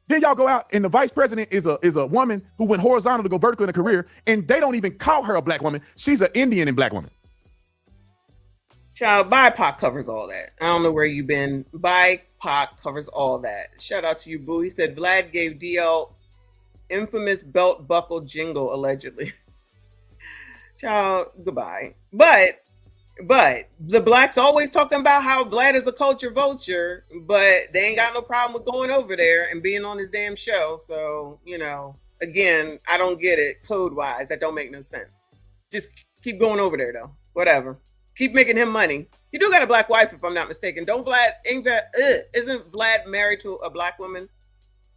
Then y'all go out and the vice president is a woman who went horizontal to go vertical in a career, and they don't even call her a black woman. She's an Indian and black woman. Child, BIPOC covers all that. I don't know where you've been. BIPOC covers all that. Shout out to you, Boo. He said Vlad gave DL infamous belt buckle jingle, allegedly. Child, goodbye. But the blacks always talking about how Vlad is a culture vulture, but they ain't got no problem with going over there and being on his damn show. So, again, I don't get it code-wise. That don't make no sense. Just keep going over there, though. Whatever. Keep making him money. He do got a black wife, if I'm not mistaken. Isn't Vlad married to a black woman?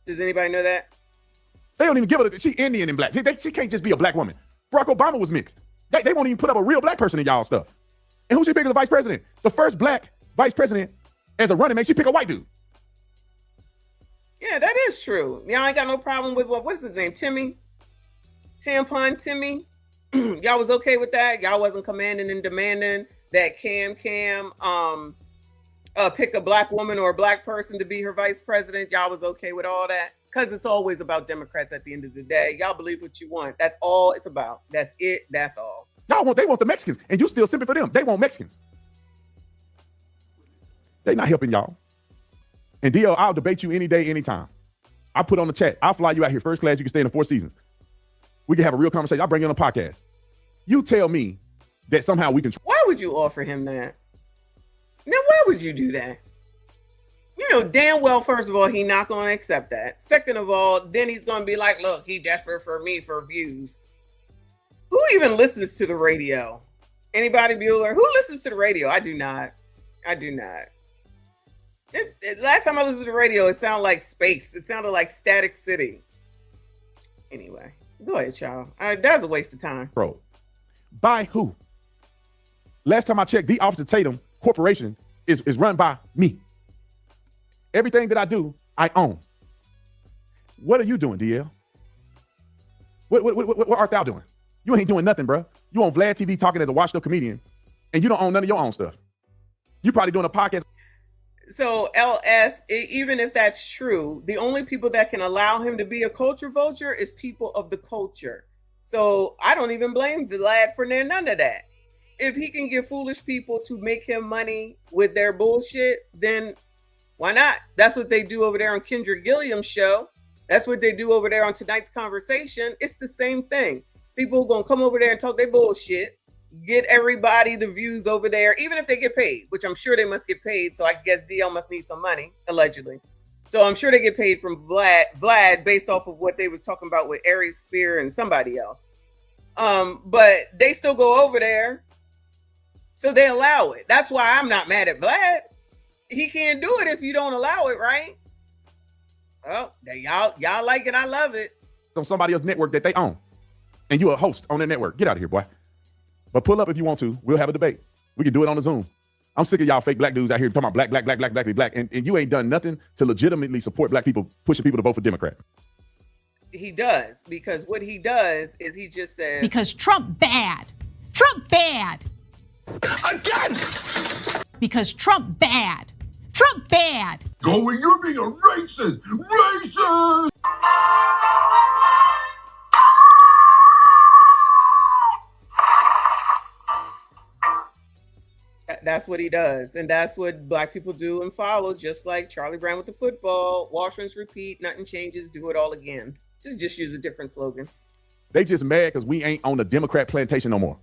Does anybody know that? They don't even give her. She Indian and black. She can't just be a black woman. Barack Obama was mixed. They won't even put up a real black person in y'all stuff. And who she pick as the vice president? The first black vice president as a running mate, she pick a white dude. Yeah, that is true. Y'all ain't got no problem with what's his name? Timmy Tampon Timmy, y'all was okay with that? Y'all wasn't commanding and demanding that Cam pick a black woman or a black person to be her vice president? Y'all was okay with all that? Because it's always about Democrats at the end of the day. Y'all believe what you want. That's all it's about. That's it. That's all. They want the Mexicans, and you still simping for them. They want Mexicans. They not helping y'all. And DL, I'll debate you any day, anytime. I put on the chat. I'll fly you out here first class. You can stay in the 4 seasons. We can have a real conversation. I'll bring you on a podcast. You tell me that somehow we can. Why would you offer him that? Now, why would you do that? You know damn well, first of all, he not going to accept that. Second of all, then he's going to be like, look, he desperate for me for views. Who even listens to the radio? Anybody, Bueller? Who listens to the radio? I do not. Last time I listened to the radio, it sounded like space. It sounded like Static City. Anyway, go ahead, y'all. That was a waste of time. Bro, by who? Last time I checked, the Officer Tatum Corporation is run by me. Everything that I do, I own. What are you doing, DL? What art thou doing? You ain't doing nothing, bro. You on Vlad TV talking as a washed up comedian, and you don't own none of your own stuff. You probably doing a podcast. So LS, even if that's true, the only people that can allow him to be a culture vulture is people of the culture. So I don't even blame Vlad for none of that. If he can get foolish people to make him money with their bullshit, then why not? That's what they do over there on Kendra Gilliam's show. That's what they do over there on Tonight's Conversation. It's the same thing. People are going to come over there and talk their bullshit, get everybody the views over there, even if they get paid, which I'm sure they must get paid. So I guess DL must need some money, allegedly. So I'm sure they get paid from Vlad based off of what they was talking about with Aries Spear and somebody else. But they still go over there. So they allow it. That's why I'm not mad at Vlad. He can't do it if you don't allow it, right? Well, y'all like it. I love it. On somebody else's network that they own. And you're a host on their network. Get out of here, boy. But pull up if you want to. We'll have a debate. We can do it on the Zoom. I'm sick of y'all fake black dudes out here talking about black. And you ain't done nothing to legitimately support black people, pushing people to vote for Democrat. He does, because what he does is he just says... Because Trump bad. Trump bad. Again! Because Trump bad. Trump bad. Go where you're being a racist! Racist! That's what he does. And that's what black people do and follow, just like Charlie Brown with the football. Wash, rinse, repeat, nothing changes, do it all again. Just use a different slogan. They just mad because we ain't on the Democrat plantation no more.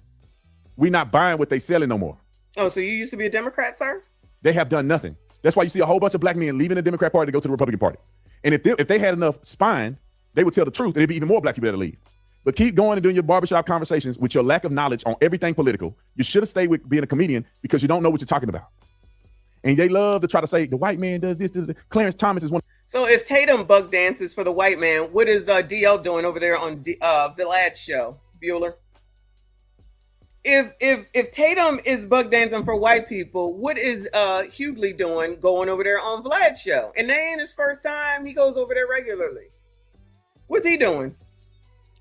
We not buying what they selling no more. Oh, so you used to be a Democrat, sir? They have done nothing. That's why you see a whole bunch of black men leaving the Democrat Party to go to the Republican Party. And if they had enough spine, they would tell the truth, and there'd be even more black people that leave. But keep going and doing your barbershop conversations with your lack of knowledge on everything political. You should have stayed with being a comedian because you don't know what you're talking about. And they love to try to say the white man does this. Clarence Thomas is one. So if Tatum bug dances for the white man, what is DL doing over there on Vlad's show, Bueller? If Tatum is bug dancing for white people, what is Hughley doing going over there on Vlad's show? And that ain't his first time. He goes over there regularly. What's he doing?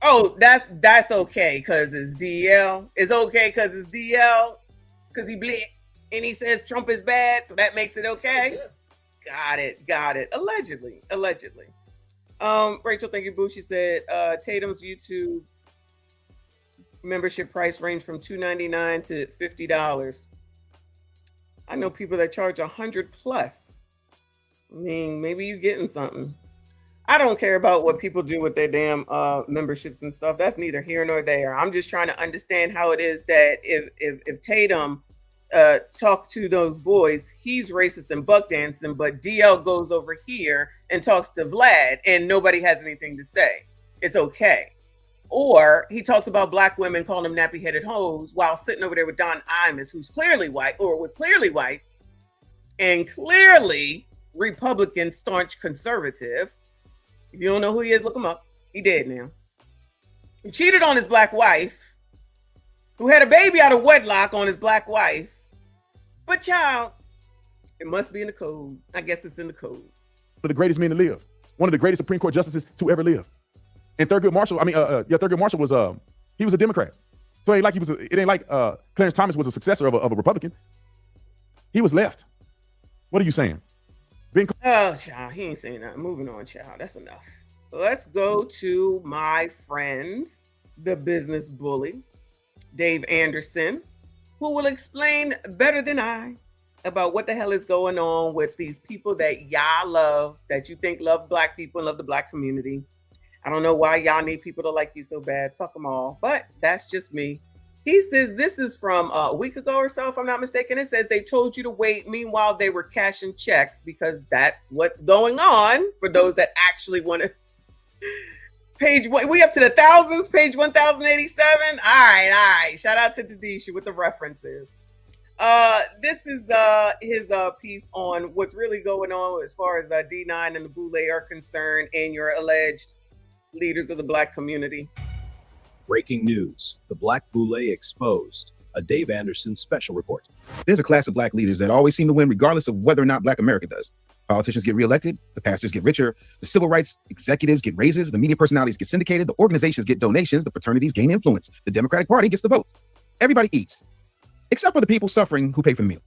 Oh, that's okay because it's DL. It's okay because it's DL because he blick and he says Trump is bad, so that makes it okay. Got it. Allegedly. Rachel, thank you, Boo. She said Tatum's YouTube membership price range from $2.99 to $50. I know people that charge $100 plus. I mean, maybe you're getting something. I don't care about what people do with their damn memberships and stuff. That's neither here nor there. I'm just trying to understand how it is that if Tatum talked to those boys, he's racist and buck dancing, but DL goes over here and talks to Vlad and nobody has anything to say. It's okay. Or he talks about black women calling them nappy-headed hoes while sitting over there with Don Imus, who's clearly white or was clearly white and clearly Republican, staunch conservative. If you don't know who he is, look him up. He dead now. He cheated on his black wife, who had a baby out of wedlock on his black wife. But child, it must be in the code. I guess it's in the code. One of the greatest men to live. One of the greatest Supreme Court justices to ever live. And Thurgood Marshall, Thurgood Marshall was he was a Democrat. So it ain't like Clarence Thomas was a successor of a Republican. He was left. What are you saying? Oh, child, he ain't saying nothing. Moving on, child. That's enough. Let's go to my friend, the business bully, Dave Anderson, who will explain better than I about what the hell is going on with these people that y'all love, that you think love black people and love the black community. I don't know why y'all need people to like you so bad. Fuck them all. But that's just me. He says, this is from a week ago or so, if I'm not mistaken. It says they told you to wait. Meanwhile, they were cashing checks because that's what's going on for those that actually want to. Page, we up to the thousands, page 1087. All right. Shout out to Tadisha with the references. This is his piece on what's really going on as far as D9 and the Boule are concerned and your alleged leaders of the black community. Breaking news. The Black Boule exposed. A Dave Anderson special report. There's a class of black leaders that always seem to win regardless of whether or not black America does. Politicians get reelected, the pastors get richer, the civil rights executives get raises, the media personalities get syndicated, the organizations get donations, the fraternities gain influence, the Democratic Party gets the votes. Everybody eats, except for the people suffering who pay for the meal.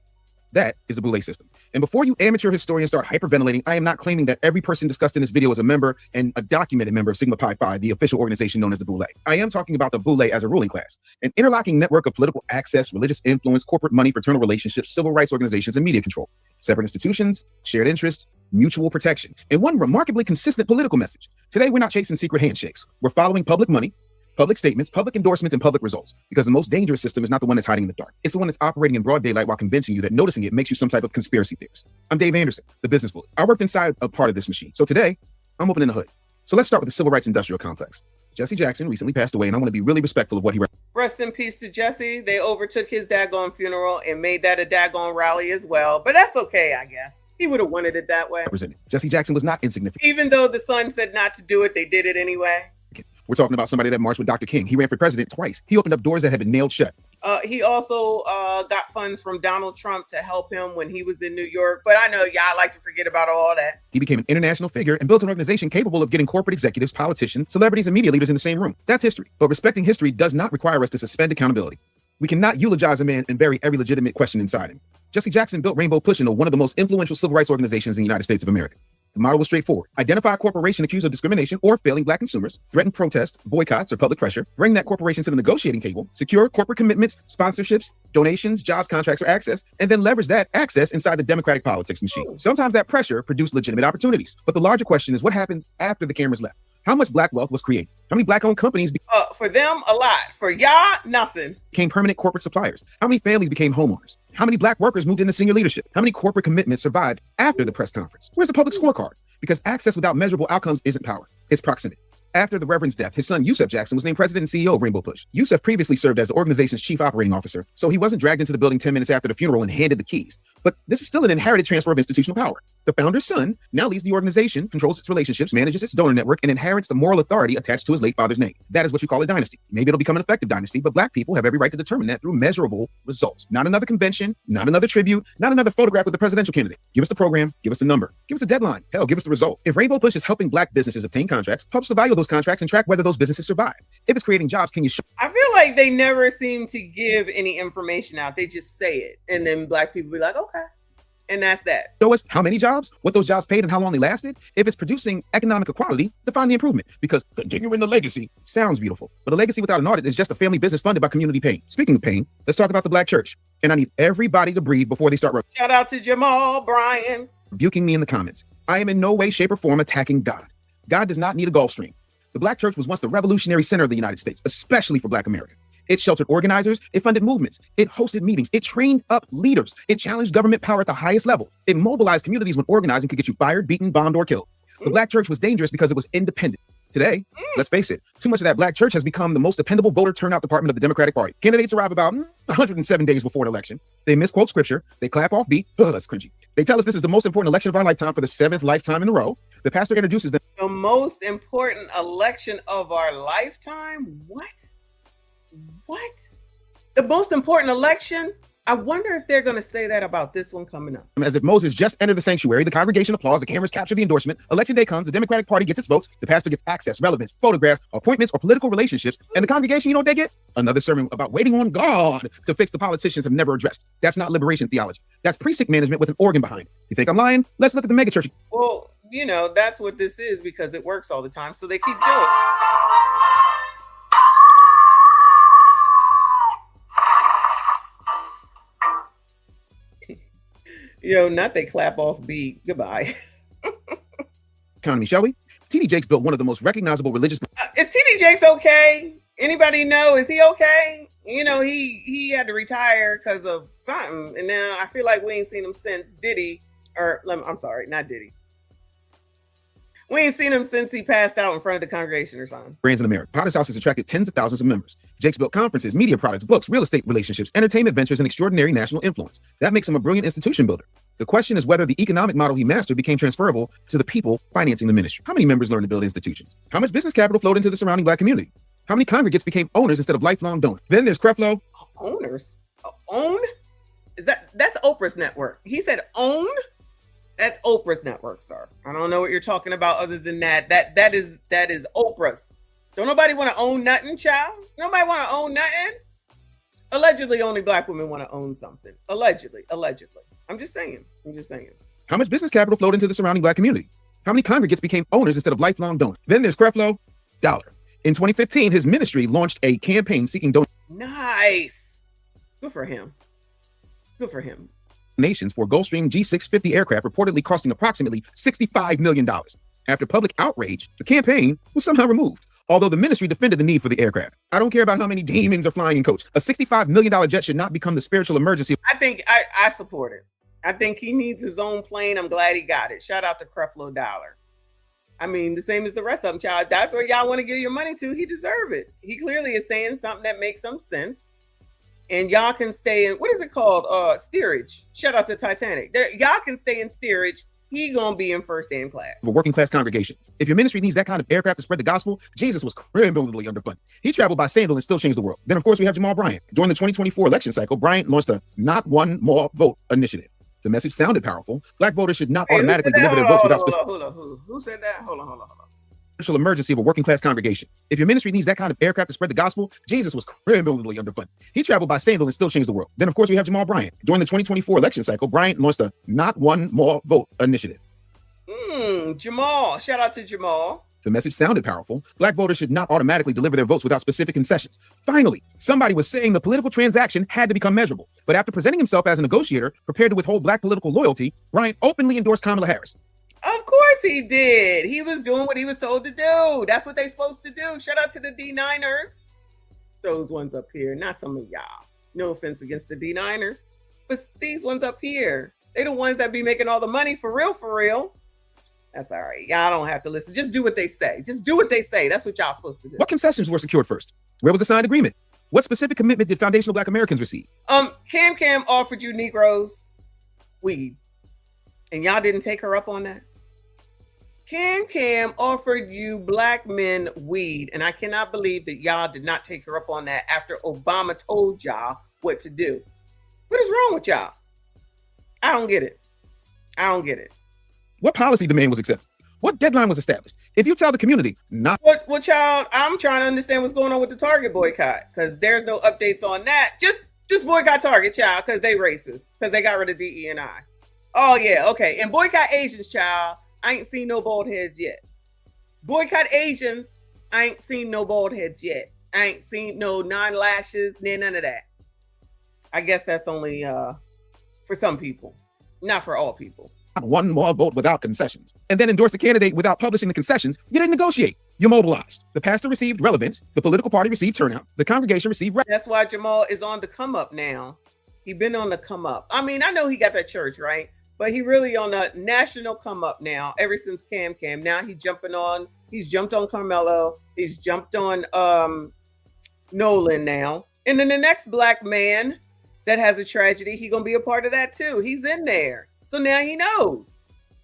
That is the Boule system. And before you amateur historians start hyperventilating, I am not claiming that every person discussed in this video is a member and a documented member of Sigma Pi Phi, the official organization known as the Boule. I am talking about the Boule as a ruling class, an interlocking network of political access, religious influence, corporate money, fraternal relationships, civil rights organizations, and media control. Separate institutions, shared interests, mutual protection, and one remarkably consistent political message. Today, we're not chasing secret handshakes. We're following public money, public statements, public endorsements, and public results. Because the most dangerous system is not the one that's hiding in the dark. It's the one that's operating in broad daylight while convincing you that noticing it makes you some type of conspiracy theorist. I'm Dave Anderson, the business bully. I worked inside a part of this machine. So today, I'm opening the hood. So let's start with the civil rights industrial complex. Jesse Jackson recently passed away, and I want to be really respectful of what he Rest in peace to Jesse. They overtook his daggone funeral and made that a daggone rally as well. But that's okay, I guess. He would have wanted it that way. represented. Jesse Jackson was not insignificant. Even though the son said not to do it, they did it anyway. We're talking about somebody that marched with Dr. King. He ran for president twice. He opened up doors that had been nailed shut. He also got funds from Donald Trump to help him when he was in New York. But I know y'all like to forget about all that. He became an international figure and built an organization capable of getting corporate executives, politicians, celebrities, and media leaders in the same room. That's history. But respecting history does not require us to suspend accountability. We cannot eulogize a man and bury every legitimate question inside him. Jesse Jackson built Rainbow Push into one of the most influential civil rights organizations in the United States of America. The model was straightforward. Identify a corporation accused of discrimination or failing black consumers, threaten protest, boycotts, or public pressure, bring that corporation to the negotiating table, secure corporate commitments, sponsorships, donations, jobs, contracts, or access, and then leverage that access inside the democratic politics machine. Sometimes that pressure produced legitimate opportunities. But the larger question is what happens after the cameras left? How much black wealth was created? How many black-owned companies for them, a lot. For y'all, nothing. became permanent corporate suppliers? How many families became homeowners? How many black workers moved into senior leadership? How many corporate commitments survived after the press conference? Where's the public scorecard? Because access without measurable outcomes isn't power, it's proximity. After the Reverend's death, his son Yusef Jackson was named president and CEO of Rainbow Push. Yusef previously served as the organization's chief operating officer, so he wasn't dragged into the building 10 minutes after the funeral and handed the keys. But this is still an inherited transfer of institutional power. The founder's son now leads the organization, controls its relationships, manages its donor network, and inherits the moral authority attached to his late father's name. That is what you call a dynasty. Maybe it'll become an effective dynasty, but black people have every right to determine that through measurable results. Not another convention, not another tribute, not another photograph with the presidential candidate. Give us the program, give us the number, give us a deadline. Hell, give us the result. If Rainbow Push is helping black businesses obtain contracts, publish the value of those contracts and track whether those businesses survive. If it's creating jobs, can you show? I feel like they never seem to give any information out. They just say it. And then black people be like, okay. And that's that. Show us how many jobs, what those jobs paid, and how long they lasted. If it's producing economic equality, define the improvement. Because continuing the legacy sounds beautiful, but a legacy without an audit is just a family business funded by community pain. Speaking of pain, let's talk about the black church. And I need everybody to breathe before they start Shout out to Jamal Bryant rebuking me in the comments. I am in no way, shape, or form attacking God. God does not need a Gulf Stream. The black church was once the revolutionary center of the United States, especially for black America. It sheltered organizers, it funded movements, it hosted meetings, it trained up leaders, it challenged government power at the highest level. It mobilized communities when organizing could get you fired, beaten, bombed, or killed. The black church was dangerous because it was independent. Today, let's face it, too much of that black church has become the most dependable voter turnout department of the Democratic Party. Candidates arrive about 107 days before an election. They misquote scripture, they clap off beat, that's cringy. They tell us this is the most important election of our lifetime for the 7th lifetime in a row. The pastor introduces them. The most important election of our lifetime? What? The most important election? I wonder if they're going to say that about this one coming up. As if Moses just entered the sanctuary, the congregation applauds, the cameras capture the endorsement, election day comes, the Democratic Party gets its votes, the pastor gets access, relevance, photographs, appointments, or political relationships, and the congregation, you know what they get? Another sermon about waiting on God to fix the politicians have never addressed. That's not liberation theology. That's precinct management with an organ behind it. You think I'm lying? Let's look at the megachurch. Well, you know, that's what this is because it works all the time, so they keep doing it. Yo, not they clap off beat. Goodbye. Economy, shall we? TD Jakes built one of the most recognizable religious. Is TD Jakes okay? Anybody know? Is he okay? You know, he had to retire because of something, and now I feel like we ain't seen him since Diddy. I'm sorry, not Diddy. We ain't seen him since he passed out in front of the congregation or something. Brands in America. Potter's House has attracted tens of thousands of members. Jakes built conferences, media products, books, real estate relationships, entertainment ventures, and extraordinary national influence. That makes him a brilliant institution builder. The question is whether the economic model he mastered became transferable to the people financing the ministry. How many members learned to build institutions? How much business capital flowed into the surrounding Black community? How many congregates became owners instead of lifelong donors? Then there's Creflo. Owners? Own? That's Oprah's network. He said own? That's Oprah's network, sir. I don't know what you're talking about other than that. That is Oprah's. Don't nobody want to own nothing, child? Nobody want to own nothing? Allegedly, only Black women want to own something. Allegedly. I'm just saying. How much business capital flowed into the surrounding Black community? How many congregates became owners instead of lifelong donors? Then there's Creflo. Dollar. In 2015, his ministry launched a campaign seeking Nice. Good for him. donations for Gulfstream G650 aircraft, reportedly costing approximately $65 million. After public outrage, the campaign was somehow removed, although the ministry defended the need for the aircraft. I don't care about how many demons are flying in coach. A $65 million jet should not become the spiritual emergency. I think I support it. I think he needs his own plane. I'm glad he got it. Shout out to Creflo Dollar. I mean, the same as the rest of them, child. That's where y'all want to give your money to. He deserve it. He clearly is saying something that makes some sense. And y'all can stay in, what is it called? Steerage. Shout out to Titanic. Y'all can stay in steerage. He gonna be in first day in class. For working class congregation. If your ministry needs that kind of aircraft to spread the gospel, Jesus was criminally underfunded. He traveled by sandal and still changed the world. Then, of course, we have Jamal Bryant. During the 2024 election cycle, Bryant launched a Not One More Vote initiative. The message sounded powerful. Black voters should not automatically deliver their votes without specific. Who said that? Hold on. Spiritual emergency of a working class congregation. If your ministry needs that kind of aircraft to spread the gospel, Jesus was criminally underfunded. He traveled by sandal and still changed the world. Then, of course, we have Jamal Bryant. During the 2024 election cycle, Bryant launched a Not One More Vote initiative. Jamal. Shout out to Jamal. The message sounded powerful. Black voters should not automatically deliver their votes without specific concessions. Finally, somebody was saying the political transaction had to become measurable. But after presenting himself as a negotiator prepared to withhold Black political loyalty, Bryant openly endorsed Kamala Harris. Of course he did. He was doing what he was told to do. That's what they're supposed to do. Shout out to the D9ers. Those ones up here, not some of y'all. No offense against the D9ers. But these ones up here, they the ones that be making all the money for real. That's all right. Y'all don't have to listen. Just do what they say. That's what y'all supposed to do. What concessions were secured first? Where was the signed agreement? What specific commitment did foundational Black Americans receive? Cam offered you Negroes weed, and y'all didn't take her up on that. Cam offered you Black men weed, and I cannot believe that y'all did not take her up on that after Obama told y'all what to do. What is wrong with y'all? I don't get it. What policy demand was accepted? What deadline was established? If you tell the community not... Well, child, I'm trying to understand what's going on with the Target boycott, because there's no updates on that. Just boycott Target, child, because they racist, because they got rid of DE&I. Oh, yeah, okay. And boycott Asians, child. I ain't seen no bald heads yet. Boycott Asians. I ain't seen no bald heads yet. I ain't seen no non-lashes, none of that. I guess that's only for some people, not for all people. Not one more vote without concessions. And then endorse the candidate without publishing the concessions. You didn't negotiate. You mobilized. The pastor received relevance. The political party received turnout. The congregation received... That's why Jamal is on the come up now. He been on the come up. I mean, I know he got that church, right? But he really on a national come up now, ever since Cam. Now he's jumped on Carmelo. He's jumped on Nolan now. And then the next Black man that has a tragedy, he gonna be a part of that too. He's in there. So now he knows.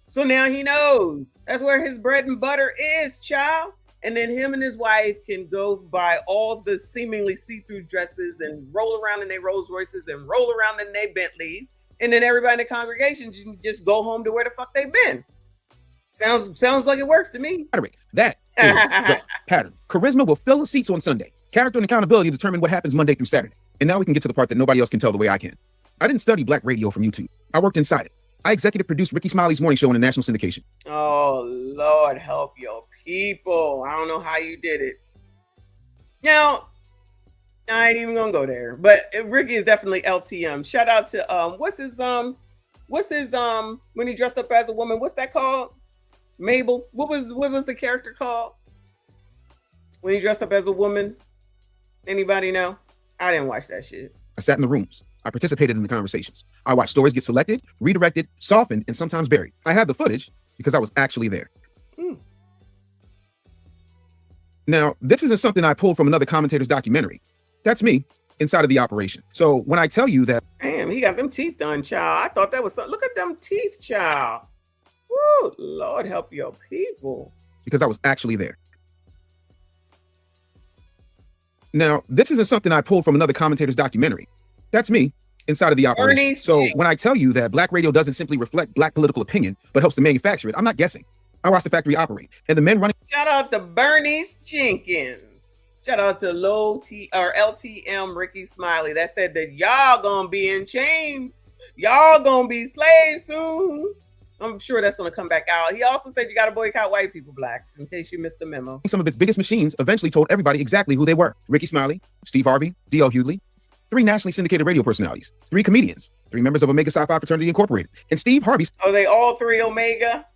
That's where his bread and butter is, child. and then him and his wife can go buy all the seemingly see-through dresses and roll around in their Rolls Royces and roll around in their Bentleys, and then everybody in the congregation can just go home to where the fuck they've been. Sounds like it works to me. That is the pattern. Charisma will fill the seats on Sunday. Character and accountability determine what happens Monday through Saturday. And now we can get to the part that nobody else can tell the way I can. I didn't study black radio from YouTube. I worked inside it. I executive produced Ricky Smiley's morning show in a national syndication. Oh, Lord, help your people. I don't know how you did it. Now, I ain't even gonna go there, but Ricky is definitely LTM. Shout out to what's his when he dressed up as a woman, what's that called? Mabel. What was the character called when he dressed up as a woman? Anybody know? I didn't watch that shit. I sat in the rooms. I participated in the conversations. I watched stories get selected, redirected, softened, and sometimes buried. I had the footage because I was actually there. Now, this isn't something I pulled from another commentator's documentary. That's me inside of the operation. So when I tell you that... Damn, he got them teeth done, child. I thought that was something. Look at them teeth, child. Woo, Lord help your people. Because I was actually there. Now, this isn't something I pulled from another commentator's documentary. That's me inside of the operation. So when I tell you that black radio doesn't simply reflect black political opinion, but helps to manufacture it, I'm not guessing. I watched the factory operate, and the men running... Shout out to Bernice Jenkins. Shout out to LTM Ricky Smiley that said that y'all gonna be in chains. Y'all gonna be slaves soon. I'm sure that's gonna come back out. He also said you gotta boycott white people, blacks, in case you missed the memo. Some of its biggest machines eventually told everybody exactly who they were. Ricky Smiley, Steve Harvey, D.L. Hughley, 3 nationally syndicated radio personalities, 3 comedians, 3 members of Omega Psi Phi Fraternity Incorporated, and Steve Harvey's... Are they all 3 Omega?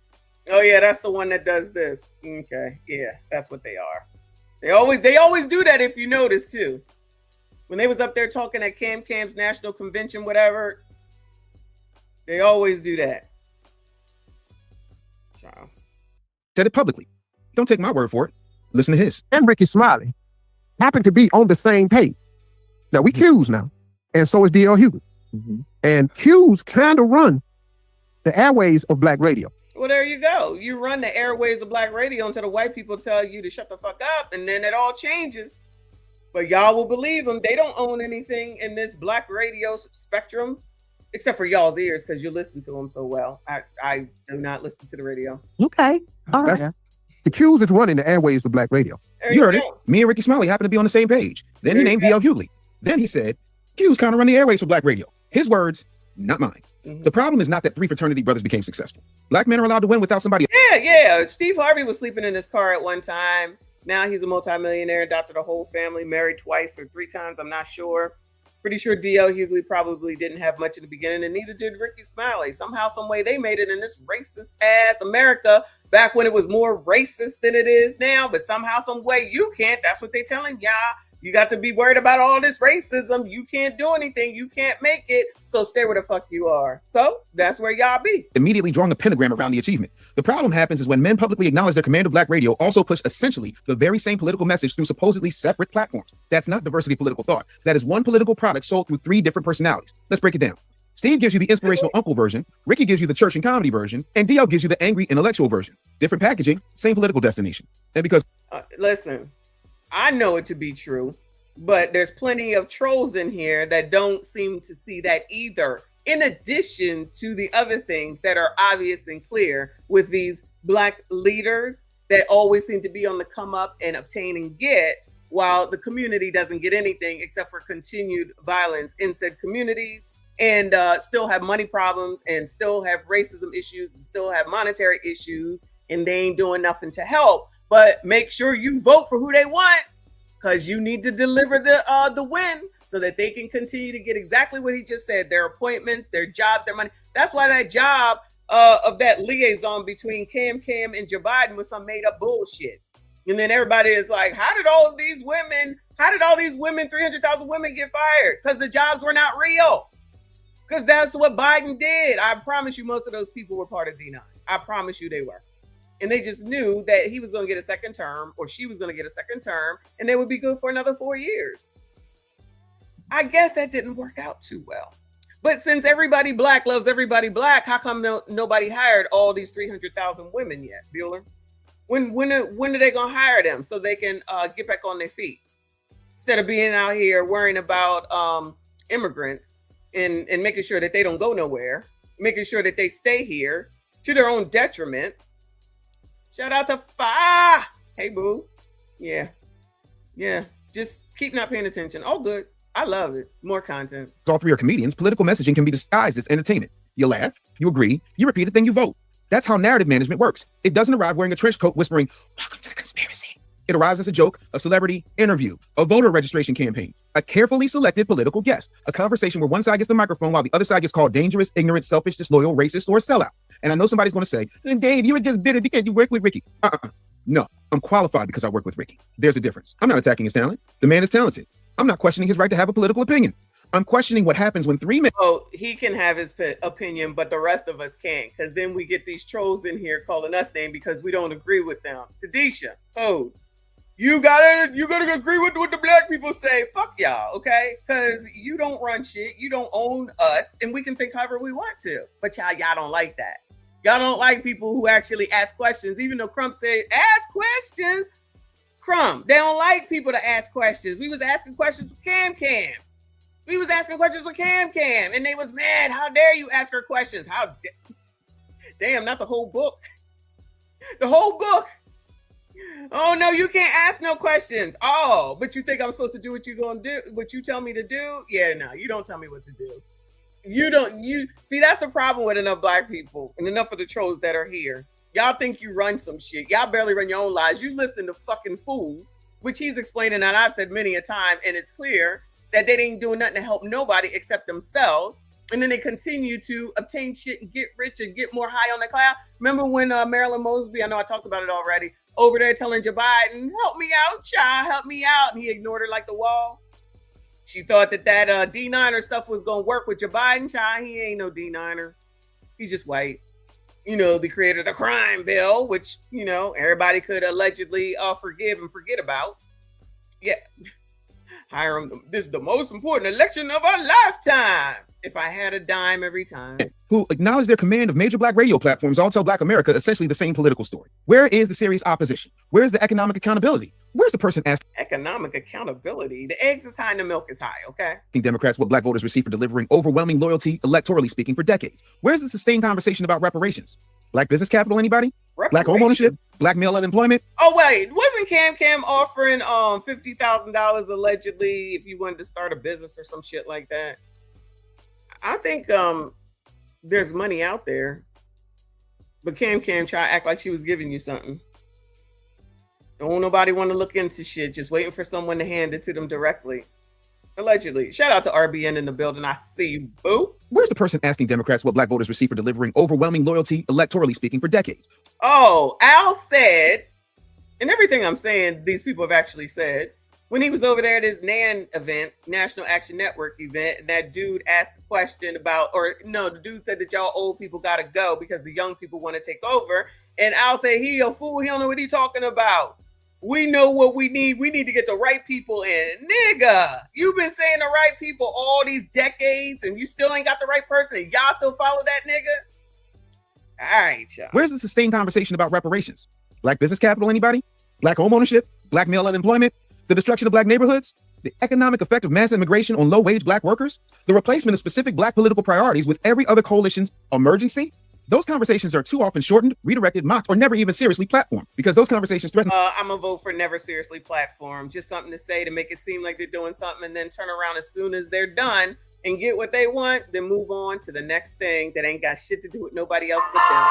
Oh yeah, that's the one that does this. Okay, yeah, that's what they are. They always do that if you notice too. When they was up there talking at Cam's national convention, whatever, they always do that. Child. Said it publicly. Don't take my word for it. Listen to his. And Ricky Smiley happen to be on the same page. Now we Q's now, and so is D.L. Hughley. And Q's kind of run the airways of black radio. Well, there you go. You run the airways of black radio until the white people tell you to shut the fuck up, and then it all changes. But y'all will believe them. They don't own anything in this black radio spectrum, except for y'all's ears, because you listen to them so well. I do not listen to the radio. Okay. All right. The Q's is running the airways of black radio. You heard it. Me and Ricky Smiley happen to be on the same page. Then he named D.L. Hughley. Then he said, Q's kind of run the airways for black radio. His words, not mine. The problem is not that 3 fraternity brothers became successful. Black men are allowed to win without somebody. Yeah. Steve Harvey was sleeping in his car at one time. Now he's a multimillionaire, adopted a whole family, married twice or 3 times. I'm not sure. Pretty sure D.L. Hughley probably didn't have much in the beginning, and neither did Ricky Smiley. Somehow, some way, they made it in this racist ass America back when it was more racist than it is now. But somehow, some way, you can't. That's what they're telling y'all. You got to be worried about all this racism. You can't do anything. You can't make it. So stay where the fuck you are. So that's where y'all be. Immediately drawing a pentagram around the achievement. The problem happens is when men publicly acknowledge their command of black radio, also push essentially the very same political message through supposedly separate platforms. That's not diversity political thought. That is one political product sold through 3 different personalities. Let's break it down. Steve gives you the inspirational uncle version, Ricky gives you the church and comedy version, and DL gives you the angry intellectual version. Different packaging, same political destination. And because... listen, I know it to be true, but there's plenty of trolls in here that don't seem to see that either. In addition to the other things that are obvious and clear with these black leaders that always seem to be on the come up and obtain and get, while the community doesn't get anything except for continued violence in said communities, and still have money problems and still have racism issues and still have monetary issues, and they ain't doing nothing to help. But make sure you vote for who they want, because you need to deliver the win so that they can continue to get exactly what he just said, their appointments, their jobs, their money. That's why that job of that liaison between Cam and Joe Biden was some made up bullshit. And then everybody is like, how did all these women, 300,000 women get fired? Because the jobs were not real. Because that's what Biden did. I promise you most of those people were part of D9. I promise you they were. And they just knew that he was going to get a second term, or she was going to get a second term, and they would be good for another 4 years. I guess that didn't work out too well. But since everybody black loves everybody black, how come nobody hired all these 300,000 women yet, Bueller? When are they gonna hire them so they can get back on their feet instead of being out here worrying about immigrants and making sure that they don't go nowhere, making sure that they stay here to their own detriment. Shout out to Fa. Hey, boo. Yeah. Just keep not paying attention. All good. I love it. More content. All three are comedians. Political messaging can be disguised as entertainment. You laugh, you agree, you repeat it, then you vote. That's how narrative management works. It doesn't arrive wearing a trench coat whispering, "Welcome to the conspiracy." It arrives as a joke, a celebrity interview, a voter registration campaign, a carefully selected political guest, a conversation where one side gets the microphone while the other side gets called dangerous, ignorant, selfish, disloyal, racist, or a sellout. And I know somebody's going to say, "Dave, you were just bitter because you work with Ricky." No, I'm qualified because I work with Ricky. There's a difference. I'm not attacking his talent. The man is talented. I'm not questioning his right to have a political opinion. I'm questioning what happens when three men. Oh, he can have his opinion, but the rest of us can't, because then we get these trolls in here calling us names because we don't agree with them. Tadisha, you gotta agree with what the black people say. Fuck y'all, okay? Because you don't run shit, you don't own us, and we can think however we want to. But y'all don't like that. Y'all don't like people who actually ask questions, even though Crump said ask questions. Crump, they don't like people to ask questions. We was asking questions with Cam. We was asking questions with Cam, and they was mad. How dare you ask her questions? Damn, not the whole book. The whole book. Oh no, you can't ask no questions. Oh, but you think I'm supposed to do what you gonna do? What you tell me to do? Yeah, no, you don't tell me what to do. You see, that's the problem with enough black people and enough of the trolls that are here. Y'all think you run some shit. Y'all barely run your own lives. You listen to fucking fools, which he's explaining, and I've said many a time, and it's clear that they ain't doing nothing to help nobody except themselves. And then they continue to obtain shit and get rich and get more high on the cloud. Remember when Marilyn Mosby, I know I talked about it already, over there telling Joe Biden, "Help me out, child, help me out." And he ignored her like the wall. She thought that D9er stuff was going to work with Joe Biden, child. He ain't no D9er. He's just white. The creator of the crime bill, which, everybody could allegedly forgive and forget about. Yeah. Hire him. This is the most important election of our lifetime. If I had a dime every time. Who acknowledge their command of major black radio platforms all tell black America essentially the same political story. Where is the serious opposition? Where's the economic accountability? Where's the person asking economic accountability? The eggs is high and the milk is high, okay? Democrats what black voters receive for delivering overwhelming loyalty, electorally speaking, for decades? Where's the sustained conversation about reparations? Black business capital, anybody? Black homeownership? Black male unemployment? Oh, wait. Wasn't Cam offering $50,000 allegedly if you wanted to start a business or some shit like that? I think there's money out there, but Cam try to act like she was giving you something. Don't nobody want to look into shit, just waiting for someone to hand it to them directly. Allegedly. Shout out to RBN in the building. I see you, boo. Where's the person asking Democrats what black voters receive for delivering overwhelming loyalty, electorally speaking, for decades? Oh, Al said, and everything I'm saying, these people have actually said, when he was over there at his NAN event, National Action Network event, and that dude asked the question about, the dude said that y'all old people gotta go because the young people want to take over. And I'll say, he a fool, he don't know what he talking about. We know what we need. We need to get the right people in. Nigga, you've been saying the right people all these decades and you still ain't got the right person and y'all still follow that nigga? All right, y'all. Where's the sustained conversation about reparations? Black business capital, anybody? Black homeownership? Black male unemployment? The destruction of black neighborhoods? The economic effect of mass immigration on low-wage black workers? The replacement of specific black political priorities with every other coalition's emergency? Those conversations are too often shortened, redirected, mocked, or never even seriously platformed because those conversations threaten. I'm gonna vote for never seriously platformed. Just something to say to make it seem like they're doing something and then turn around as soon as they're done and get what they want, then move on to the next thing that ain't got shit to do with nobody else but them.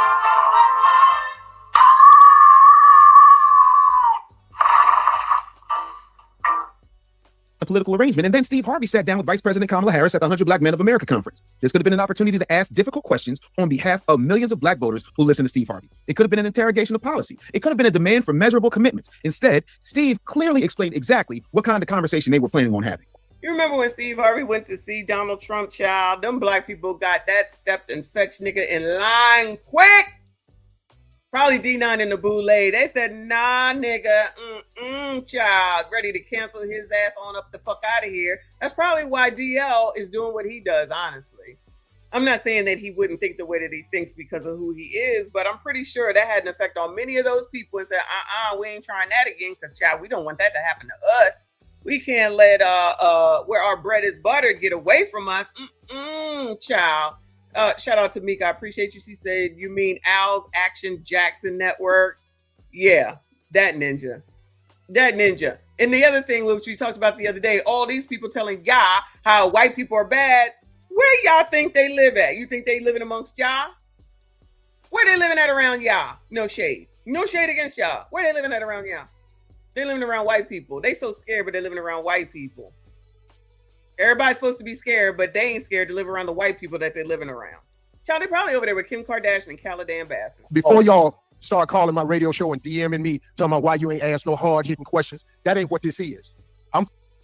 A political arrangement. And then Steve Harvey sat down with Vice President Kamala Harris at the 100 Black Men of America conference. This could have been an opportunity to ask difficult questions on behalf of millions of black voters who listen to Steve Harvey. It could have been an interrogation of policy. It could have been a demand for measurable commitments. Instead, Steve clearly explained exactly what kind of conversation they were planning on having. You remember when Steve Harvey went to see Donald Trump, child? Them black people got that stepped and fetched nigga in line quick. Probably D9 in the Boule. They said, nah, nigga, child, ready to cancel his ass on up the fuck out of here. That's probably why DL is doing what he does, honestly. I'm not saying that he wouldn't think the way that he thinks because of who he is, but I'm pretty sure that had an effect on many of those people and said, we ain't trying that again, because child, we don't want that to happen to us. We can't let where our bread is buttered get away from us. Child. Shout out to Mika. I appreciate you. She said, you mean Al's Action Jackson Network? Yeah, that ninja. That ninja. And the other thing, which we talked about the other day, all these people telling y'all how white people are bad. Where y'all think they live at? You think they living amongst y'all? Where they living at around y'all? No shade. No shade against y'all. Where they living at around y'all? They living around white people. They so scared, but they living around white people. Everybody's supposed to be scared, but they ain't scared to live around the white people that they're living around. Child, they probably over there with Kim Kardashian and Caladan Bassett. Before y'all start calling my radio show and DMing me, talking about why you ain't asked no hard-hitting questions, that ain't what this is.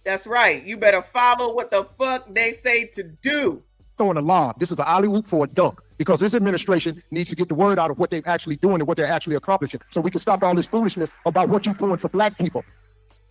That's right. You better follow what the fuck they say to do. Throwing a lob. This is an alley-oop for a dunk, because this administration needs to get the word out of what they're actually doing and what they're actually accomplishing, so we can stop all this foolishness about what you're doing for black people.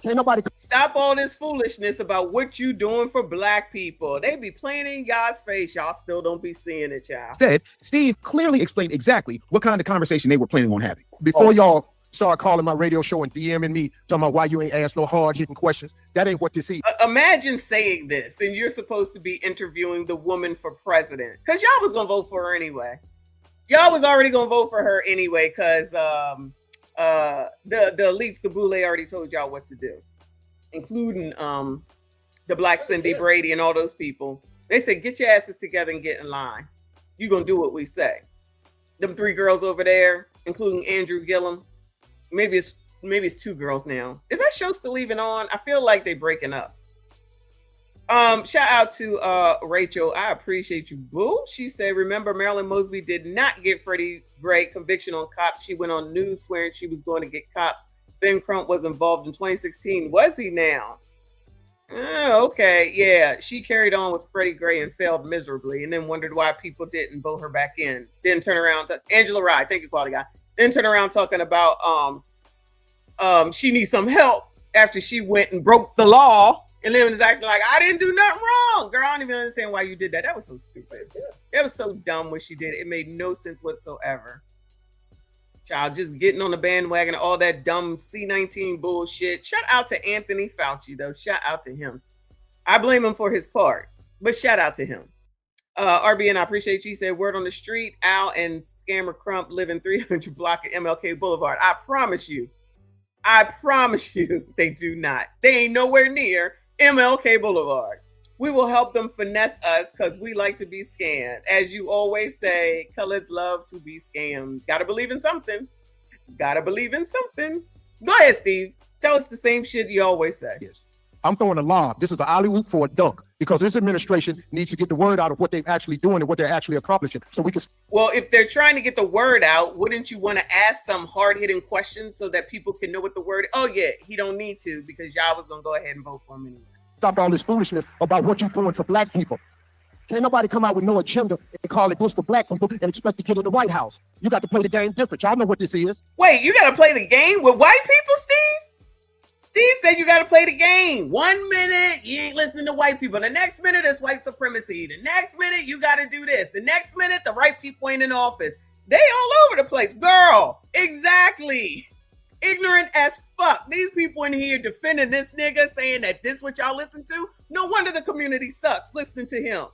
Can't nobody stop all this foolishness about what you doing for black people. They be playing in y'all's face. Y'all still don't be seeing it, y'all. Instead, Steve clearly explained exactly what kind of conversation they were planning on having. Before y'all start calling my radio show and DMing me, talking about why you ain't asked no hard-hitting questions, that ain't what this is. Imagine saying this, and you're supposed to be interviewing the woman for president, because y'all was gonna vote for her anyway. Y'all was already gonna vote for her anyway, because the elites, the Boule, already told y'all what to do, including the Black Cindy Brady and all those people. They said, get your asses together and get in line. You gonna do what we say. Them 3 girls over there, including Andrew Gillum. Maybe it's 2 girls now. Is that show still even on? I feel like they breaking up. Shout out to Rachel. I appreciate you, boo. She said, remember, Marilyn Mosby did not get Freddie Gray conviction on cops. She went on news swearing she was going to get cops. Ben Crump was involved in 2016. Was he now? Okay, yeah. She carried on with Freddie Gray and failed miserably, and then wondered why people didn't vote her back in. Then turn around to Angela Rye. Thank you, quality guy. Then turn around talking about she needs some help after she went and broke the law, and then was acting like, I didn't do nothing wrong. Girl, I don't even understand why you did that. That was so stupid. That was so dumb what she did. It made no sense whatsoever. Child, just getting on the bandwagon, all that dumb C-19 bullshit. Shout out to Anthony Fauci, though. Shout out to him. I blame him for his part, but shout out to him. RBN, I appreciate you. He said, word on the street, Al and Scammer Crump live in 300 block of MLK Boulevard. I promise you, they do not. They ain't nowhere near MLK Boulevard. We will help them finesse us because we like to be scammed. As you always say, coloreds love to be scammed. Gotta believe in something. Gotta believe in something. Go ahead, Steve. Tell us the same shit you always say. Yes. I'm throwing a lob. This is an alley-oop for a dunk, because this administration needs to get the word out of what they're actually doing and what they're actually accomplishing, so we can. Well, if they're trying to get the word out, wouldn't you want to ask some hard-hitting questions so that people can know what the word? Oh yeah, he don't need to, because y'all was gonna go ahead and vote for him anyway. Stop all this foolishness about what you're doing for black people. Can't nobody come out with no agenda and call it Bush for black people and expect to get in the White House. You got to play the game different. Y'all know what this is. Wait, you got to play the game with white people, Steve? Steve said you got to play the game. 1 minute, you ain't listening to white people. The next minute, it's white supremacy. The next minute, you got to do this. The next minute, the right people ain't in office. They all over the place. Girl, exactly. Ignorant as fuck. These people in here defending this nigga, saying that this what y'all listen to. No wonder the community sucks listening to him.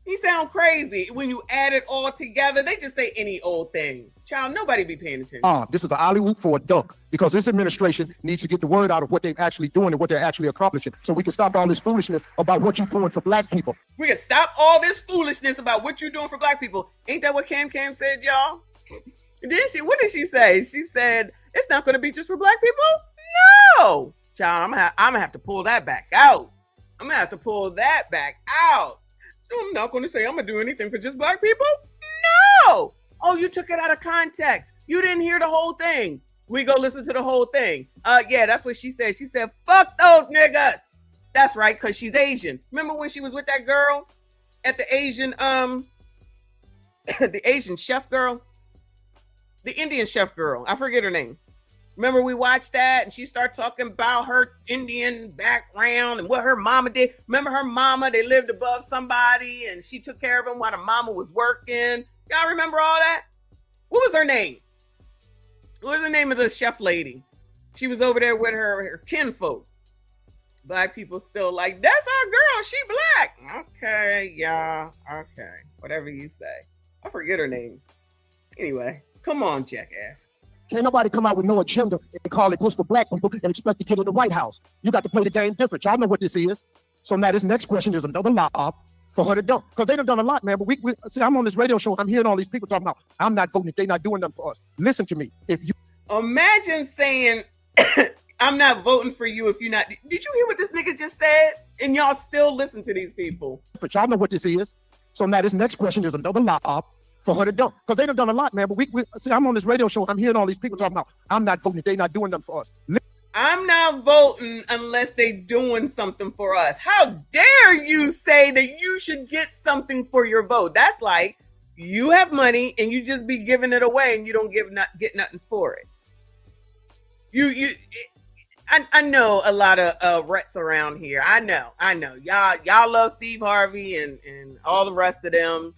He sound crazy. When you add it all together, they just say any old thing. Child, nobody be paying attention. This is an alley-oop for a dunk, because this administration needs to get the word out of what they're actually doing and what they're actually accomplishing, so we can stop all this foolishness about what you're doing for black people. We can stop all this foolishness about what you're doing for black people. Ain't that what Cam said, y'all? What did she say? She said, it's not going to be just for black people? No. Child, I'm gonna have to pull that back out. I'm gonna have to pull that back out. So I'm not going to say I'm going to do anything for just black people? No. Oh, you took it out of context. You didn't hear the whole thing. We go listen to the whole thing. Yeah, that's what she said. She said, fuck those niggas. That's right, because she's Asian. Remember when she was with that girl at the Asian, the Asian chef girl? The Indian chef girl. I forget her name. Remember we watched that and she started talking about her Indian background and what her mama did. Remember her mama, they lived above somebody and she took care of him while the mama was working. Y'all remember all that? What was her name? What was the name of the chef lady? She was over there with her kinfolk. Black people still like, that's our girl, she black. Okay, y'all. Okay, whatever you say. I forget her name. Anyway, come on, jackass. Can't nobody come out with no agenda and call it push for black people and expect to get in the White House. You got to play the game different. Y'all know what this is. So now this next question is another lie for her to do. Because they done done a lot, man. But we see, I'm on this radio show. I'm hearing all these people talking about, I'm not voting if they're not doing nothing for us. Listen to me. If you imagine saying, I'm not voting for you if you're not. Did you hear what this nigga just said? And y'all still listen to these people. But y'all know what this is. So now this next question is another lie for her to do. Because they done done a lot, man. But we see, I'm on this radio show. I'm hearing all these people talking about, I'm not voting if they're not doing nothing for us. I'm not voting unless they doing something for us. How dare you say that you should get something for your vote? That's like you have money and you just be giving it away and you don't get nothing for it. I know a lot of rats around here. I know. Y'all love Steve Harvey and all the rest of them.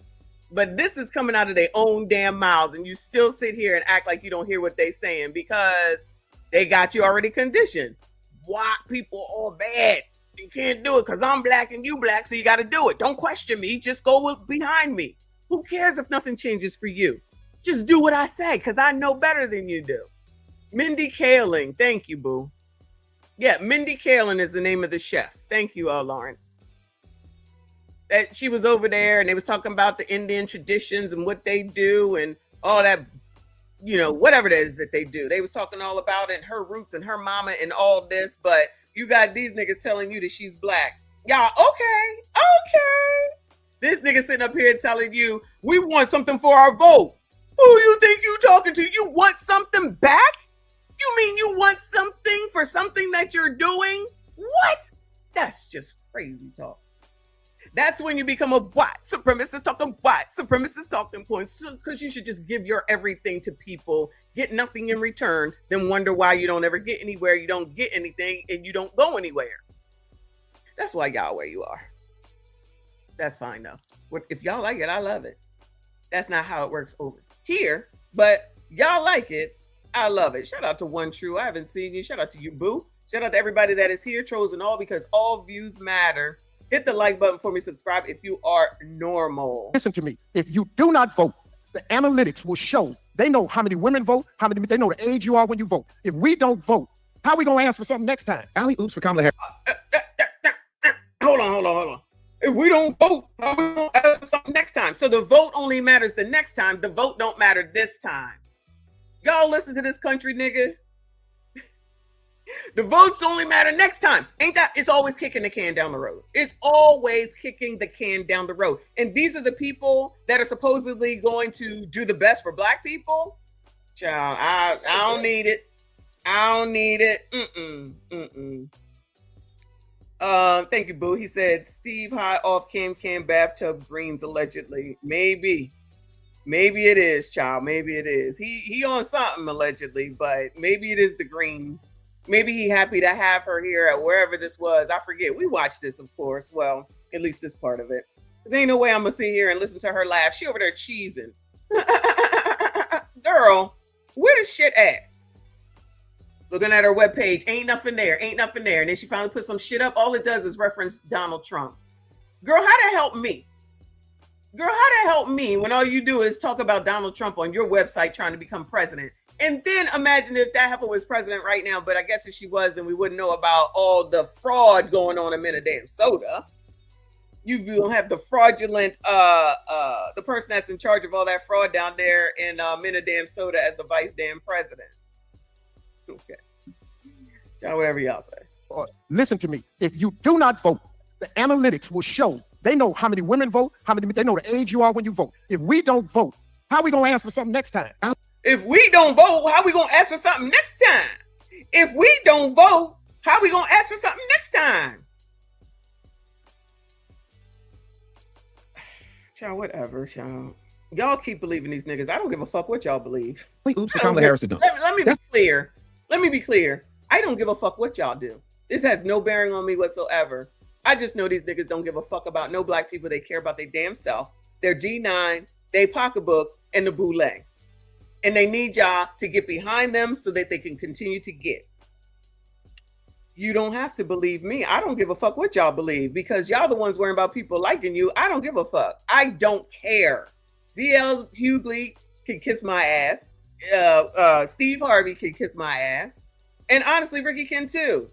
But this is coming out of their own damn mouths, and you still sit here and act like you don't hear what they're saying because they got you already conditioned. White people are bad. You can't do it because I'm black and you black, so you got to do it. Don't question me. Just go behind me. Who cares if nothing changes for you? Just do what I say because I know better than you do. Mindy Kaling. Thank you, boo. Yeah, Mindy Kaling is the name of the chef. Thank you, Lawrence. That she was over there and they was talking about the Indian traditions and what they do and all that, you know, whatever it is that they do. They was talking all about it and her roots and her mama and all this, but you got these niggas telling you that she's black. Y'all, okay. This nigga sitting up here telling you, we want something for our vote. Who you think you talking to? You want something back? You mean you want something for something that you're doing? What? That's just crazy talk. That's when you become a white supremacist talking points, because you should just give your everything to people, get nothing in return, then wonder why you don't ever get anywhere, you don't get anything, and you don't go anywhere. That's why y'all where you are. That's fine though. If y'all like it, I love it. That's not how it works over here, but y'all like it, I love it. Shout out to One True. I haven't seen you. Shout out to you, boo. Shout out to everybody that is here, trolls and all, because all views matter. Hit the like button for me. Subscribe if you are normal. Listen to me. If you do not vote, the analytics will show. They know how many women vote, they know the age you are when you vote. If we don't vote, how are we going to ask for something next time? Alley oops for Kamala Harris. Hold on. If we don't vote, how are we going to ask for something next time? So the vote only matters the next time. The vote don't matter this time. Y'all listen to this country, nigga. The votes only matter next time. Ain't that? It's always kicking the can down the road. It's always kicking the can down the road. And these are the people that are supposedly going to do the best for black people. Child, I don't need it. I don't need it. Thank you, boo. He said Steve high off cam bathtub greens allegedly. Maybe it is, child. Maybe it is. He on something allegedly, but maybe it is the greens. Maybe he happy to have her here at wherever this was. I forget. We watched this, of course. Well, at least this part of it. There ain't no way I'm gonna sit here and listen to her laugh. She over there cheesing. Girl, where the shit at? Looking at her webpage, ain't nothing there. And then she finally put some shit up. All it does is reference Donald Trump. Girl, how to help me? Girl, how to help me when all you do is talk about Donald Trump on your website trying to become president? And then imagine if that heifer was president right now, but I guess if she was, then we wouldn't know about all the fraud going on in Minadam Soda. You don't have the fraudulent, the person that's in charge of all that fraud down there in Minadam Soda as the vice damn president. Okay. Y'all, whatever y'all say. Listen to me. If you do not vote, the analytics will show. They know how many women vote, they know the age you are when you vote. If we don't vote, how are we going to ask for something next time? If we don't vote, how are we going to ask for something next time? If we don't vote, how are we going to ask for something next time? Child, whatever, child. Y'all keep believing these niggas. I don't give a fuck what y'all believe. Oops for Kamala Harris to do. Let me be clear. Let me be clear. I don't give a fuck what y'all do. This has no bearing on me whatsoever. I just know these niggas don't give a fuck about no black people. They care about their damn self, their D9, their pocketbooks, and the Boule. And they need y'all to get behind them so that they can continue to get. You don't have to believe me. I don't give a fuck what y'all believe because y'all the ones worrying about people liking you. I don't give a fuck. I don't care. DL Hughley can kiss my ass. Steve Harvey can kiss my ass. And honestly, Ricky can too.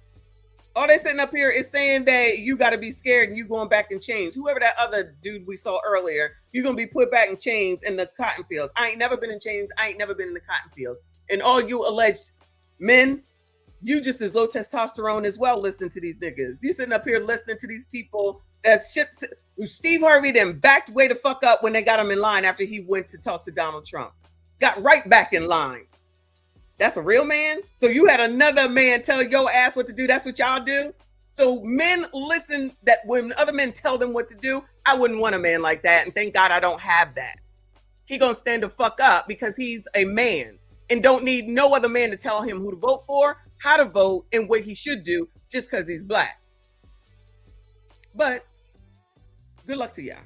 All they sitting up here is saying that you got to be scared and you going back in chains. Whoever that other dude we saw earlier, you're going to be put back in chains in the cotton fields. I ain't never been in chains. I ain't never been in the cotton fields. And all you alleged men, you just as low testosterone as well listening to these niggas. You sitting up here listening to these people that shit. Steve Harvey then backed way the fuck up when they got him in line after he went to talk to Donald Trump. Got right back in line. That's a real man? So you had another man tell your ass what to do. That's what y'all do? So men listen that when other men tell them what to do, I wouldn't want a man like that. And thank God I don't have that. He gonna stand the fuck up because he's a man and don't need no other man to tell him who to vote for, how to vote, and what he should do just because he's black. But good luck to y'all.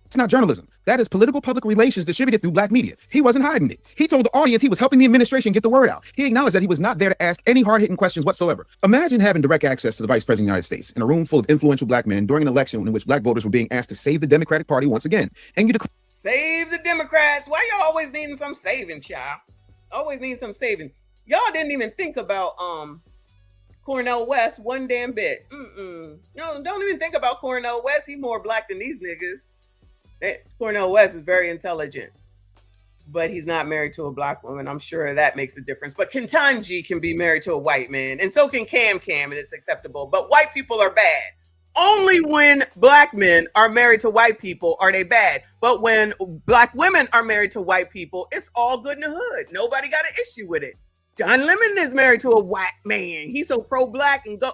It's not journalism. That is political public relations distributed through black media. He wasn't hiding it. He told the audience he was helping the administration get the word out. He acknowledged that he was not there to ask any hard-hitting questions whatsoever. Imagine having direct access to the Vice President of the United States in a room full of influential black men during an election in which black voters were being asked to save the Democratic Party once again. And you save the Democrats. Why y'all always needing some saving, child? Always need some saving. Y'all didn't even think about Cornel West one damn bit. No, don't even think about Cornel West. He more black than these niggas. Cornel West is very intelligent, but he's not married to a black woman. I'm sure that makes a difference. But Ketanji can be married to a white man, and so can Cam, and it's acceptable. But white people are bad. Only when black men are married to white people are they bad. But when black women are married to white people, it's all good in the hood. Nobody got an issue with it. John Lemon is married to a white man. He's so pro-black and go.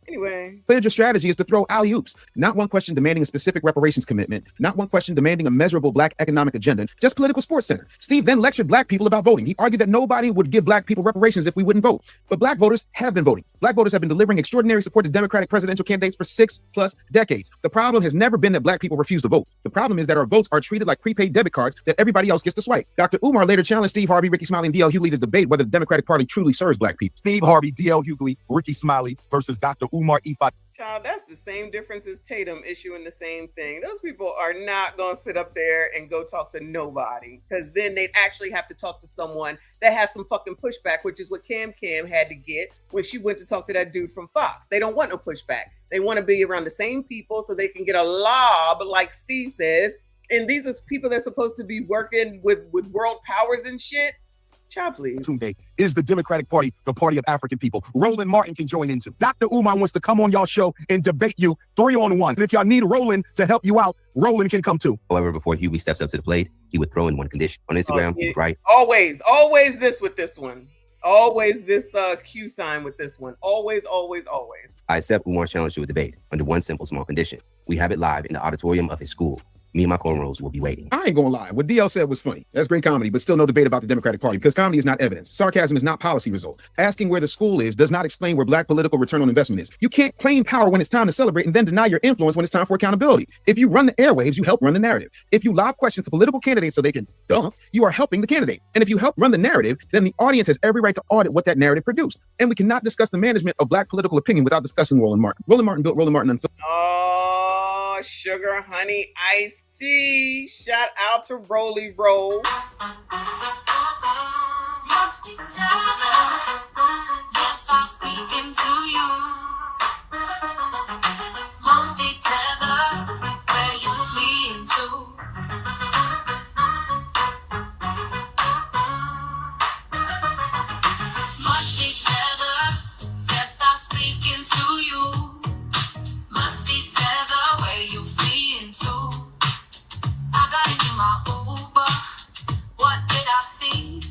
Anyway. Your strategy is to throw alley-oops. Not one question demanding a specific reparations commitment. Not one question demanding a measurable black economic agenda. Just political sports center. Steve then lectured black people about voting. He argued that nobody would give black people reparations if we wouldn't vote. But black voters have been voting. Black voters have been delivering extraordinary support to Democratic presidential candidates for 6+ decades. The problem has never been that black people refuse to vote. The problem is that our votes are treated like prepaid debit cards that everybody else gets to swipe. Dr. Umar later challenged Steve Harvey, Ricky Smiley, and DL Hughley to debate whether the Democratic Party truly serves black people. Steve Harvey, DL Hughley, Ricky Smiley versus Dr. Umar Ifat. Child, that's the same difference as Tatum issuing the same thing. Those people are not going to sit up there and go talk to nobody because then they'd actually have to talk to someone that has some fucking pushback, which is what Cam had to get when she went to talk to that dude from Fox. They don't want no pushback. They want to be around the same people so they can get a lob, like Steve says. And these are people that's supposed to be working with world powers and shit. Child, please. Tunde is the Democratic Party, the party of African people. Roland Martin can join into. Dr. Umar wants to come on y'all show and debate you 3-on-1. And if y'all need Roland to help you out, Roland can come too. However, before Hughley steps up to the plate, he would throw in one condition. On Instagram, right? Always this with this one. Always this Q sign with this one. Always. I accept Umar's challenge to a debate under one simple small condition. We have it live in the auditorium of his school. Me and my cornrows will be waiting. I ain't gonna lie. What DL said was funny. That's great comedy, but still no debate about the Democratic Party because comedy is not evidence. Sarcasm is not policy result. Asking where the school is does not explain where black political return on investment is. You can't claim power when it's time to celebrate and then deny your influence when it's time for accountability. If you run the airwaves, you help run the narrative. If you lob questions to political candidates so they can dump, you are helping the candidate. And if you help run the narrative, then the audience has every right to audit what that narrative produced. And we cannot discuss the management of black political opinion without discussing Roland Martin. Roland Martin built Roland Martin Unfiltered. Oh, sugar, honey, iced tea. Shout out to Rolly Roll. Yes, I'm speaking to you. Musty tether, where you fleeing to? Musty tether, yes, I'm speaking to you. Musty tether, where you fleeing to? I got into my Uber. What did I see?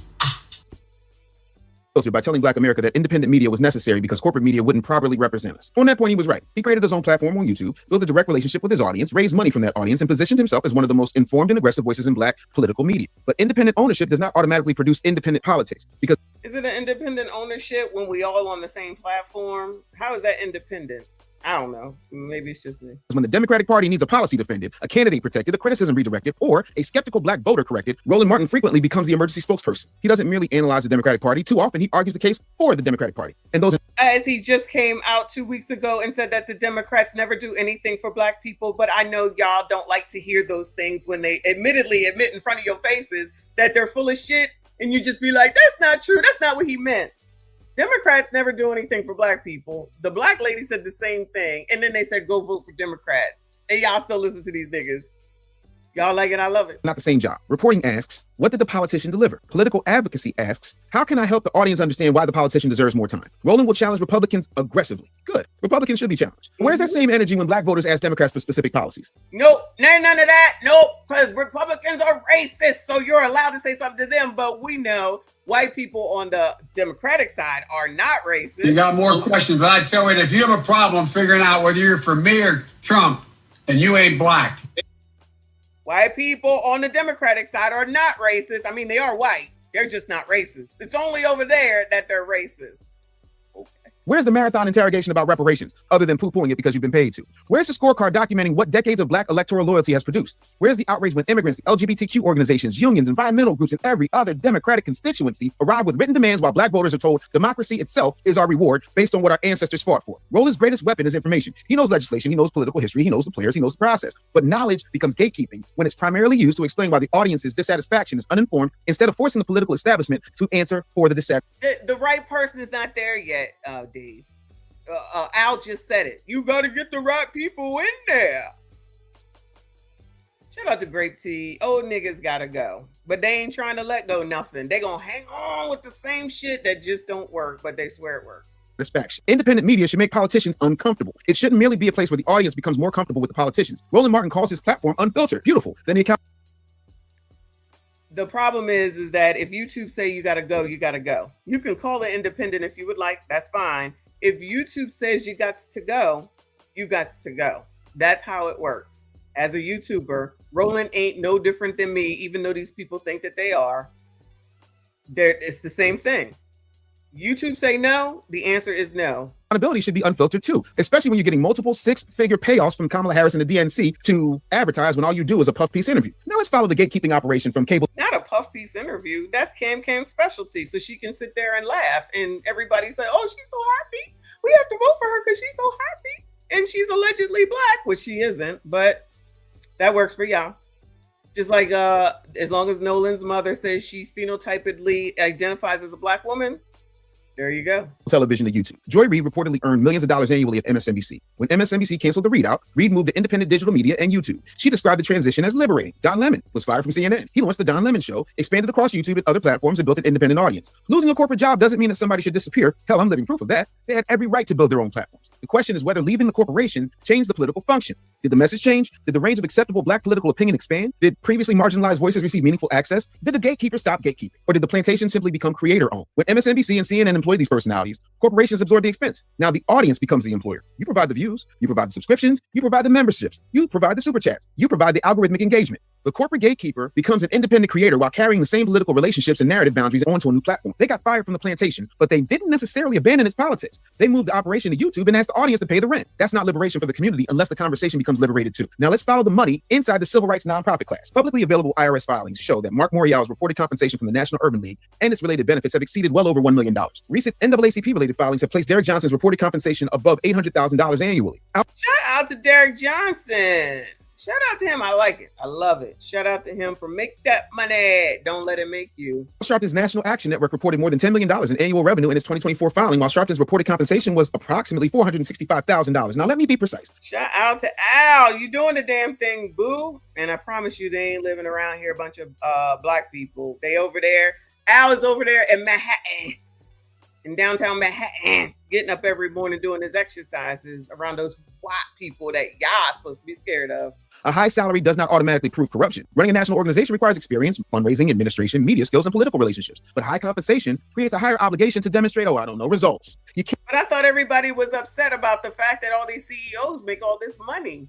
by telling Black America that independent media was necessary because corporate media wouldn't properly represent us. On that point, he was right. He created his own platform on YouTube, built a direct relationship with his audience, raised money from that audience, and positioned himself as one of the most informed and aggressive voices in Black political media. But independent ownership does not automatically produce independent politics, because is it an independent ownership when we all on the same platform? How is that independent? I don't know. Maybe it's just me. When the Democratic Party needs a policy defended, a candidate protected, a criticism redirected, or a skeptical Black voter corrected, Roland Martin frequently becomes the emergency spokesperson. He doesn't merely analyze the Democratic Party. Too often, he argues the case for the Democratic Party. And those are as he just came out 2 weeks ago and said that the Democrats never do anything for Black people. But I know y'all don't like to hear those things when they admittedly admit in front of your faces that they're full of shit. And you just be like, that's not true. That's not what he meant. Democrats never do anything for Black people. The Black lady said the same thing. And then they said, go vote for Democrats. And y'all still listen to these niggas. Y'all like it, I love it. not the same job. Reporting asks, what did the politician deliver? Political advocacy asks, how can I help the audience understand why the politician deserves more time? Roland will challenge Republicans aggressively. Good. Republicans should be challenged. Where's that same energy when Black voters ask Democrats for specific policies? Nope, none of that. Nope, because Republicans are racist, so you're allowed to say something to them. But we know white people on the Democratic side are not racist. You got more questions, but I tell you, if you have a problem figuring out whether you're for me or Trump, and you ain't Black. White people on the Democratic side are not racist. I mean, they are white. They're just not racist. It's only over there that they're racist. Where's the marathon interrogation about reparations, other than poo-pooing it because you've been paid to? Where's the scorecard documenting what decades of Black electoral loyalty has produced? Where's the outrage when immigrants, LGBTQ organizations, unions, environmental groups, and every other Democratic constituency arrive with written demands while Black voters are told democracy itself is our reward based on what our ancestors fought for? Roland's greatest weapon is information. He knows legislation, he knows political history, he knows the players, he knows the process. But knowledge becomes gatekeeping when it's primarily used to explain why the audience's dissatisfaction is uninformed instead of forcing the political establishment to answer for the dissatisfaction. The right person is not there yet, Dave. Al just said it. You got to get the right people in there. Shout out to Grape Tea. Old niggas gotta go, but they ain't trying to let go nothing. They gonna hang on with the same shit that just don't work, but they swear it works. Independent media should make politicians uncomfortable. It shouldn't merely be a place where the audience becomes more comfortable with the politicians. Roland Martin calls his platform unfiltered. Beautiful. Then the account. The problem is that if YouTube say you gotta go, you gotta go. You can call it independent if you would like. That's fine. If YouTube says you got to go, you got to go. That's how it works. As a YouTuber, Roland ain't no different than me, even though these people think that they are. It's the same thing. YouTube say no, the answer is no. Accountability should be unfiltered too, especially when you're getting multiple six-figure payoffs from Kamala Harris and the DNC to advertise when all you do is a puff piece interview. Now let's follow the gatekeeping operation from cable. Not a puff piece interview. That's Cam's specialty. So she can sit there and laugh and everybody say, oh, she's so happy. We have to vote for her because she's so happy. And she's allegedly Black, which she isn't, but that works for y'all. Just like as long as Nolan's mother says she phenotypically identifies as a Black woman, there you go. Television to YouTube. Joy Reid reportedly earned millions of dollars annually at MSNBC. When MSNBC canceled the readout, Reid moved to independent digital media and YouTube. She described the transition as liberating. Don Lemon was fired from CNN. He launched the Don Lemon Show, expanded across YouTube and other platforms, and built an independent audience. Losing a corporate job doesn't mean that somebody should disappear. Hell, I'm living proof of that. They had every right to build their own platforms. The question is whether leaving the corporation changed the political function. Did the message change? Did the range of acceptable Black political opinion expand? Did previously marginalized voices receive meaningful access? Did the gatekeeper stop gatekeeping? Or did the plantation simply become creator-owned? When MSNBC and CNN employed these personalities, corporations absorb the expense. Now the audience becomes the employer. You provide the views, you provide the subscriptions, you provide the memberships, you provide the super chats, you provide the algorithmic engagement. The corporate gatekeeper becomes an independent creator while carrying the same political relationships and narrative boundaries onto a new platform. They got fired from the plantation, but they didn't necessarily abandon its politics. They moved the operation to YouTube and asked the audience to pay the rent. That's not liberation for the community unless the conversation becomes liberated too. Now let's follow the money inside the civil rights nonprofit class. Publicly available IRS filings show that Mark Morial's reported compensation from the National Urban League and its related benefits have exceeded well over $1 million. Recent NAACP-related filings have placed Derek Johnson's reported compensation above $800,000 annually. Shout out to Derek Johnson. Shout out to him. I like it. I love it. Shout out to him for make that money. Don't let it make you. Sharpton's National Action Network reported more than $10 million in annual revenue in its 2024 filing, while Sharpton's reported compensation was approximately $465,000. Now, let me be precise. Shout out to Al. You doing the damn thing, boo. And I promise you, they ain't living around here a bunch of Black people. They over there. Al is over there in Manhattan. in downtown Manhattan, getting up every morning doing his exercises around those white people that y'all supposed to be scared of. A high salary does not automatically prove corruption. Running a national organization requires experience, fundraising, administration, media skills, and political relationships. But high compensation creates a higher obligation to demonstrate, results. You can't. But I thought everybody was upset about the fact that all these CEOs make all this money.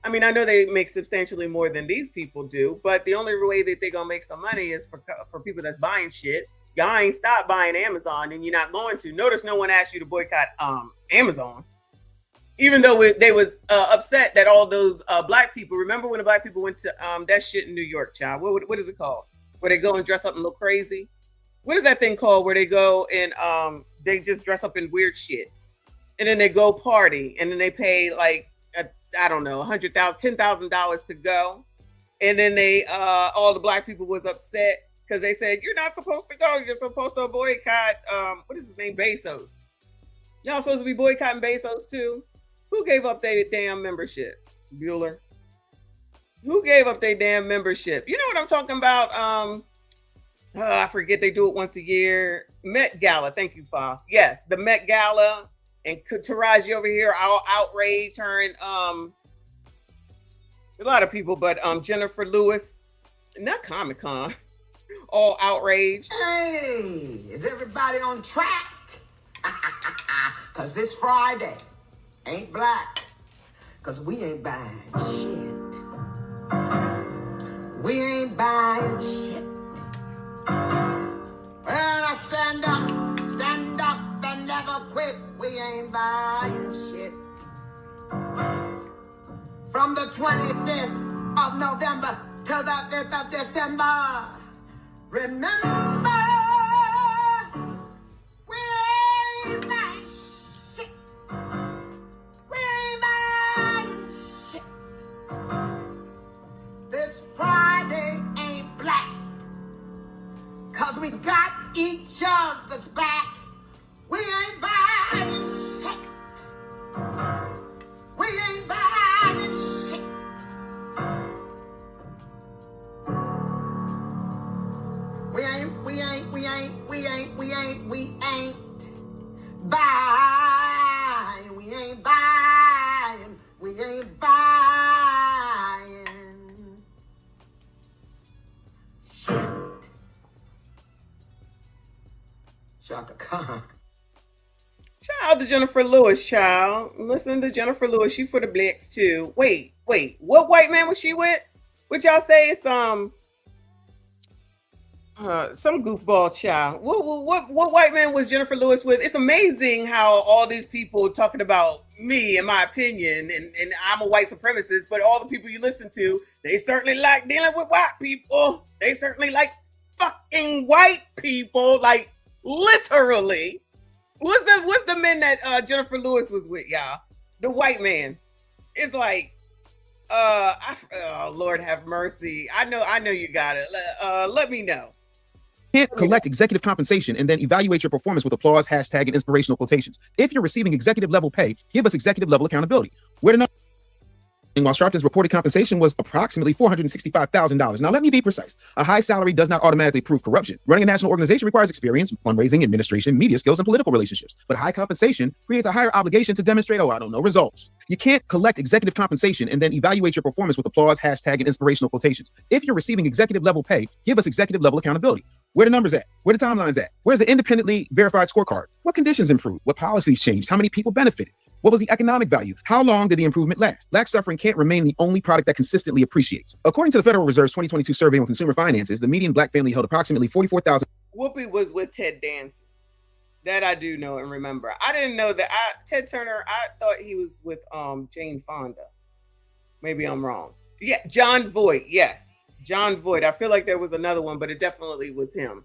I mean, I know they make substantially more than these people do, but the only way that they're going to make some money is for people that's buying shit. Y'all ain't stopped buying Amazon, and you're not going to. Notice no one asked you to boycott Amazon. Even though they was upset that all those black people, remember when the black people went to that shit in New York, child? What is it called? Where they go and dress up and look crazy? What is that thing called where they go and they just dress up in weird shit? And then they go party, and then they pay like, I don't know, $100,000, $10,000 to go. And then they, all the black people was upset because they said, you're not supposed to go. You're supposed to boycott, what is his name? Bezos. Y'all supposed to be boycotting Bezos too? Who gave up their damn membership? Bueller. Who gave up their damn membership? You know what I'm talking about? I forget, they do it once a year. Met Gala. Thank you, Fa. Yes, the Met Gala. And Taraji over here, outraged her and a lot of people, but Jennifer Lewis, not Comic-Con, all outraged. Hey, is everybody on track? Cause this Friday ain't black. Cause we ain't buying shit. We ain't buying shit. Well, I stand up and never quit. We ain't buying shit. From the 25th of November to the 5th of December. Remember, we ain't buying shit. We ain't buying shit. This Friday ain't black. Cause we got each other's back. We ain't buying shit. We ain't buying shit. We ain't buying. We ain't buying. We ain't buying shit. Shaka Khan. Shout out to Jennifer Lewis, child. Listen to Jennifer Lewis. She for the blacks too. Wait. What white man was she with? What y'all say is some goofball child. What white man was Jennifer Lewis with? It's amazing how all these people talking about me, in my opinion, and I'm a white supremacist, but all the people you listen to, they certainly like dealing with white people. They certainly like fucking white people, like literally. What's the men that Jennifer Lewis was with, y'all? The white man. It's like, Lord have mercy. I know you got it. Let me know. Can't collect executive compensation and then evaluate your performance with applause, hashtag, and inspirational quotations. If you're receiving executive level pay, give us executive level accountability. Where to know? While Sharpton's reported compensation was approximately $465,000. Now, let me be precise. A high salary does not automatically prove corruption. Running a national organization requires experience, fundraising, administration, media skills, and political relationships. But high compensation creates a higher obligation to demonstrate, results. You can't collect executive compensation and then evaluate your performance with applause, hashtag, and inspirational quotations. If you're receiving executive level pay, give us executive level accountability. Where the numbers at? Where the timelines at? Where's the independently verified scorecard? What conditions improved? What policies changed? How many people benefited? What was the economic value? How long did the improvement last? Black suffering can't remain the only product that consistently appreciates. According to the Federal Reserve's 2022 survey on consumer finances, the median black family held approximately $44,000. Whoopi was with Ted Danson. That I do know and remember. I didn't know that. Ted Turner, I thought he was with Jane Fonda. Maybe I'm wrong. Yeah, John Voight. Yes, John Voight. I feel like there was another one, but it definitely was him.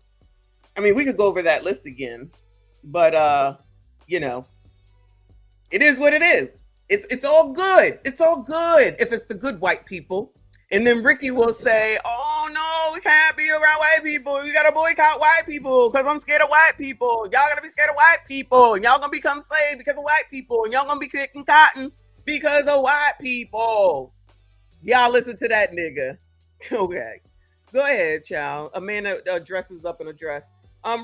I mean, we could go over that list again, but it is what it is. It's all good. It's all good if it's the good white people. And then Ricky will say, oh no, we can't be around white people. You gotta boycott white people because I'm scared of white people. Y'all gotta be scared of white people. And y'all gonna become slaves because of white people. And y'all gonna be kicking cotton because of white people. Y'all listen to that nigga. Okay. Go ahead, child. A man that dresses up in a dress.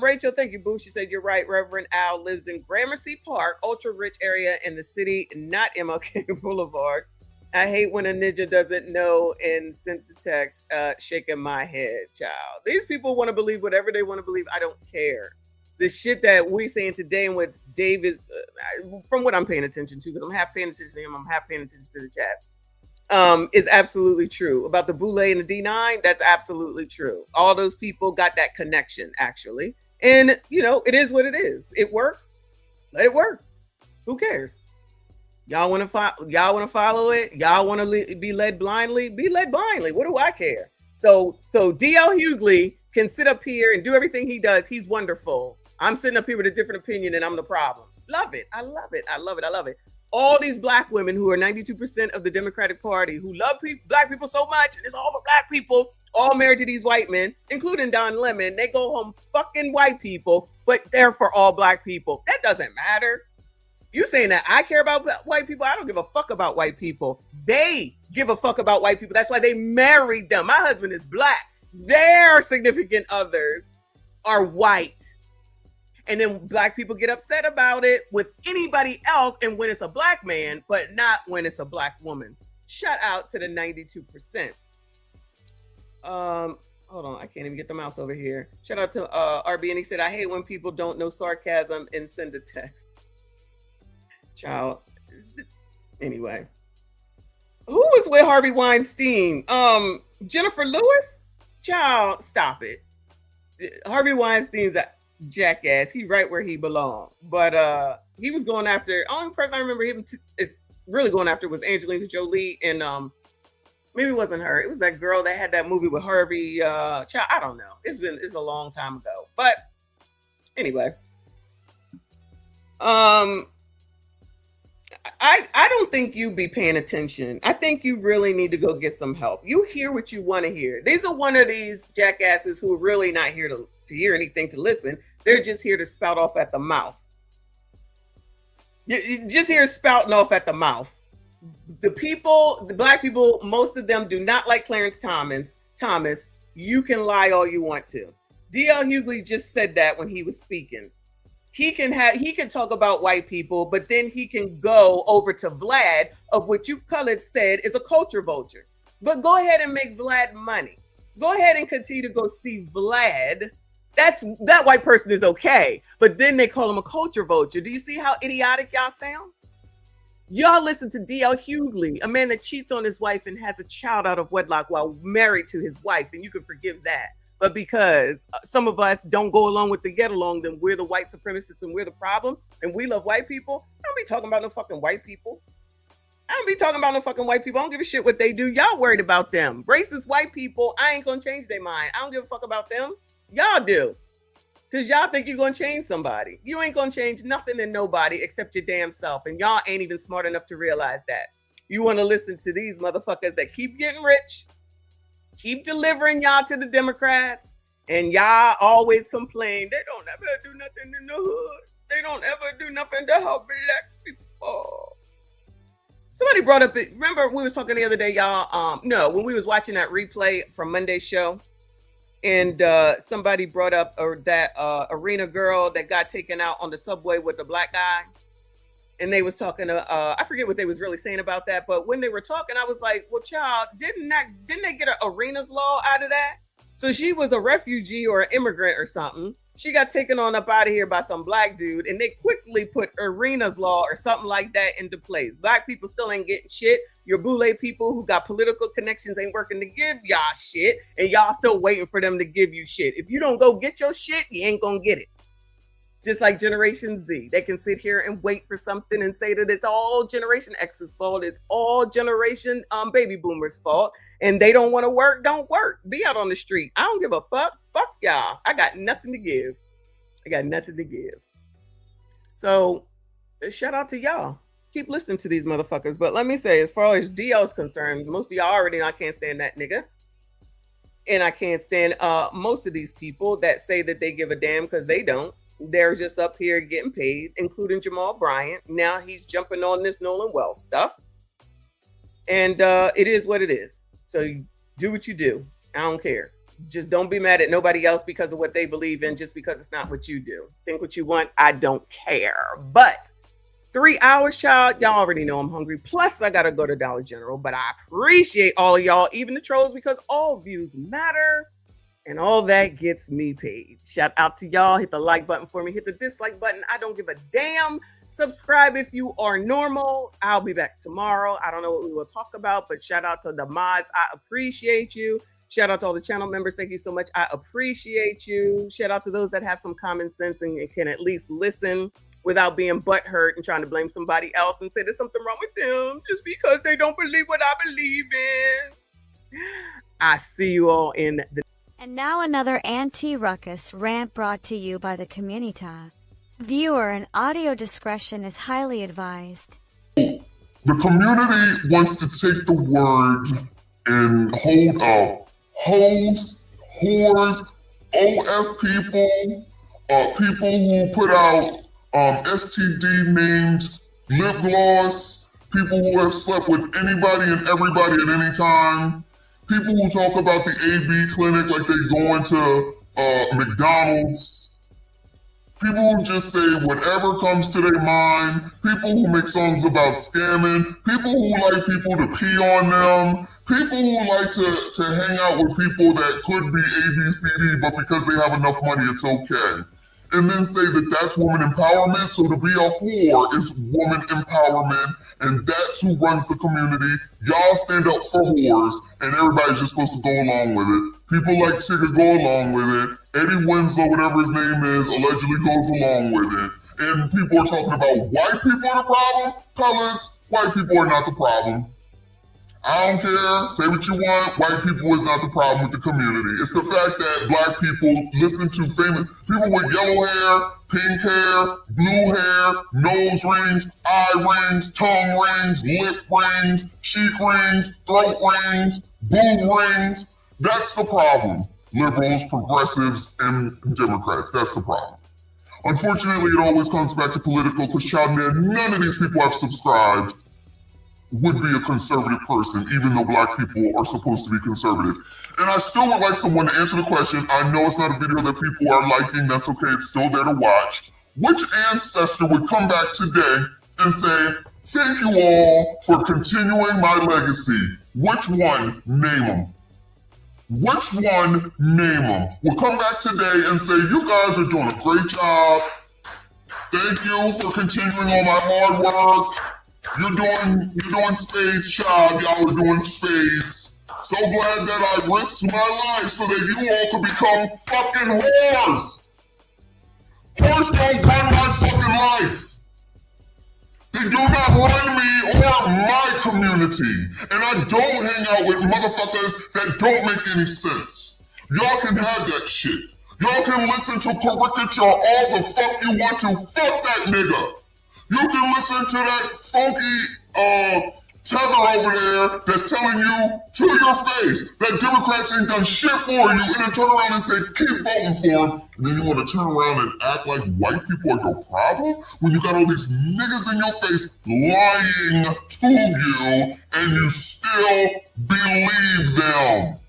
Rachel, thank you, Boo. She said, you're right. Reverend Al lives in Gramercy Park, ultra rich area in the city, not MLK Boulevard. I hate when a ninja doesn't know and sent the text, shaking my head, child. These people want to believe whatever they want to believe. I don't care. The shit that we're saying today and what Dave is, from what I'm paying attention to, because I'm half paying attention to him, I'm half paying attention to the chat, is absolutely true. About the Boule and the D9, that's absolutely true. All those people got that connection, actually. And, you know, it is what it is. It works. Let it work. Who cares? Y'all want to follow it? Y'all want to be led blindly? Be led blindly. What do I care? So DL Hughley can sit up here and do everything he does. He's wonderful. I'm sitting up here with a different opinion and I'm the problem. Love it. I love it. I love it. I love it. All these black women who are 92% of the Democratic Party, who love black people so much, and it's all for black people, all married to these white men, including Don Lemon. They go home fucking white people, but they're for all black people. That doesn't matter. You saying that I care about white people? I don't give a fuck about white people. They give a fuck about white people. That's why they married them. My husband is black. Their significant others are white. And then black people get upset about it with anybody else, and when it's a black man, but not when it's a black woman. Shout out to the 92%. Hold on, I can't even get the mouse over here. Shout out to RB, and he said, I hate when people don't know sarcasm and send a text. Child. Anyway. Who was with Harvey Weinstein? Jennifer Lewis? Child, stop it. Harvey Weinstein's a jackass. He right where he belonged. But he was going after, only person I remember him is really going after was Angelina Jolie, and maybe it wasn't her. It was that girl that had that movie with Harvey. Child, I don't know. It's a long time ago. But anyway. I don't think you be paying attention. I think you really need to go get some help. You hear what you want to hear. These are one of these jackasses who are really not here to hear anything, to listen. They're just here to spout off at the mouth. You just hear spouting off at the mouth. The people, the black people, most of them do not like Clarence Thomas. You can lie all you want to. DL Hughley just said that when he was speaking. He can talk about white people, but then he can go over to Vlad, of what you colored said is a culture vulture. But go ahead and make Vlad money. Go ahead and continue to go see Vlad. That white person is okay, but then they call him a culture vulture. Do you see how idiotic y'all sound? Y'all listen to DL Hughley, a man that cheats on his wife and has a child out of wedlock while married to his wife, and you can forgive that. But because some of us don't go along with the get along, then we're the white supremacists and we're the problem, and we love white people. I don't be talking about no fucking white people. I don't give a shit what they do. Y'all worried about them. Racist white people, I ain't gonna change their mind. I don't give a fuck about them. Y'all do. Because y'all think you're gonna change somebody. You ain't gonna change nothing and nobody except your damn self. And y'all ain't even smart enough to realize that. You wanna listen to these motherfuckers that keep getting rich, keep delivering y'all to the Democrats, and y'all always complain they don't ever do nothing in the hood. They don't ever do nothing to help black people. Somebody brought up it. Remember we was talking the other day, y'all? No, when we was watching that replay from Monday's show, and somebody brought up that arena girl that got taken out on the subway with the black guy. And they was talking to, I forget what they was really saying about that, but when they were talking, I was like, well, child, didn't they get an arenas law out of that? So she was a refugee or an immigrant or something. She got taken on up out of here by some black dude, and they quickly put arenas law or something like that into place. Black people still ain't getting shit. Your Boule people who got political connections ain't working to give y'all shit, and y'all still waiting for them to give you shit. If you don't go get your shit, you ain't gonna get it. Just like Generation Z, they can sit here and wait for something and say that it's all Generation X's fault. It's all Generation baby boomers' fault. And they don't want to work, don't work. Be out on the street. I don't give a fuck. Fuck y'all. I got nothing to give. So shout out to y'all. Keep listening to these motherfuckers. But let me say, as far as DL is concerned, most of y'all already know I can't stand that nigga. And I can't stand most of these people that say that they give a damn, because they don't. They're just up here getting paid, including Jamal Bryant. Now he's jumping on this Nolan Wells stuff. And it is what it is. So you do what you do. I don't care. Just don't be mad at nobody else because of what they believe in, just because it's not what you do. Think what you want. I don't care. But 3 hours, child, y'all already know I'm hungry. Plus, I got to go to Dollar General. But I appreciate all of y'all, even the trolls, because all views matter. And all that gets me paid. Shout out to y'all. Hit the like button for me. Hit the dislike button. I don't give a damn. Subscribe if you are normal. I'll be back tomorrow. I don't know what we will talk about, but shout out to the mods. I appreciate you. Shout out to all the channel members. Thank you so much. I appreciate you. Shout out to those that have some common sense and can at least listen without being butthurt and trying to blame somebody else and say there's something wrong with them just because they don't believe what I believe in. I see you all in the... And now another anti-ruckus rant brought to you by the community. Viewer and audio discretion is highly advised. The community wants to take the word and hold up hoes, whores, OF people, people who put out STD named lip gloss, people who have slept with anybody and everybody at any time, people who talk about the AB clinic like they go into McDonald's, people who just say whatever comes to their mind, people who make songs about scamming, people who like people to pee on them, people who like to hang out with people that could be ABCD, but because they have enough money, it's okay. And then say that that's woman empowerment. So to be a whore is woman empowerment, and that's who runs the community. Y'all stand up for whores, and everybody's just supposed to go along with it. People like Tigger go along with it. Eddie Winslow, whatever his name is, allegedly goes along with it. And people are talking about white people are the problem. Colors, white people are not the problem. I don't care. Say what you want. White people is not the problem with the community. It's the fact that black people listen to famous people with yellow hair, pink hair, blue hair, nose rings, eye rings, tongue rings, lip rings, cheek rings, throat rings, boob rings. That's the problem. Liberals, progressives, and Democrats. That's the problem. Unfortunately, it always comes back to political because, child man, none of these people have subscribed would be a conservative person, even though black people are supposed to be conservative. And I still would like someone to answer the question. I know it's not a video that people are liking. That's okay. It's still there to watch. Which ancestor would come back today and say, thank you all for continuing my legacy? Which one? Name them. Which one? Name them. Will come back today and say, you guys are doing a great job. Thank you for continuing all my hard work. You're doing spades, child. Y'all are doing spades. So glad that I risked my life so that you all could become fucking whores. Whores don't run my fucking life. They do not run me or my community. And I don't hang out with motherfuckers that don't make any sense. Y'all can have that shit. Y'all can listen to caricature all the fuck you want to. Fuck that nigga. You can listen to that funky tether over there that's telling you to your face that Democrats ain't done shit for you, and then turn around and say, keep voting for them. And then you want to turn around and act like white people are your problem when you got all these niggas in your face lying to you, and you still believe them.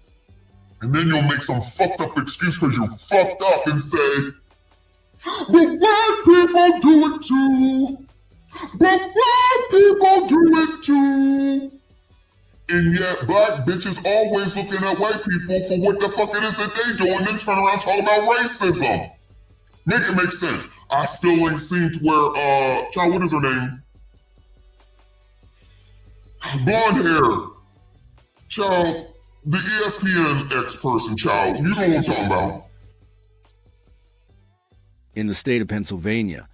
And then you'll make some fucked up excuse because you fucked up and say, but black people do it too. But black people do it too. And yet black bitches always looking at white people for what the fuck it is that they do and then turn around talking about racism. Make it make sense. I still ain't seen to where, child, what is her name? Blonde hair. Child, the ESPN ex-person, child. You know what I'm talking about. In the state of Pennsylvania,